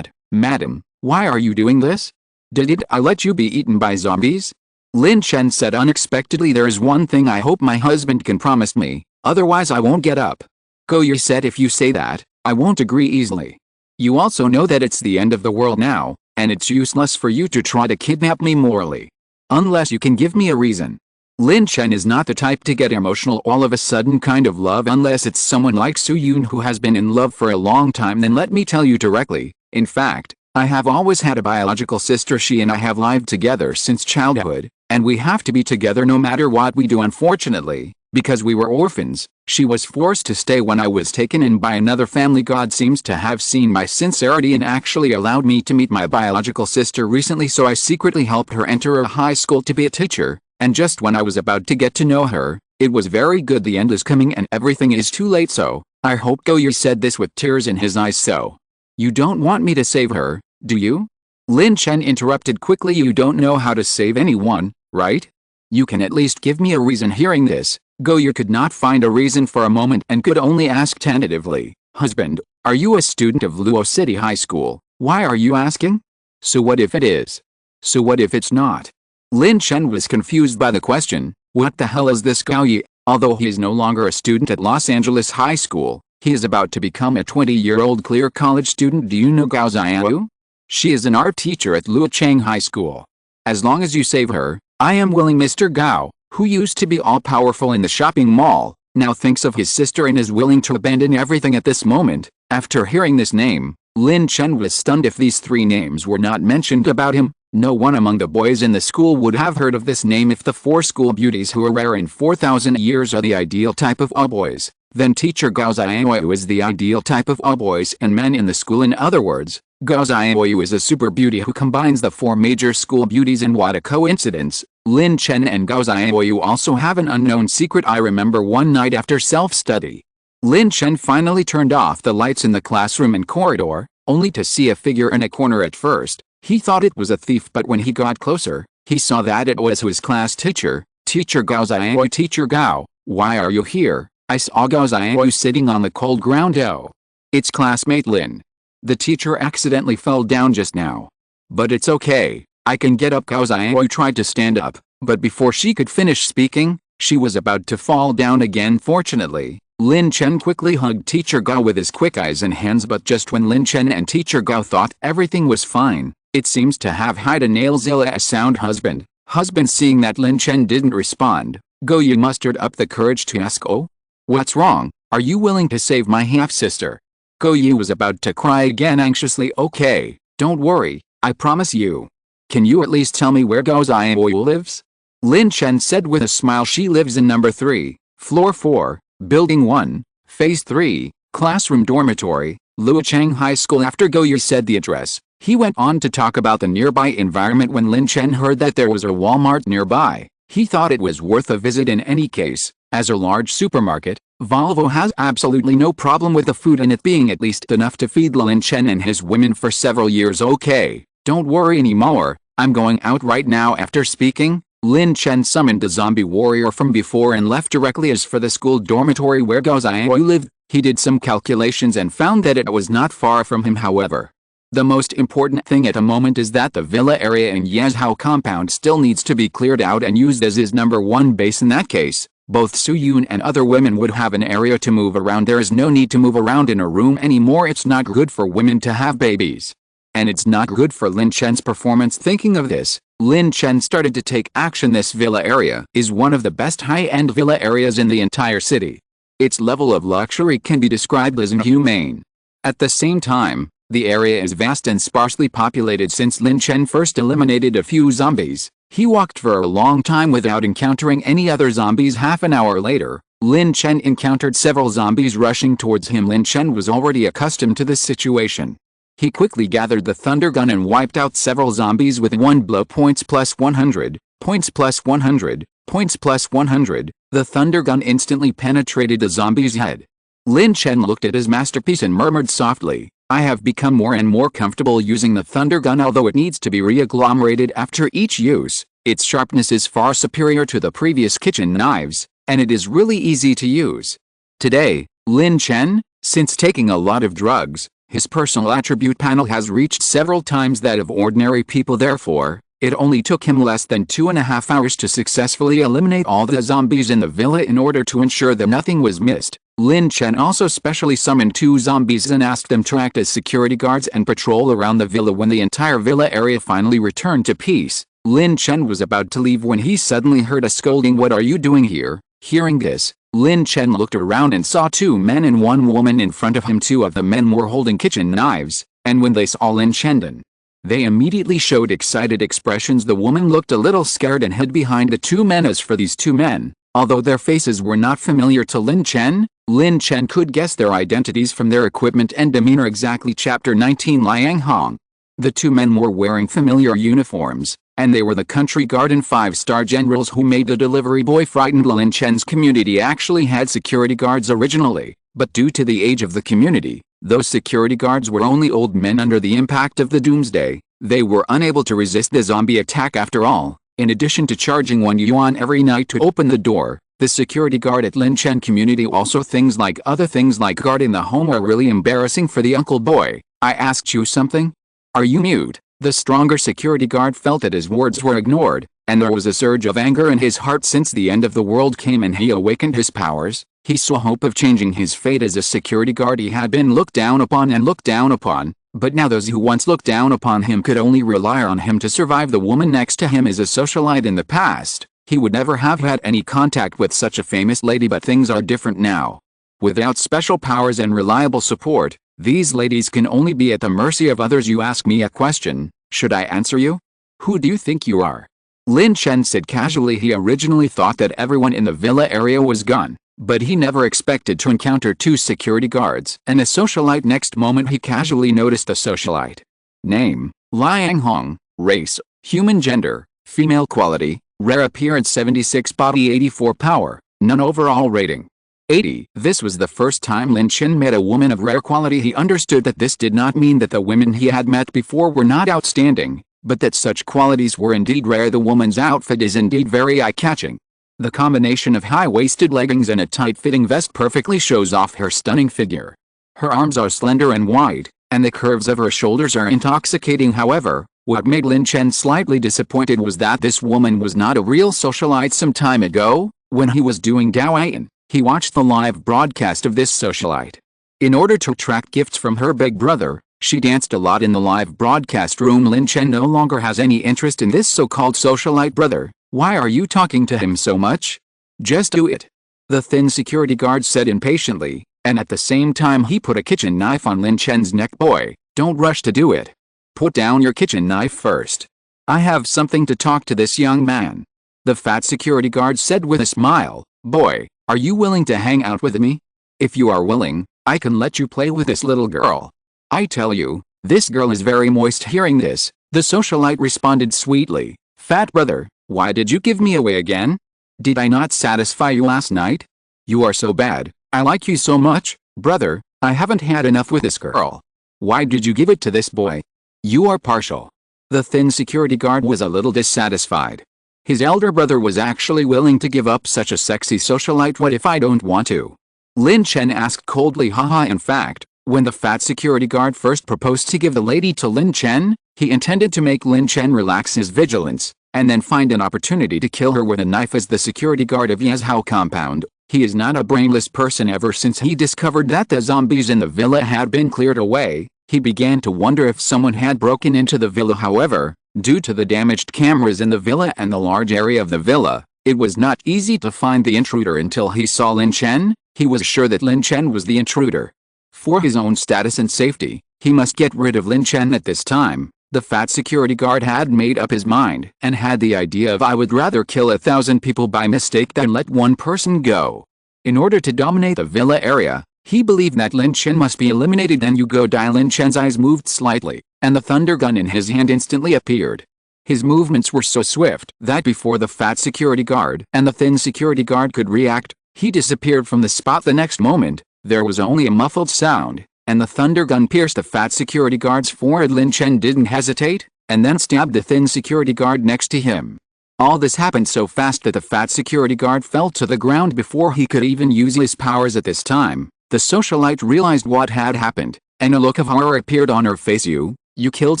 Madam, why are you doing this? Did I let you be eaten by zombies? Lin Chen said unexpectedly. There is one thing I hope my husband can promise me, otherwise I won't get up. Gao Yi said. If you say that, I won't agree easily. You also know that it's the end of the world now, and it's useless for you to try to kidnap me morally. Unless you can give me a reason. Lin Chen is not the type to get emotional all of a sudden kind of love, unless it's someone like Su Yun who has been in love for a long time. Then let me tell you directly, in fact, I have always had a biological sister. She and I have lived together since childhood, and we have to be together no matter what we do. Unfortunately, because we were orphans, she was forced to stay when I was taken in by another family. God seems to have seen my sincerity and actually allowed me to meet my biological sister recently, so I secretly helped her enter a high school to be a teacher. And just when I was about to get to know her, it was very good. The end is coming and everything is too late, so I hope. Gao Yi said this with tears in his eyes. So, you don't want me to save her, do you? Lin Chen interrupted quickly. You don't know how to save anyone, right? You can at least give me a reason. Hearing this, Goyu could not find a reason for a moment and could only ask tentatively, "Husband, are you a student of Luo City High School? Why are you asking? So what if it is? So what if it's not?" Lin Chen was confused by the question. What the hell is this Goyu? Although he is no longer a student at Los Angeles High School, he is about to become a 20-year-old clear college student. Do you know Gao Xiao? She is an art teacher at Luochang High School. As long as you save her, I am willing. Mr. Gao, who used to be all-powerful in the shopping mall, now thinks of his sister and is willing to abandon everything at this moment. After hearing this name, Lin Chen was stunned. If these three names were not mentioned about him, no one among the boys in the school would have heard of this name. If the four school beauties who are rare in 4,000 years are the ideal type of all boys, then teacher Gao Xiaoyu is the ideal type of all boys and men in the school. In other words, Gao Xiaoyu is a super beauty who combines the four major school beauties. And what a coincidence, Lin Chen and Gao Xiaoyu also have an unknown secret. I remember one night after self-study, Lin Chen finally turned off the lights in the classroom and corridor, only to see a figure in a corner. At first, he thought it was a thief, but when he got closer, he saw that it was his class teacher, Teacher Gao Xiaoyu. Teacher Gao, why are you here? I saw Gao Xiaoyu sitting on the cold ground. Oh, it's classmate Lin. The teacher accidentally fell down just now. But it's okay, I can get up. Gao Xiaoyu tried to stand up, but before she could finish speaking, she was about to fall down again. Fortunately, Lin Chen quickly hugged Teacher Gao with his quick eyes and hands. But just when Lin Chen and Teacher Gao thought everything was fine, it seems to have hide a nailzilla a sound. Husband, seeing that Lin Chen didn't respond, Goyu mustered up the courage to ask, "Oh? What's wrong? Are you willing to save my half-sister?" Goyu was about to cry again anxiously. "Okay, don't worry, I promise you. Can you at least tell me where Gao Xiaoyu lives?" Lin Chen said with a smile. "She lives in number 3, floor 4, building 1, phase 3, classroom dormitory, Luochang High School." After Goyu said the address, he went on to talk about the nearby environment. When Lin Chen heard that there was a Walmart nearby, he thought it was worth a visit in any case. As a large supermarket, Volvo has absolutely no problem with the food and it being at least enough to feed Lin Chen and his women for several years. "Okay, don't worry anymore, I'm going out right now." After speaking, Lin Chen summoned a zombie warrior from before and left directly as for the school dormitory where Gao Xiaoyu lived. He did some calculations and found that it was not far from him. However, the most important thing at the moment is that the villa area in Yazhao compound still needs to be cleared out and used as his number 1 base. In that case, both Su Yun and other women would have an area to move around. There is no need to move around in a room anymore. It's not good for women to have babies. And it's not good for Lin Chen's performance. Thinking of this, Lin Chen started to take action. This villa area is one of the best high-end villa areas in the entire city. Its level of luxury can be described as inhumane. At the same time, the area is vast and sparsely populated. Since Lin Chen first eliminated a few zombies, he walked for a long time without encountering any other zombies. Half an hour later, Lin Chen encountered several zombies rushing towards him. Lin Chen was already accustomed to this situation. He quickly gathered the thunder gun and wiped out several zombies with one blow. Points plus 100, points plus 100, points plus 100. The thunder gun instantly penetrated the zombie's head. Lin Chen looked at his masterpiece and murmured softly, "I have become more and more comfortable using the thunder gun. Although it needs to be re-agglomerated after each use, its sharpness is far superior to the previous kitchen knives, and it is really easy to use." Today, Lin Chen, since taking a lot of drugs, his personal attribute panel has reached several times that of ordinary people. Therefore, it only took him less than 2.5 hours to successfully eliminate all the zombies in the villa. In order to ensure that nothing was missed, Lin Chen also specially summoned 2 zombies and asked them to act as security guards and patrol around the villa. When the entire villa area finally returned to peace, Lin Chen was about to leave when he suddenly heard a scolding. "What are you doing here?" Hearing this, Lin Chen looked around and saw 2 men and 1 woman in front of him. 2 of the men were holding kitchen knives, and when they saw Lin Chen, they immediately showed excited expressions. The woman looked a little scared and hid behind the 2 men. As for these 2 men, although their faces were not familiar to Lin Chen could guess their identities from their equipment and demeanor. Exactly. Chapter 19. Liang Hong. The 2 men were wearing familiar uniforms, and they were the country guard and 5-star generals who made the delivery boy frightened. Lin Chen's community actually had security guards originally, but due to the age of the community, those security guards were only old men. Under the impact of the doomsday, they were unable to resist the zombie attack. After all, in addition to charging 1 yuan every night to open the door, The security guard at Lin Chen community also other things like guarding the home are really embarrassing for the uncle boy. I asked you something? Are you mute? The stronger security guard felt that his words were ignored, and there was a surge of anger in his heart since the end of the world came and he awakened his powers. He saw hope of changing his fate as a security guard. He had been looked down upon, but now those who once looked down upon him could only rely on him to survive. The woman next to him is a socialite. In the past, he would never have had any contact with such a famous lady, but things are different now. Without special powers and reliable support, these ladies can only be at the mercy of others. You ask me a question, should I answer you? Who do you think you are? Lin Chen said casually. He originally thought that everyone in the villa area was gone, but he never expected to encounter 2 security guards and a socialite. Next moment he casually noticed a socialite. Name, Liang Hong. Race, human. Gender, female. Quality, rare appearance 76, body 84, power, none. Overall rating 80. This was the first time Lin Chen met a woman of rare quality. He understood that this did not mean that the women he had met before were not outstanding, but that such qualities were indeed rare. The woman's outfit is indeed very eye-catching. The combination of high-waisted leggings and a tight-fitting vest perfectly shows off her stunning figure. Her arms are slender and wide, and the curves of her shoulders are intoxicating. However, what made Lin Chen slightly disappointed was that this woman was not a real socialite. Some time ago, when he was doing Daoyan, he watched the live broadcast of this socialite. In order to attract gifts from her big brother, she danced a lot in the live broadcast room. Lin Chen no longer has any interest in this so-called socialite brother. Why are you talking to him so much? Just do it. The thin security guard said impatiently, and at the same time he put a kitchen knife on Lin Chen's neck. Boy, don't rush to do it. Put down your kitchen knife first. I have something to talk to this young man. The fat security guard said with a smile. Boy, are you willing to hang out with me? If you are willing, I can let you play with this little girl. I tell you, this girl is very moist. Hearing this, the socialite responded sweetly. Fat brother, why did you give me away again? Did I not satisfy you last night? You are so bad. I like you so much, brother. I haven't had enough with this girl. Why did you give it to this boy? You are partial. The thin security guard was a little dissatisfied. His elder brother was actually willing to give up such a sexy socialite. What if I don't want to? Lin Chen asked coldly. Haha. In fact, when the fat security guard first proposed to give the lady to Lin Chen, he intended to make Lin Chen relax his vigilance, and then find an opportunity to kill her with a knife. As the security guard of Yazhao compound, he is not a brainless person. Ever since he discovered that the zombies in the villa had been cleared away, he began to wonder if someone had broken into the villa. However, due to the damaged cameras in the villa and the large area of the villa, it was not easy to find the intruder. Until he saw Lin Chen, he was sure that Lin Chen was the intruder. For his own status and safety, he must get rid of Lin Chen at this time. The fat security guard had made up his mind and had the idea of I would rather kill 1,000 people by mistake than let one person go. In order to dominate the villa area, he believed that Lin Chen must be eliminated. Then you go die. Lin Chen's eyes moved slightly, and the thunder gun in his hand instantly appeared. His movements were so swift that before the fat security guard and the thin security guard could react, he disappeared from the spot. The next moment, there was only a muffled sound, and the thunder gun pierced the fat security guard's forehead. Lin Chen didn't hesitate, and then stabbed the thin security guard next to him. All this happened so fast that the fat security guard fell to the ground before he could even use his powers. At this time, the socialite realized what had happened, and a look of horror appeared on her face. You killed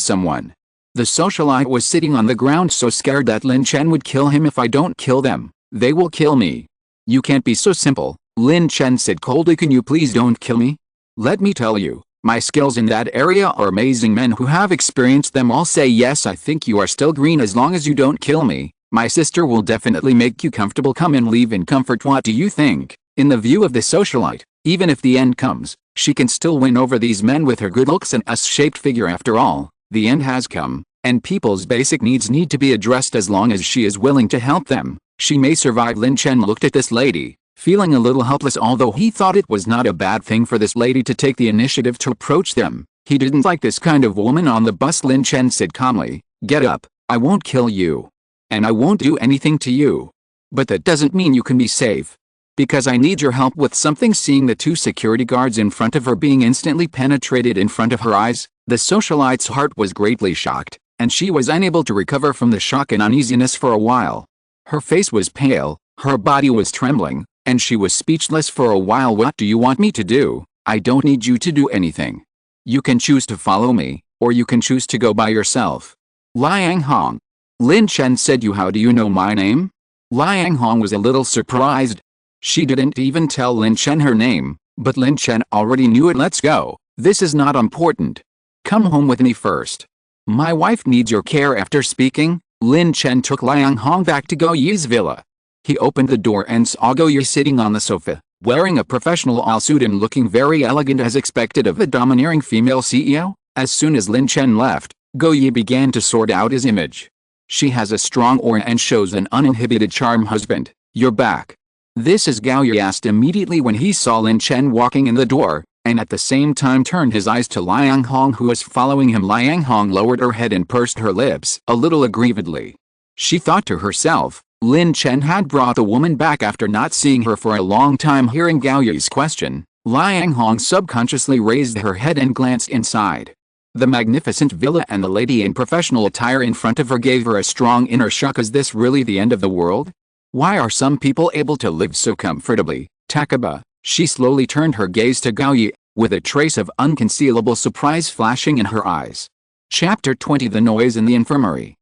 someone. The socialite was sitting on the ground so scared that Lin Chen would kill him. If I don't kill them, they will kill me. You can't be so simple, Lin Chen said coldly. Can you please don't kill me? Let me tell you, my skills in that area are amazing. Men who have experienced them all say yes. I think you are still green. As long as you don't kill me, my sister will definitely make you comfortable. Come and leave in comfort. What do you think? In the view of the socialite, even if the end comes, she can still win over these men with her good looks and S-shaped figure. After all, the end has come, and people's basic needs need to be addressed. As long as she is willing to help them, she may survive. Lin Chen looked at this lady, feeling a little helpless. Although he thought it was not a bad thing for this lady to take the initiative to approach them, he didn't like this kind of woman on the bus. Lin Chen said calmly, "Get up, I won't kill you. And I won't do anything to you. But that doesn't mean you can be safe. Because I need your help with something." Seeing the 2 security guards in front of her being instantly penetrated in front of her eyes, the socialite's heart was greatly shocked, and she was unable to recover from the shock and uneasiness for a while. Her face was pale, Her body was trembling, and she was speechless for a while. What do you want me to do? I don't need you to do anything. You can choose to follow me, or you can choose to go by yourself. Liang Hong. Lin Chen said, how do you know my name? Liang Hong was a little surprised. She didn't even tell Lin Chen her name, but Lin Chen already knew it. Let's go. This is not important. Come home with me first. My wife needs your care. After speaking, Lin Chen took Liang Hong back to Go Yi's villa. He opened the door and saw Go Yi sitting on the sofa, wearing a professional all-suit and looking very elegant as expected of a domineering female CEO. As soon as Lin Chen left, Go Yi began to sort out his image. She has a strong aura and shows an uninhibited charm. Husband, you're back. This is Gao Yi asked immediately when he saw Lin Chen walking in the door, and at the same time turned his eyes to Liang Hong, who was following him. Liang Hong lowered her head and pursed her lips a little aggrievedly. She thought to herself, Lin Chen had brought the woman back after not seeing her for a long time. Hearing Gao Yi's question, Liang Hong subconsciously raised her head and glanced inside. The magnificent villa and the lady in professional attire in front of her gave her a strong inner shock. Is this really the end of the world? Why are some people able to live so comfortably? Takaba. She slowly turned her gaze to Gao Yi, with a trace of unconcealable surprise flashing in her eyes. Chapter 20. The noise in the infirmary.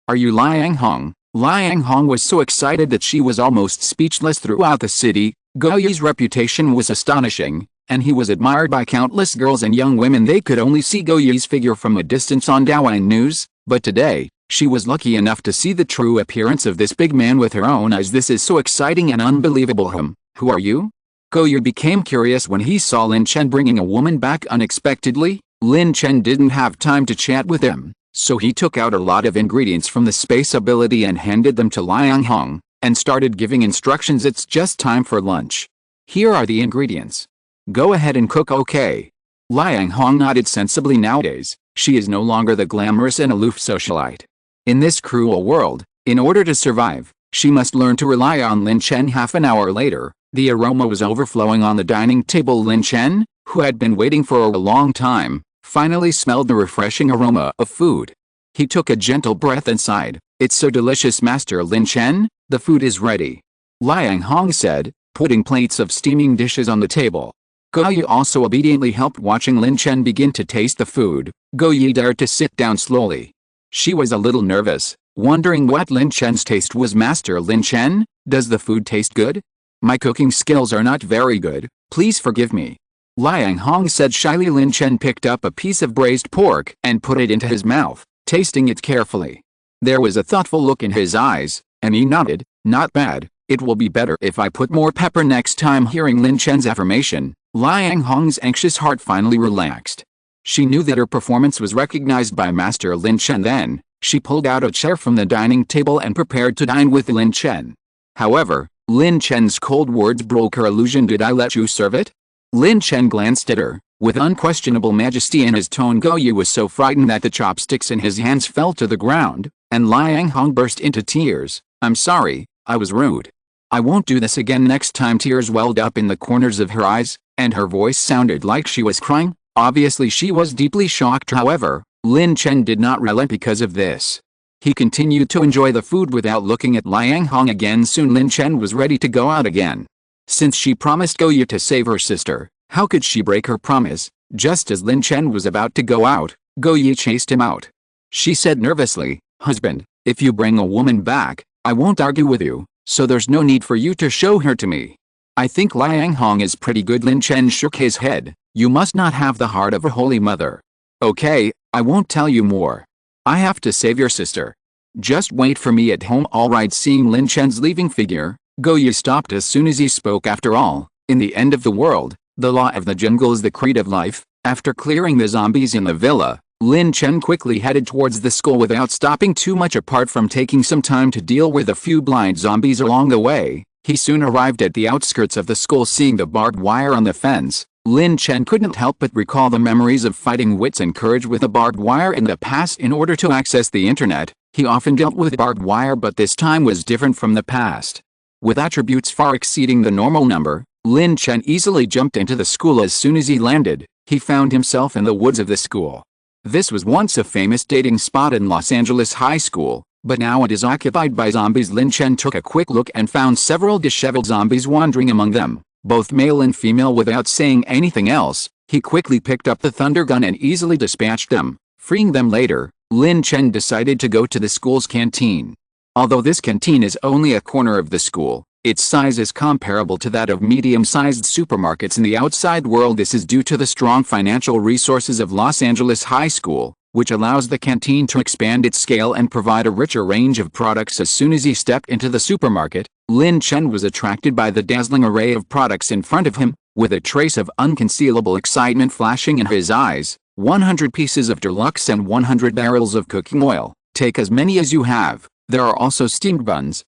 Are you Liang Hong? Liang Hong was so excited that she was almost speechless. Throughout the city, Gao Yi's reputation was astonishing, and he was admired by countless girls and young women. They could only see Gao Yi's figure from a distance on Daoan News, but today, she was lucky enough to see the true appearance of this big man with her own eyes. This is so exciting and unbelievable. Who are you? Gao Yi became curious when he saw Lin Chen bringing a woman back unexpectedly. Lin Chen didn't have time to chat with him, so he took out a lot of ingredients from the space ability and handed them to Liang Hong, and started giving instructions. It's just time for lunch. Here are the ingredients. Go ahead and cook. Okay. Liang Hong nodded sensibly. Nowadays, she is no longer the glamorous and aloof socialite. In this cruel world, in order to survive, she must learn to rely on Lin Chen. Half an hour later, the aroma was overflowing on the dining table. Lin Chen, who had been waiting for a long time, finally smelled the refreshing aroma of food. He took a gentle breath and sighed. It's so delicious. Master Lin Chen, the food is ready. Liang Hong said, putting plates of steaming dishes on the table. Gao Yi also obediently helped. Watching Lin Chen begin to taste the food, Gao Yi dared to sit down slowly. She was a little nervous, wondering what Lin Chen's taste was. Master Lin Chen, does the food taste good? My cooking skills are not very good, please forgive me. Liang Hong said shyly. Lin Chen picked up a piece of braised pork and put it into his mouth, tasting it carefully. There was a thoughtful look in his eyes, and he nodded. Not bad, it will be better if I put more pepper next time. Hearing Lin Chen's affirmation, Liang Hong's anxious heart finally relaxed. She knew that her performance was recognized by Master Lin Chen. Then, she pulled out a chair from the dining table and prepared to dine with Lin Chen. However, Lin Chen's cold words broke her illusion. Did I let you serve it? Lin Chen glanced at her, with unquestionable majesty in his tone. Gao Yi was so frightened that the chopsticks in his hands fell to the ground, and Liang Hong burst into tears. I'm sorry, I was rude. I won't do this again next time. Tears welled up in the corners of her eyes, and her voice sounded like she was crying. Obviously she was deeply shocked. However, Lin Chen did not relent because of this. He continued to enjoy the food without looking at Liang Hong again. Soon Lin Chen was ready to go out again. Since she promised Gao Yi to save her sister, how could she break her promise? Just as Lin Chen was about to go out, Gao Yi chased him out. She said nervously, husband, if you bring a woman back, I won't argue with you, so there's no need for you to show her to me. I think Liang Hong is pretty good. Lin Chen shook his head. You must not have the heart of a holy mother. Okay, I won't tell you more. I have to save your sister. Just wait for me at home. Alright. Seeing Lin Chen's leaving figure, Gao Yi stopped as soon as he spoke. After all, in the end of the world, the law of the jungle is the creed of life. After clearing the zombies in the villa, Lin Chen quickly headed towards the school without stopping too much. Apart from taking some time to deal with a few blind zombies along the way, he soon arrived at the outskirts of the school. Seeing the barbed wire on the fence, Lin Chen couldn't help but recall the memories of fighting wits and courage with a barbed wire in the past. In order to access the internet, he often dealt with barbed wire, but this time was different from the past. With attributes far exceeding the normal number, Lin Chen easily jumped into the school. As soon as he landed, he found himself in the woods of the school. This was once a famous dating spot in Los Angeles High School, but now it is occupied by zombies. Lin Chen took a quick look and found several disheveled zombies wandering among them, both male and female. Without saying anything else, he quickly picked up the thunder gun and easily dispatched them, freeing them. Later, Lin Chen decided to go to the school's canteen. Although this canteen is only a corner of the school, its size is comparable to that of medium-sized supermarkets in the outside world. This is due to the strong financial resources of Los Angeles High School, which allows the canteen to expand its scale and provide a richer range of products. As soon as he stepped into the supermarket, Lin Chen was attracted by the dazzling array of products in front of him, with a trace of unconcealable excitement flashing in his eyes. 100 pieces of deluxe and 100 barrels of cooking oil. Take as many as you have. There are also steamed buns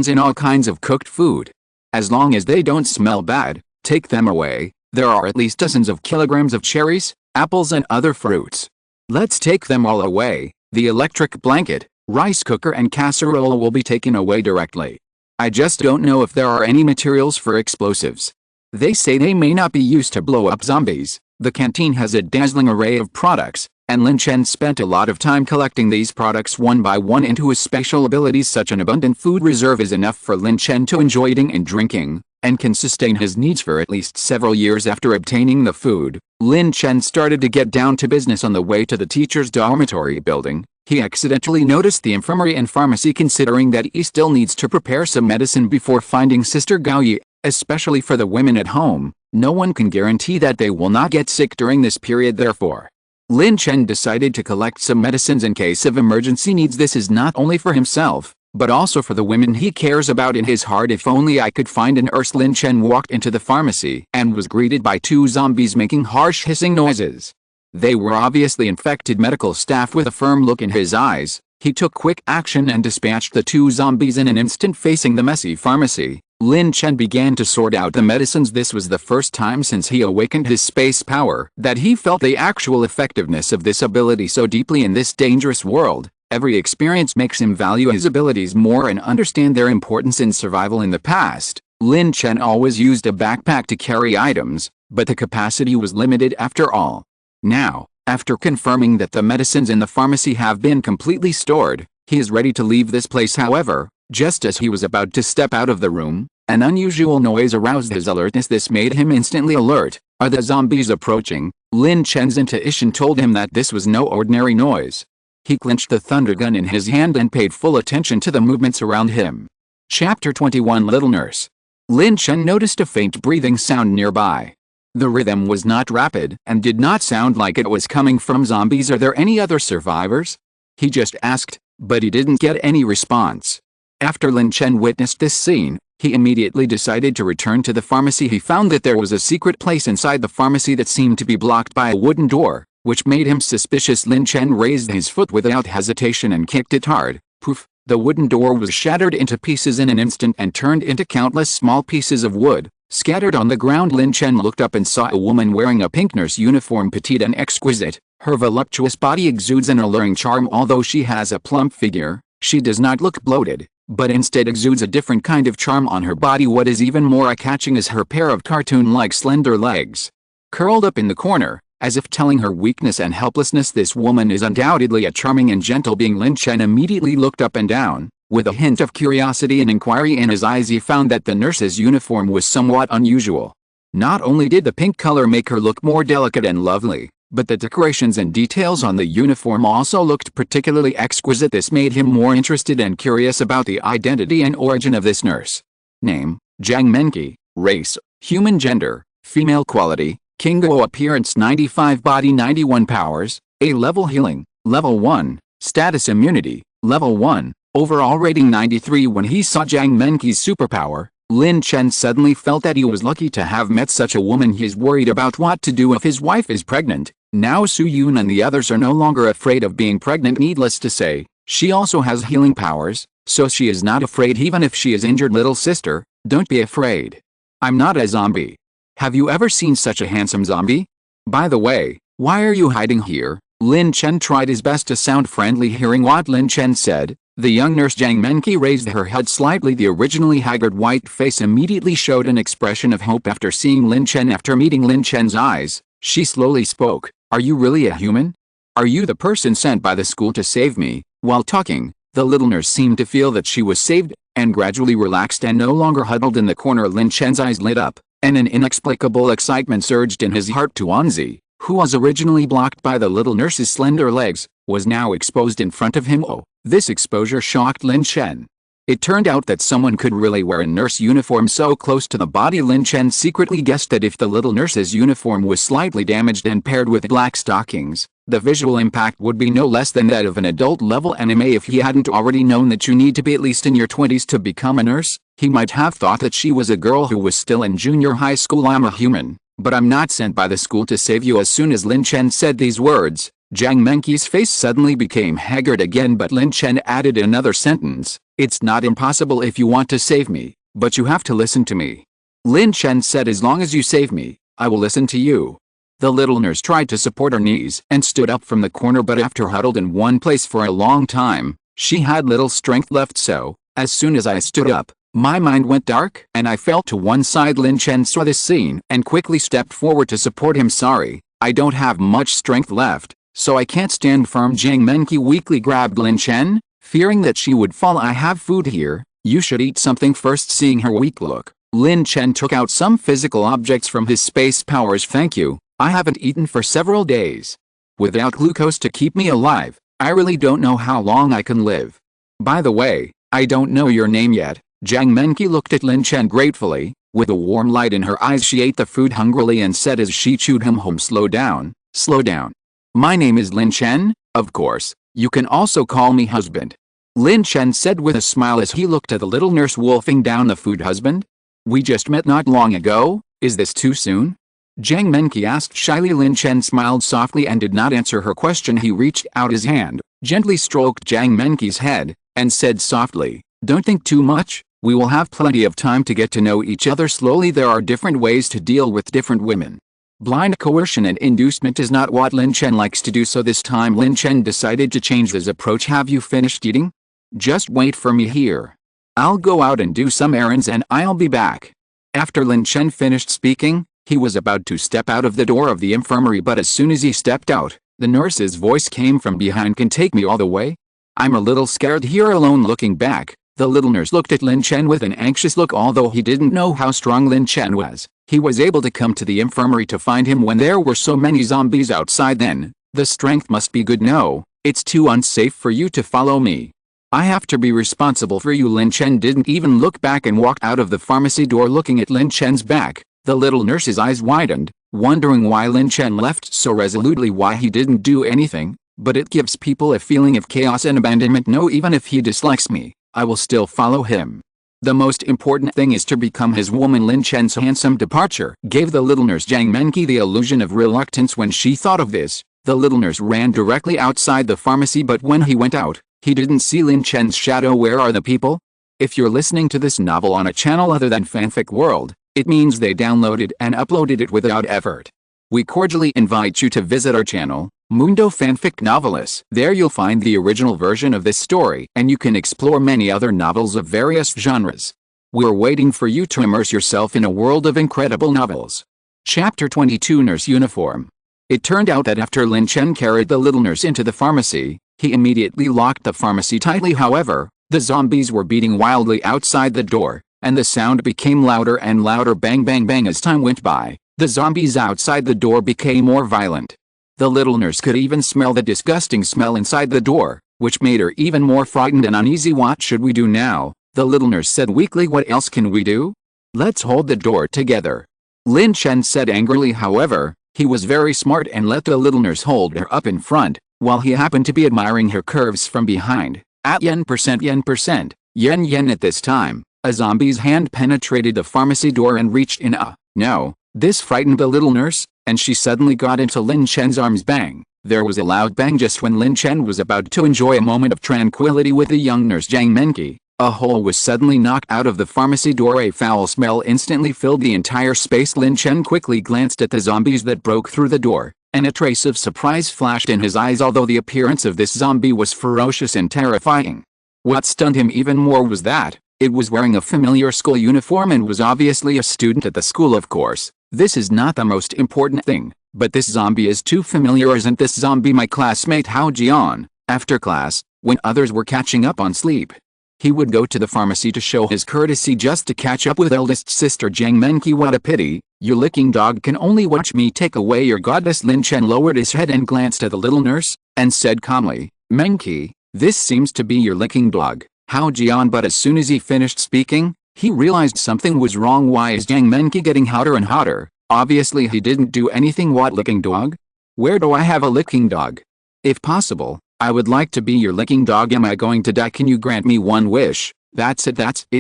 in all kinds of cooked food. As long as they don't smell bad, take them away. There are at least dozens of kilograms of cherries, apples and other fruits. Let's take them all away. The electric blanket, rice cooker and casserole will be taken away directly. I just don't know if there are any materials for explosives. They say they may not be used to blow up zombies. The canteen has a dazzling array of products, and Lin Chen spent a lot of time collecting these products one by one into his special abilities. Such an abundant food reserve is enough for Lin Chen to enjoy eating and drinking, and can sustain his needs for at least several years. After obtaining the food, Lin Chen started to get down to business. On the way to the teacher's dormitory building, he accidentally noticed the infirmary and pharmacy. Considering that he still needs to prepare some medicine before finding Sister Gao Yi, especially for the women at home, no one can guarantee that they will not get sick during this period. Therefore, Lin Chen decided to collect some medicines in case of emergency needs. This is not only for himself, but also for the women he cares about. In his heart, if only I could find a nurse. Lin Chen walked into the pharmacy and was greeted by two zombies making harsh hissing noises. They were obviously infected medical staff. With a firm look in his eyes, he took quick action and dispatched the two zombies. In an instant, facing the messy pharmacy, Lin Chen began to sort out the medicines. This was the first time since he awakened his space power that he felt the actual effectiveness of this ability so deeply. In this dangerous world, every experience makes him value his abilities more and understand their importance in survival. In the past, Lin Chen always used a backpack to carry items, but the capacity was limited after all. Now, after confirming that the medicines in the pharmacy have been completely stored, he is ready to leave this place. However, just as he was about to step out of the room, an unusual noise aroused his alertness. This made him instantly alert. Are the zombies approaching? Lin Chen's intuition told him that this was no ordinary noise. He clenched the thunder gun in his hand and paid full attention to the movements around him. Chapter 21. Little Nurse. Lin Chen noticed a faint breathing sound nearby. The rhythm was not rapid and did not sound like it was coming from zombies. Are there any other survivors? He just asked, but he didn't get any response. After Lin Chen witnessed this scene, he immediately decided to return to the pharmacy. He found that there was a secret place inside the pharmacy that seemed to be blocked by a wooden door, which made him suspicious. Lin Chen raised his foot without hesitation and kicked it hard. Poof! The wooden door was shattered into pieces in an instant and turned into countless small pieces of wood, scattered on the ground. Lin Chen looked up and saw a woman wearing a pink nurse uniform, petite and exquisite. Her voluptuous body exudes an alluring charm. Although she has a plump figure, she does not look bloated, but instead exudes a different kind of charm on her body. What is even more eye-catching is her pair of cartoon-like slender legs, curled up in the corner, as if telling her weakness and helplessness. This woman is undoubtedly a charming and gentle being. Lin Chen immediately looked up and down. With a hint of curiosity and inquiry in his eyes, he found that the nurse's uniform was somewhat unusual. Not only did the pink color make her look more delicate and lovely, but the decorations and details on the uniform also looked particularly exquisite. This made him more interested and curious about the identity and origin of this nurse. Name: Zhang Menqi. Race: human. Gender: female. Quality: Kingo. Appearance: 95. Body: 91. Powers: A level. Healing: level 1. Status: immunity: level 1. Overall rating: 93. When he saw Zhang Menqi's superpower, Lin Chen suddenly felt that he was lucky to have met such a woman. He is worried about what to do if his wife is pregnant. Now Su Yun and the others are no longer afraid of being pregnant. Needless to say, she also has healing powers, so she is not afraid even if she is injured. Little sister, don't be afraid. I'm not a zombie. Have you ever seen such a handsome zombie? By the way, why are you hiding here? Lin Chen tried his best to sound friendly. Hearing what Lin Chen said, the young nurse Zhang Menqi raised her head slightly. The originally haggard white face immediately showed an expression of hope after seeing Lin Chen. After meeting Lin Chen's eyes, she slowly spoke. Are you really a human? Are you the person sent by the school to save me? While talking, The little nurse seemed to feel that she was saved, and gradually relaxed and no longer huddled in the corner. Lin Chen's eyes lit up, and an inexplicable excitement surged in his heart. Tuanzi, who was originally blocked by the little nurse's slender legs, was now exposed in front of him. Oh, this exposure shocked Lin Chen. It turned out that someone could really wear a nurse uniform so close to the body. Lin Chen secretly guessed that if the little nurse's uniform was slightly damaged and paired with black stockings, the visual impact would be no less than that of an adult-level anime. If he hadn't already known that you need to be at least in your 20s to become a nurse, he might have thought that she was a girl who was still in junior high school. I'm a human, but I'm not sent by the school to save you. As soon as Lin Chen said these words, Zhang Menqi's face suddenly became haggard again, but Lin Chen added another sentence. It's not impossible if you want to save me, but you have to listen to me. Lin Chen said, as long as you save me, I will listen to you. The little nurse tried to support her knees and stood up from the corner, but after huddled in one place for a long time, she had little strength left. So, as soon as I stood up, my mind went dark and I fell to one side. Lin Chen saw this scene and quickly stepped forward to support him. Sorry, I don't have much strength left, so I can't stand firm. Zhang Menqi weakly grabbed Lin Chen, fearing that she would fall. I have food here, you should eat something first. Seeing her weak look, Lin Chen took out some physical objects from his space powers. Thank you, I haven't eaten for several days. Without glucose to keep me alive, I really don't know how long I can live. By the way, I don't know your name yet. Zhang Menqi looked at Lin Chen gratefully. With a warm light in her eyes, she ate the food hungrily and said as she chewed him home, slow down, slow down. My name is Lin Chen, of course. You can also call me husband. Lin Chen said with a smile as he looked at the little nurse wolfing down the food. Husband? We just met not long ago, is this too soon? Zhang Menqi asked shyly. Lin Chen smiled softly and did not answer her question. He reached out his hand, gently stroked Zhang Menqi's head, and said softly, don't think too much, we will have plenty of time to get to know each other slowly. There are different ways to deal with different women. Blind coercion and inducement is not what Lin Chen likes to do, so this time Lin Chen decided to change his approach. Have you finished eating? Just wait for me here. I'll go out and do some errands and I'll be back. After Lin Chen finished speaking, he was about to step out of the door of the infirmary, but as soon as he stepped out, the nurse's voice came from behind. Can take me all the way? I'm a little scared here alone. Looking back, the little nurse looked at Lin Chen with an anxious look. Although he didn't know how strong Lin Chen was, he was able to come to the infirmary to find him when there were so many zombies outside. Then, the strength must be good. No, it's too unsafe for you to follow me. I have to be responsible for you. Lin Chen didn't even look back and walked out of the pharmacy door. Looking at Lin Chen's back, the little nurse's eyes widened, wondering why Lin Chen left so resolutely, why he didn't do anything. But it gives people a feeling of chaos and abandonment. No, even if he dislikes me, I will still follow him. The most important thing is to become his woman. Lin Chen's handsome departure gave the little nurse Zhang Menqi the illusion of reluctance. When she thought of this, the little nurse ran directly outside the pharmacy, but when he went out, he didn't see Lin Chen's shadow. Where are the people? If you're listening to this novel on a channel other than Fanfic World, it means they downloaded and uploaded it without effort. We cordially invite you to visit our channel, Mundo Fanfic Novelis. There you'll find the original version of this story, and you can explore many other novels of various genres. We're waiting for you to immerse yourself in a world of incredible novels. Chapter 22, Nurse Uniform. It turned out that after Lin Chen carried the little nurse into the pharmacy, he immediately locked the pharmacy tightly. However, the zombies were beating wildly outside the door, and the sound became louder and louder. Bang bang bang. As time went by, the zombies outside the door became more violent. The little nurse could even smell the disgusting smell inside the door, which made her even more frightened and uneasy. What should we do now? The little nurse said weakly. What else can we do? Let's hold the door together. Lin Chen said angrily. However, he was very smart and let the little nurse hold her up in front, while he happened to be admiring her curves from behind. At yen percent. Yen. At this time, a zombie's hand penetrated the pharmacy door and reached in. No. This frightened the little nurse, and she suddenly got into Lin Chen's arms. Bang! There was a loud bang just when Lin Chen was about to enjoy a moment of tranquility with the young nurse Zhang Menqi. A hole was suddenly knocked out of the pharmacy door. A foul smell instantly filled the entire space. Lin Chen quickly glanced at the zombies that broke through the door, and a trace of surprise flashed in his eyes. Although the appearance of this zombie was ferocious and terrifying, what stunned him even more was that it was wearing a familiar school uniform and was obviously a student at the school. Of course, this is not the most important thing, but this zombie is too familiar. Isn't this zombie my classmate Hao Jian? After class, when others were catching up on sleep. He would go to the pharmacy to show his courtesy just to catch up with eldest sister Jiang Menqi. What a pity, your licking dog can only watch me take away your goddess. Lin Chen lowered his head and glanced at the little nurse, and said calmly, Menqi, this seems to be your licking dog. How Jian? But as soon as he finished speaking, he realized something was wrong. Why is Jiang Menqi getting hotter and hotter? Obviously he didn't do anything. What licking dog? Where do I have a licking dog? If possible, I would like to be your licking dog. Am I going to die? Can you grant me one wish? That's it.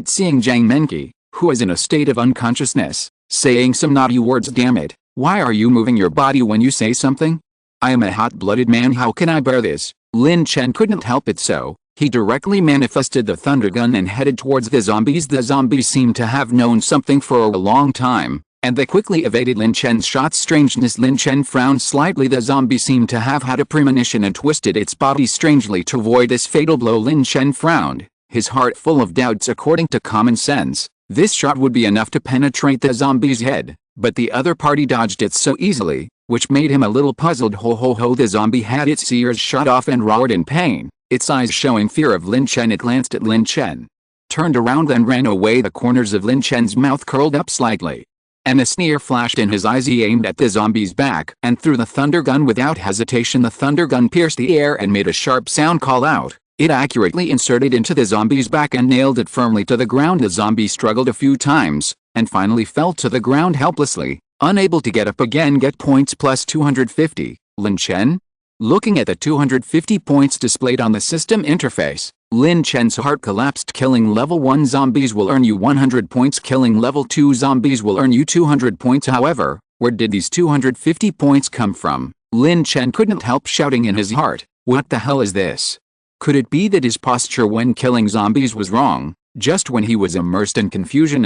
Seeing Jiang Menqi, who is in a state of unconsciousness, saying some naughty words. Damn it, why are you moving your body when you say something? I am a hot-blooded man. How can I bear this? Lin Chen couldn't help it, so he directly manifested the thunder gun and headed towards the zombies. The zombies seemed to have known something for a long time, and they quickly evaded Lin Chen's shots. Strangeness. Lin Chen frowned slightly. The zombie seemed to have had a premonition and twisted its body strangely to avoid this fatal blow. Lin Chen frowned, his heart full of doubts. According to common sense, this shot would be enough to penetrate the zombie's head, but the other party dodged it so easily, which made him a little puzzled. Ho ho ho. The zombie had its ears shot off and roared in pain, its eyes showing fear of Lin Chen. It glanced at Lin Chen, turned around and ran away. The corners of Lin Chen's mouth curled up slightly, and a sneer flashed in his eyes. He aimed at the zombie's back and threw the thunder gun without hesitation. The thunder gun pierced the air and made a sharp sound. Call out. It accurately inserted into the zombie's back and nailed it firmly to the ground. The zombie struggled a few times, and finally fell to the ground helplessly, unable to get up again. Get points plus 250, Lin Chen? Looking at the 250 points displayed on the system interface, Lin Chen's heart collapsed. Killing level 1 zombies will earn you 100 points. Killing level 2 zombies will earn you 200 points. However, where did these 250 points come from? Lin Chen couldn't help shouting in his heart, what the hell is this? Could it be that his posture when killing zombies was wrong? Just when he was immersed in confusion,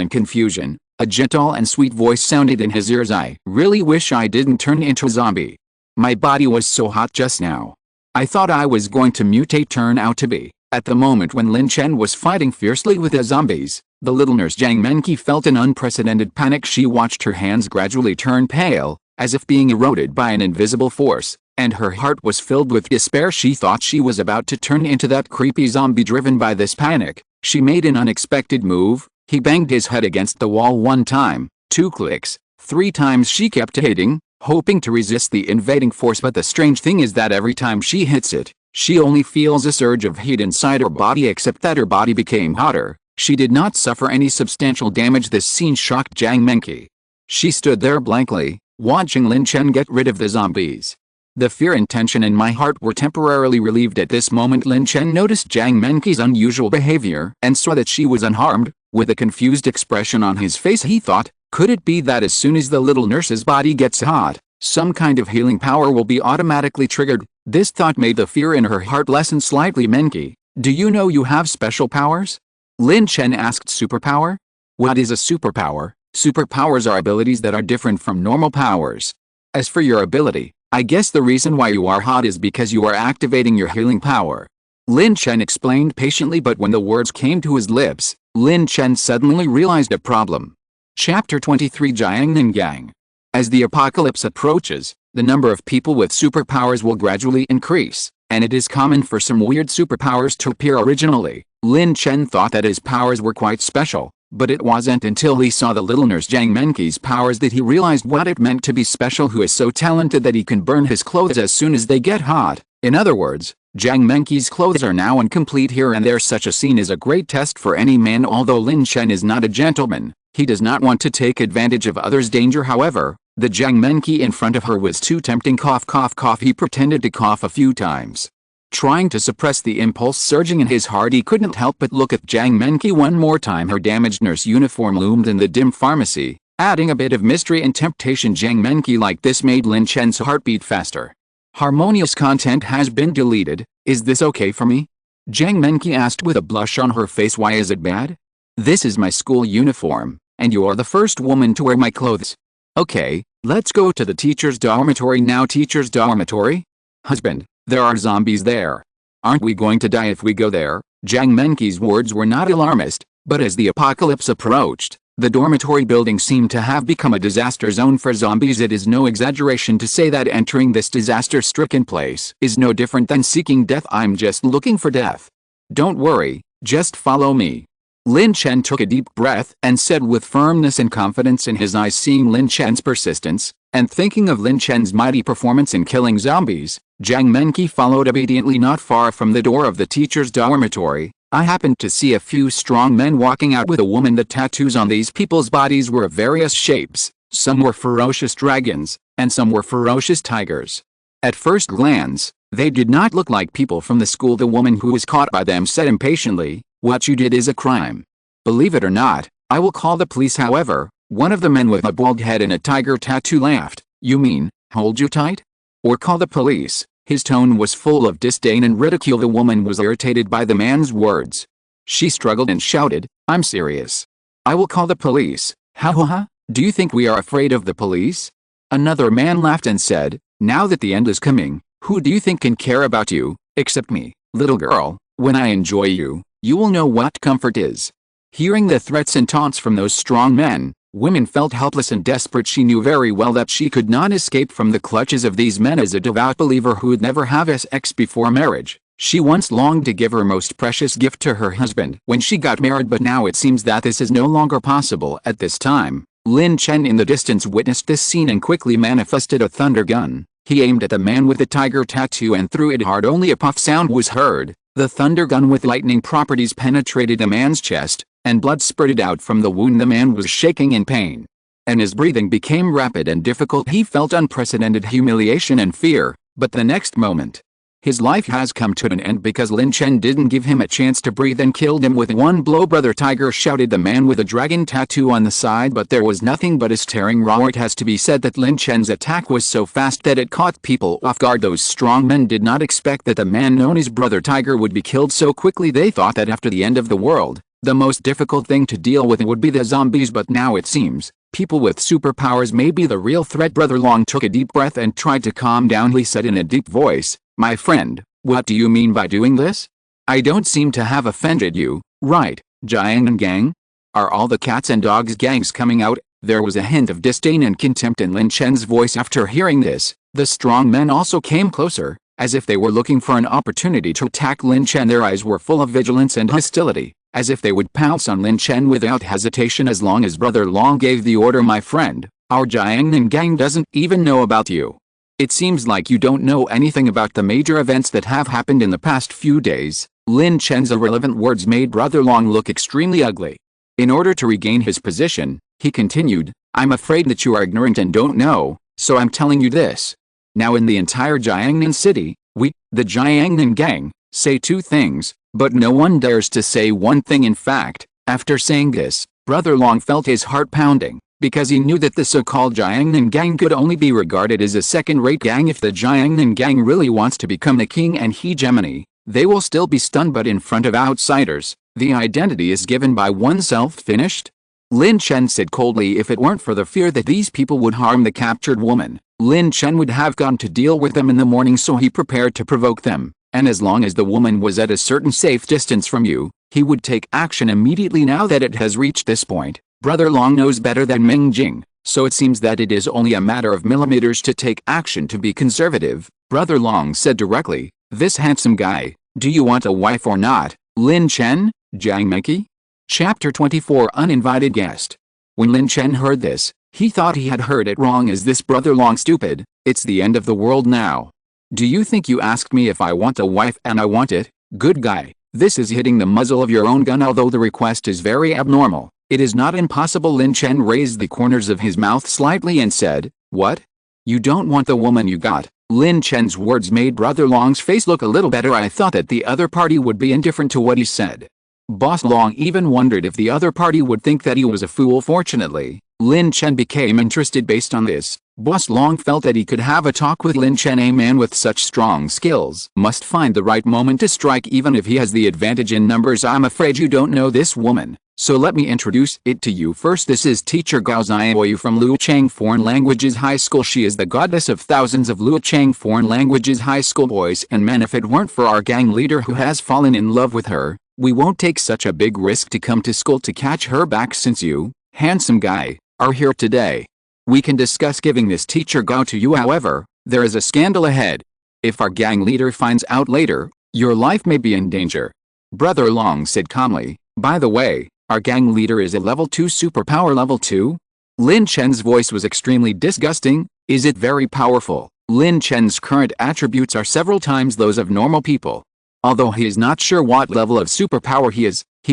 a gentle and sweet voice sounded in his ears. I really wish I didn't turn into a zombie. My body was so hot just now. I thought I was going to mutate. Turn out to be. At the moment when Lin Chen was fighting fiercely with the zombies, the little nurse Jiang Menqi felt an unprecedented panic. She watched her hands gradually turn pale, as if being eroded by an invisible force, and her heart was filled with despair. She thought she was about to turn into that creepy zombie. Driven by this panic, she made an unexpected move. He banged his head against the wall 1 time, 2 clicks, 3 times. She kept hitting, hoping to resist the invading force, but the strange thing is that every time she hits it, she only feels a surge of heat inside her body, except that her body became hotter. She did not suffer any substantial damage. This scene shocked Jiang Menqi. She stood there blankly, watching Lin Chen get rid of the zombies. The fear and tension in my heart were temporarily relieved at this moment. Lin Chen noticed Jiang Menqi's unusual behavior and saw that she was unharmed. With a confused expression on his face, he thought, could it be that as soon as the little nurse's body gets hot, some kind of healing power will be automatically triggered? This thought made the fear in her heart lessen slightly. Menqi, do you know you have special powers? Lin Chen asked. Superpower? What is a superpower? Superpowers are abilities that are different from normal powers. As for your ability, I guess the reason why you are hot is because you are activating your healing power. Lin Chen explained patiently, but when the words came to his lips, Lin Chen suddenly realized a problem. Chapter 23 Jiang Ningang. As the apocalypse approaches, the number of people with superpowers will gradually increase, and it is common for some weird superpowers to appear. Originally, Lin Chen thought that his powers were quite special, but it wasn't until he saw the little nurse Jiang Menqi's powers that he realized what it meant to be special. Who is so talented that he can burn his clothes as soon as they get hot? In other words, Jiang Menqi's clothes are now incomplete. Here and there such a scene is a great test for any man. Although Lin Chen is not a gentleman, he does not want to take advantage of others' danger. However, the Jiang Menqi in front of her was too tempting. Cough cough cough. He pretended to cough a few times, trying to suppress the impulse surging in his heart. He couldn't help but look at Jiang Menqi one more time. Her damaged nurse uniform loomed in the dim pharmacy, adding a bit of mystery and temptation. Jiang Menqi like this made Lin Chen's heart beat faster. Harmonious content has been deleted. Is this okay for me? Jiang Menqi asked with a blush on her face. Why is it bad? This is my school uniform, and you are the first woman to wear my clothes. Okay, let's go to the teacher's dormitory now. Teacher's dormitory? Husband, there are zombies there. Aren't we going to die if we go there? Jiang Menqi's words were not alarmist, but as the apocalypse approached, The dormitory building seemed to have become a disaster zone for zombies. It is no exaggeration to say that entering this disaster-stricken place is no different than seeking death. I'm just looking for death. Don't worry, just follow me. Lin Chen took a deep breath and said with firmness and confidence in his eyes. Seeing Lin Chen's persistence, and thinking of Lin Chen's mighty performance in killing zombies, Jiang Menqi followed obediently. Not far from the door of the teacher's dormitory, I happened to see a few strong men walking out with a woman. The tattoos on these people's bodies were of various shapes. Some were ferocious dragons, and some were ferocious tigers. At first glance, they did not look like people from the school. The woman who was caught by them said impatiently, "What you did is a crime. Believe it or not, I will call the police." However, one of the men with a bald head and a tiger tattoo laughed. "You mean, hold you tight? Or call the police?" His tone was full of disdain and ridicule. The woman was irritated by the man's words. She struggled and shouted, "I'm serious. I will call the police." "Ha ha ha, do you think we are afraid of the police?" Another man laughed and said, "Now that the end is coming, who do you think can care about you, except me, little girl? When I enjoy you, you will know what comfort is." Hearing the threats and taunts from those strong men, women felt helpless and desperate. She knew very well that she could not escape from the clutches of these men. As a devout believer who would never have sex before marriage, she once longed to give her most precious gift to her husband when she got married, but now it seems that this is no longer possible at this time. Lin Chen in the distance witnessed this scene and quickly manifested a thunder gun. He aimed at the man with the tiger tattoo and threw it hard. Only a puff sound was heard. The thunder gun with lightning properties penetrated the man's chest, and blood spurted out from the wound. The man was shaking in pain, and his breathing became rapid and difficult. He felt unprecedented humiliation and fear, but the next moment, his life has come to an end because Lin Chen didn't give him a chance to breathe and killed him with one blow. "Brother Tiger," shouted the man with a dragon tattoo on the side, but there was nothing but a staring roar. It has to be said that Lin Chen's attack was so fast that it caught people off guard. Those strong men did not expect that the man known as Brother Tiger would be killed so quickly. They thought that after the end of the world, the most difficult thing to deal with would be the zombies, but now it seems people with superpowers may be the real threat. Brother Long took a deep breath and tried to calm down. He said in a deep voice, "My friend, what do you mean by doing this? I don't seem to have offended you, right, Jiang Gang? Are all the cats and dogs gangs coming out?" There was a hint of disdain and contempt in Lin Chen's voice. After hearing this, the strong men also came closer, as if they were looking for an opportunity to attack Lin Chen. Their eyes were full of vigilance and hostility, as if they would pounce on Lin Chen without hesitation as long as Brother Long gave the order. "My friend, our Jiangnan gang doesn't even know about you. It seems like you don't know anything about the major events that have happened in the past few days." Lin Chen's irrelevant words made Brother Long look extremely ugly. In order to regain his position, he continued, "I'm afraid that you are ignorant and don't know, so I'm telling you this. Now in the entire Jiangnan city, we, the Jiangnan gang, say two things, but no one dares to say one thing." In fact, after saying this, Brother Long felt his heart pounding, because he knew that the so-called Jiangnan gang could only be regarded as a second-rate gang. If the Jiangnan gang really wants to become the king and hegemony, they will still be stunned, but in front of outsiders, the identity is given by oneself. Finished? Lin Chen said coldly. If it weren't for the fear that these people would harm the captured woman, Lin Chen would have gone to deal with them in the morning, so he prepared to provoke them, and as long as the woman was at a certain safe distance from you, he would take action immediately. Now that it has reached this point, Brother Long knows better than Ming Jing, so it seems that it is only a matter of millimeters to take action. To be conservative, Brother Long said directly, "This handsome guy, do you want a wife or not, Lin Chen, Jiang Menqi?" Chapter 24 Uninvited Guest. When Lin Chen heard this, he thought he had heard it wrong. "Is this Brother Long stupid? It's the end of the world now. Do you think you asked me if I want a wife and I want it? Good guy, this is hitting the muzzle of your own gun. Although the request is very abnormal, it is not impossible." Lin Chen raised the corners of his mouth slightly and said, "What? You don't want the woman you got?" Lin Chen's words made Brother Long's face look a little better. I thought that the other party would be indifferent to what he said. Boss Long even wondered if the other party would think that he was a fool. Fortunately, Lin Chen became interested based on this. Boss Long felt that he could have a talk with Lin Chen. A man with such strong skills must find the right moment to strike, even if he has the advantage in numbers. "I'm afraid you don't know this woman, so let me introduce it to you first. This is Teacher Gao Xiaoyu from Luochang Foreign Languages High School. She is the goddess of thousands of Luochang Foreign Languages High School boys and men. If it weren't for our gang leader who has fallen in love with her, we won't take such a big risk to come to school to catch her back. Since you handsome guy, are here today. We can discuss giving this teacher Gao to you, however, there is a scandal ahead. If our gang leader finds out later, your life may be in danger. Brother Long said calmly. By the way, our gang leader is a level 2 superpower. Level 2? Lin Chen's voice was extremely disgusting. Is it very powerful? Lin Chen's current attributes are several times those of normal people. Although he is not sure what level of superpower he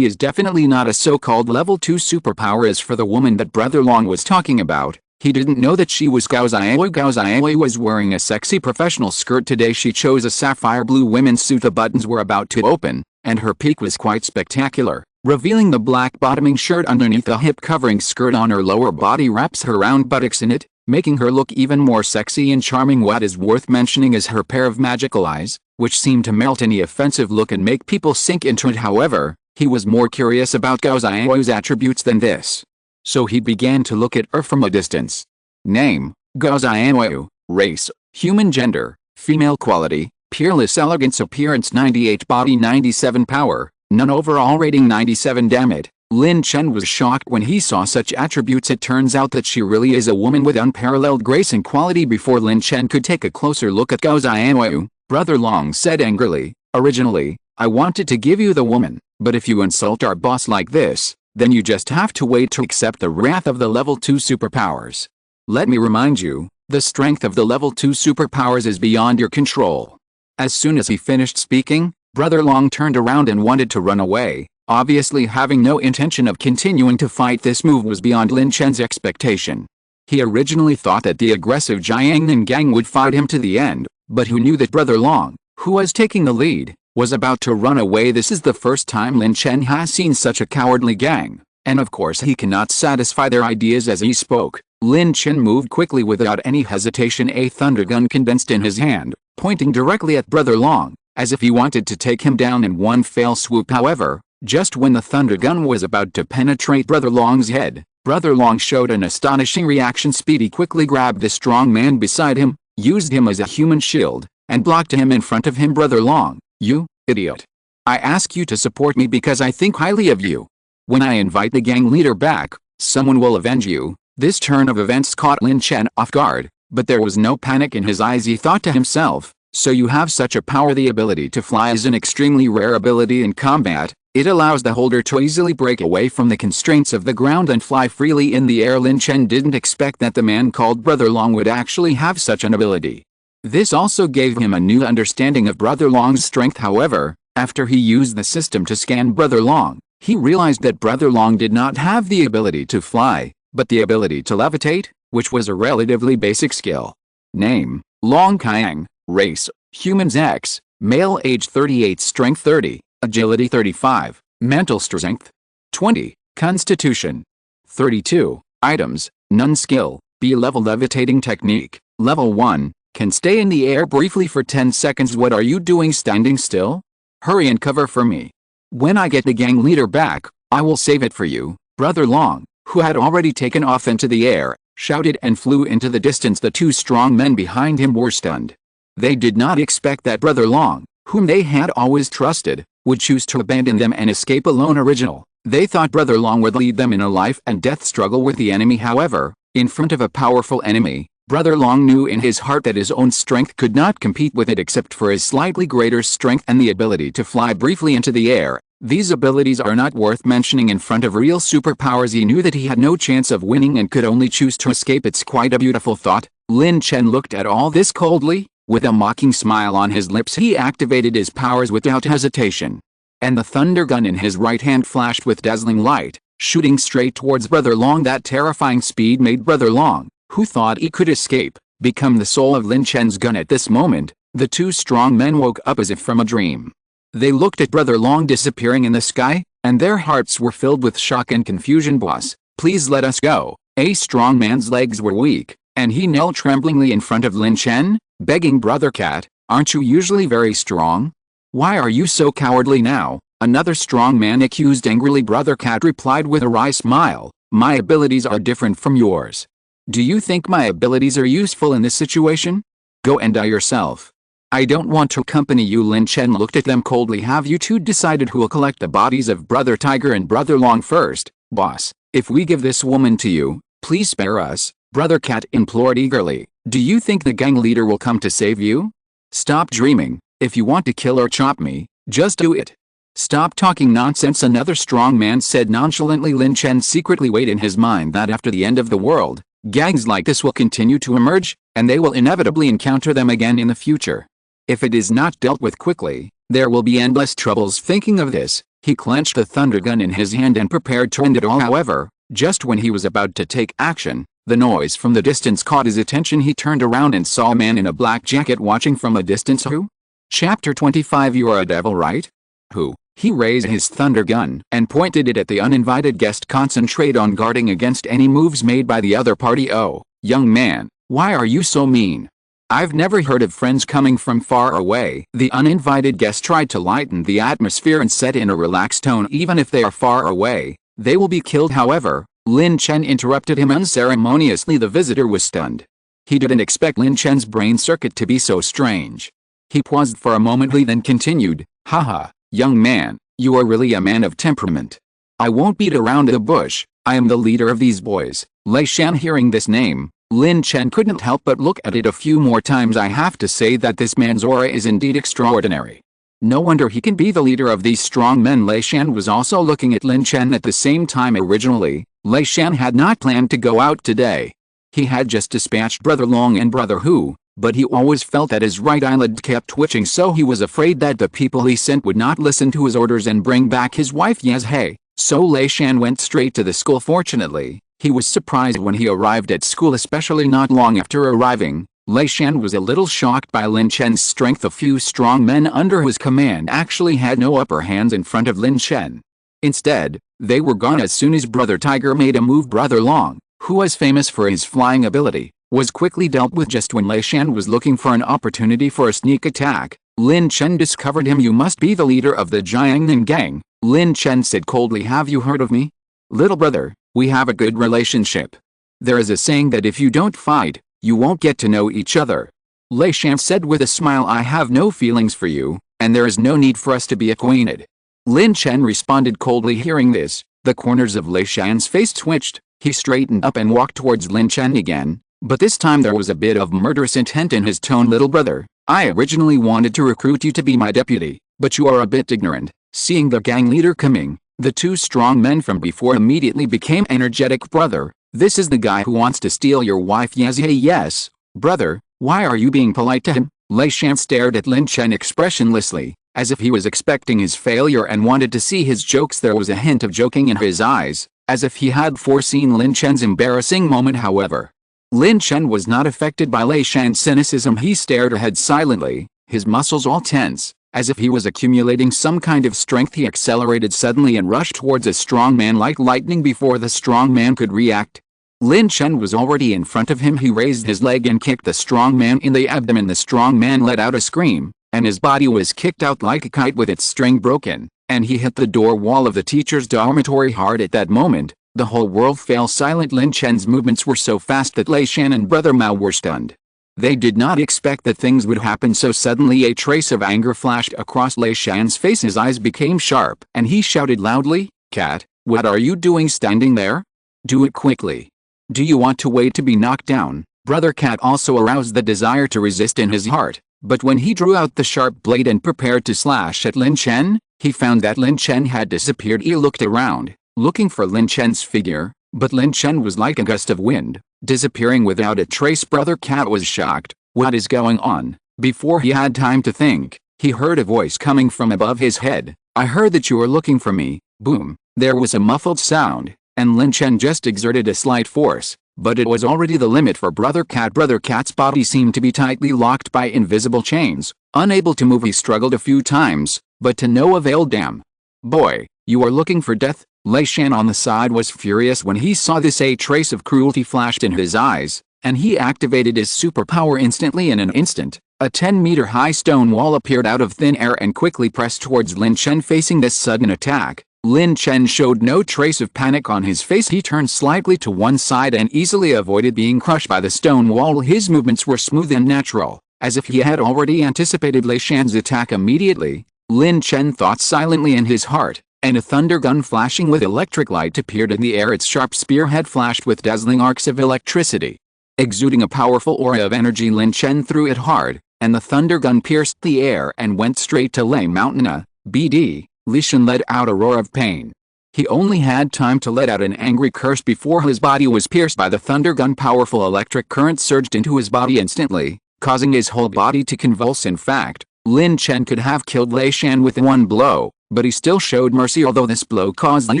is definitely not a so-called level 2 superpower. As for the woman that Brother Long was talking about, he didn't know that she was Gao Xiaolui. Gao Xiaolui was wearing a sexy professional skirt today. She chose a sapphire blue women's suit. The buttons were about to open, and her peak was quite spectacular, revealing the black bottoming shirt underneath a hip-covering skirt on her lower body wraps her round buttocks in it, making her look even more sexy and charming. What is worth mentioning is her pair of magical eyes, which seemed to melt any offensive look and make people sink into it. However, he was more curious about Gao Xiaolui's attributes than this. So he began to look at her from a distance. Name, Gao Xiaolui. Race, human. Gender, female. Quality, peerless elegance. Appearance 98, body 97, power, none. Overall rating 97. Damn it. Lin Chen was shocked when he saw such attributes. It turns out that she really is a woman with unparalleled grace and quality. Before Lin Chen could take a closer look at Gao Xiaolui, Brother Long said angrily, originally, I wanted to give you the woman, but if you insult our boss like this, then you just have to wait to accept the wrath of the level 2 superpowers. Let me remind you, the strength of the level 2 superpowers is beyond your control. As soon as he finished speaking, Brother Long turned around and wanted to run away, obviously having no intention of continuing to fight. This move was beyond Lin Chen's expectation. He originally thought that the aggressive Jiangnan gang would fight him to the end, but who knew that Brother Long, who was taking the lead, was about to run away. This is the first time Lin Chen has seen such a cowardly gang, and of course he cannot satisfy their ideas. As he spoke, Lin Chen moved quickly without any hesitation, a thunder gun condensed in his hand, pointing directly at Brother Long, as if he wanted to take him down in one fell swoop. However, just when the thunder gun was about to penetrate Brother Long's head, Brother Long showed an astonishing reaction speed. He quickly grabbed the strong man beside him, used him as a human shield, and blocked him in front of him. Brother Long, you idiot. I ask you to support me because I think highly of you. When I invite the gang leader back, someone will avenge you. This turn of events caught Lin Chen off guard, but there was no panic in his eyes. He thought to himself, so you have such a power. The ability to fly is an extremely rare ability in combat. It allows the holder to easily break away from the constraints of the ground and fly freely in the air. Lin Chen didn't expect that the man called Brother Long would actually have such an ability. This also gave him a new understanding of Brother Long's strength. However, after he used the system to scan Brother Long, he realized that Brother Long did not have the ability to fly, but the ability to levitate, which was a relatively basic skill. Name, Long Qiang. Race, humans. X, male. Age 38, strength 30, agility 35, mental strength 20, constitution 32, items, none. Skill, B level. Levitating technique, level 1, can stay in the air briefly for 10 seconds. What are you doing standing still? Hurry and cover for me. When I get the gang leader back, I will save it for you. Brother Long, who had already taken off into the air, shouted and flew into the distance. The two strong men behind him were stunned. They did not expect that Brother Long, whom they had always trusted, would choose to abandon them and escape alone. They thought Brother Long would lead them in a life and death struggle with the enemy. However, in front of a powerful enemy, Brother Long knew in his heart that his own strength could not compete with it except for his slightly greater strength and the ability to fly briefly into the air. These abilities are not worth mentioning in front of real superpowers. He knew that he had no chance of winning and could only choose to escape. It's quite a beautiful thought. Lin Chen looked at all this coldly. With a mocking smile on his lips, he activated his powers without hesitation. And the thunder gun in his right hand flashed with dazzling light, shooting straight towards Brother Long. That terrifying speed made Brother Long, who thought he could escape, become the soul of Lin Chen's gun. At this moment, the two strong men woke up as if from a dream. They looked at Brother Long disappearing in the sky, and their hearts were filled with shock and confusion. Boss, please let us go. A strong man's legs were weak, and he knelt tremblingly in front of Lin Chen, begging, Brother Cat, aren't you usually very strong? Why are you so cowardly now? Another strong man accused angrily. Brother Cat replied with a wry smile, my abilities are different from yours. Do you think my abilities are useful in this situation? Go and die yourself. I don't want to accompany you. Lin Chen looked at them coldly. Have you two decided who will collect the bodies of Brother Tiger and Brother Long first? Boss, If we give this woman to you, please spare us, Brother Cat implored eagerly. Do you think the gang leader will come to save you? Stop dreaming. If you want to kill or chop me, just do it. Stop talking nonsense, another strong man said nonchalantly. Lin Chen secretly weighed in his mind that after the end of the world, gangs like this will continue to emerge, and they will inevitably encounter them again in the future. If it is not dealt with quickly, there will be endless troubles. Thinking of this, he clenched the thunder gun in his hand and prepared to end it all. However, just when he was about to take action, the noise from the distance caught his attention. He turned around and saw a man in a black jacket watching from a distance. Who? Chapter 25. You are a devil, right? Who? He raised his thunder gun and pointed it at the uninvited guest. Concentrate on guarding against any moves made by the other party. Oh, young man, why are you so mean? I've never heard of friends coming from far away. The uninvited guest tried to lighten the atmosphere and said in a relaxed tone, even if they are far away, they will be killed. However, Lin Chen interrupted him unceremoniously. The visitor was stunned. He didn't expect Lin Chen's brain circuit to be so strange. He paused for a moment, then continued, haha, young man, you are really a man of temperament. I won't beat around the bush. I am the leader of these boys. Lei Shan. Hearing this name, Lin Chen couldn't help but look at it a few more times. I have to say that this man's aura is indeed extraordinary. No wonder he can be the leader of these strong men. Lei Shan was also looking at Lin Chen at the same time. Originally, Lei Shan had not planned to go out today. He had just dispatched Brother Long and Brother Hu, but he always felt that his right eyelid kept twitching, so he was afraid that the people he sent would not listen to his orders and bring back his wife Yazhe. So Lei Shan went straight to the school. Fortunately, he was surprised when he arrived at school, especially not long after arriving. Lei Shan was a little shocked by Lin Chen's strength. A few strong men under his command actually had no upper hands in front of Lin Chen. Instead, they were gone as soon as Brother Tiger made a move. Brother Long, who was famous for his flying ability, was quickly dealt with. Just when Lei Shan was looking for an opportunity for a sneak attack, Lin Chen discovered him. You must be the leader of the Jiangnan gang, Lin Chen said coldly. Have you heard of me? Little brother, we have a good relationship. There is a saying that if you don't fight, you won't get to know each other. Lei Shan said with a smile. I have no feelings for you, and there is no need for us to be acquainted. Lin Chen responded coldly. Hearing this, the corners of Lei Shan's face twitched. He straightened up and walked towards Lin Chen again, but this time there was a bit of murderous intent in his tone. Little brother, I originally wanted to recruit you to be my deputy, but you are a bit ignorant. Seeing the gang leader coming, the two strong men from before immediately became energetic. Brother, this is the guy who wants to steal your wife Yazhe. Yes, brother, why are you being polite to him? Lei Shan stared at Lin Chen expressionlessly, as if he was expecting his failure and wanted to see his jokes. There was a hint of joking in his eyes, as if he had foreseen Lin Chen's embarrassing moment. However, Lin Chen was not affected by Lei Shan's cynicism. He stared ahead silently, his muscles all tense, as if he was accumulating some kind of strength. He accelerated suddenly and rushed towards a strong man like lightning. Before the strong man could react, Lin Chen was already in front of him. He raised his leg and kicked the strong man in the abdomen. The strong man let out a scream, and his body was kicked out like a kite with its string broken, and he hit the door wall of the teacher's dormitory hard. At that moment, the whole world fell silent. Lin Chen's movements were so fast that Lei Shan and Brother Mao were stunned. They did not expect that things would happen so suddenly. A trace of anger flashed across Lei Shan's face. His eyes became sharp, and he shouted loudly, Cat, what are you doing standing there? Do it quickly. Do you want to wait to be knocked down? Brother Cat also aroused the desire to resist in his heart, but when he drew out the sharp blade and prepared to slash at Lin Chen, he found that Lin Chen had disappeared. He looked around, looking for Lin Chen's figure, but Lin Chen was like a gust of wind, disappearing without a trace. Brother Cat was shocked. What is going on? Before he had time to think, he heard a voice coming from above his head. I heard that you were looking for me. Boom. There was a muffled sound, and Lin Chen just exerted a slight force, but it was already the limit for Brother Cat. Brother Cat's body seemed to be tightly locked by invisible chains. Unable to move, he struggled a few times, but to no avail. Damn. Boy, you are looking for death? Lei Shan on the side was furious when he saw this. A trace of cruelty flashed in his eyes, and he activated his superpower instantly. In an instant, a 10-meter-high stone wall appeared out of thin air and quickly pressed towards Lin Chen. Facing this sudden attack, Lin Chen showed no trace of panic on his face. He turned slightly to one side and easily avoided being crushed by the stone wall. His movements were smooth and natural, as if he had already anticipated Lei Shan's attack. Immediately, Lin Chen thought silently in his heart, and a thunder gun flashing with electric light appeared in the air. Its sharp spearhead flashed with dazzling arcs of electricity. Exuding a powerful aura of energy, Lin Chen threw it hard, and the thunder gun pierced the air and went straight to Lei Mountain. BD, Lin Chen let out a roar of pain. He only had time to let out an angry curse before his body was pierced by the thunder gun. Powerful electric current surged into his body instantly, causing his whole body to convulse. In fact, Lin Chen could have killed Lei Shan with one blow, but he still showed mercy. Although this blow caused Lin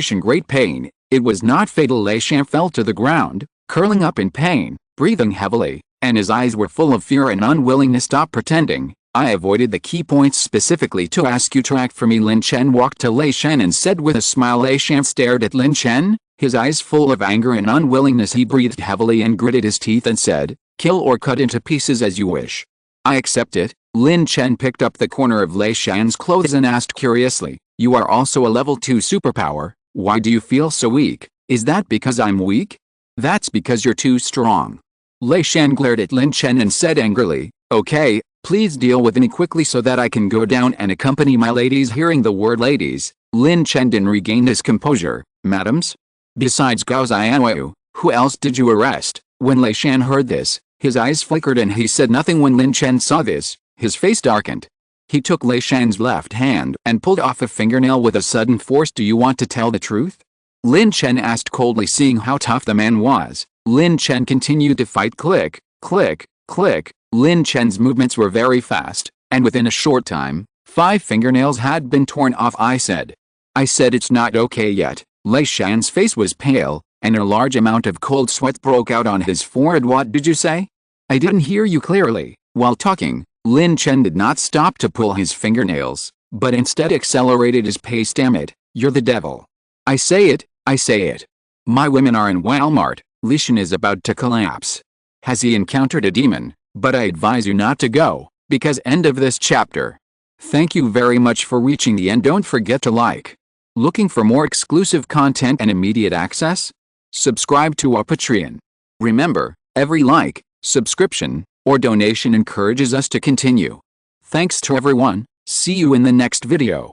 Chen great pain, it was not fatal. Lei Shan fell to the ground, curling up in pain, breathing heavily, and his eyes were full of fear and unwillingness. Stop pretending. I avoided the key points specifically to ask you to act for me. Lin Chen walked to Lei Shan and said with a smile. Lei Shan stared at Lin Chen, his eyes full of anger and unwillingness. He breathed heavily and gritted his teeth and said, "Kill or cut into pieces as you wish." "I accept it." Lin Chen picked up the corner of Lei Shan's clothes and asked curiously, "You are also a level 2 superpower, why do you feel so weak? Is that because I'm weak?" "That's because you're too strong." Lei Shan glared at Lin Chen and said angrily, "Okay, please deal with me quickly so that I can go down and accompany my ladies." Hearing the word ladies, Lin Chen didn't regain his composure. "Madams? Besides Gao Xianwu, who else did you arrest?" When Lei Shan heard this, his eyes flickered and he said nothing. When Lin Chen saw this, his face darkened. He took Lei Shan's left hand and pulled off a fingernail with a sudden force. "Do you want to tell the truth?" Lin Chen asked coldly. Seeing how tough the man was, Lin Chen continued to fight. Click, click, click. Lin Chen's movements were very fast, and within a short time, 5 fingernails had been torn off. I said it's not okay yet." Lei Shan's face was pale, and a large amount of cold sweat broke out on his forehead. "What did you say? I didn't hear you clearly." While talking, Lin Chen did not stop to pull his fingernails, but instead accelerated his pace. "Damn it, you're the devil. I say it, I say it. My women are in Walmart. Lin Chen is about to collapse. Has he encountered a demon? But I advise you not to go, because end of this chapter. Thank you very much for reaching the end. Don't forget to like. Looking for more exclusive content and immediate access? Subscribe to our Patreon. Remember, every like, subscription, or donation encourages us to continue. Thanks to everyone. See you in the next video.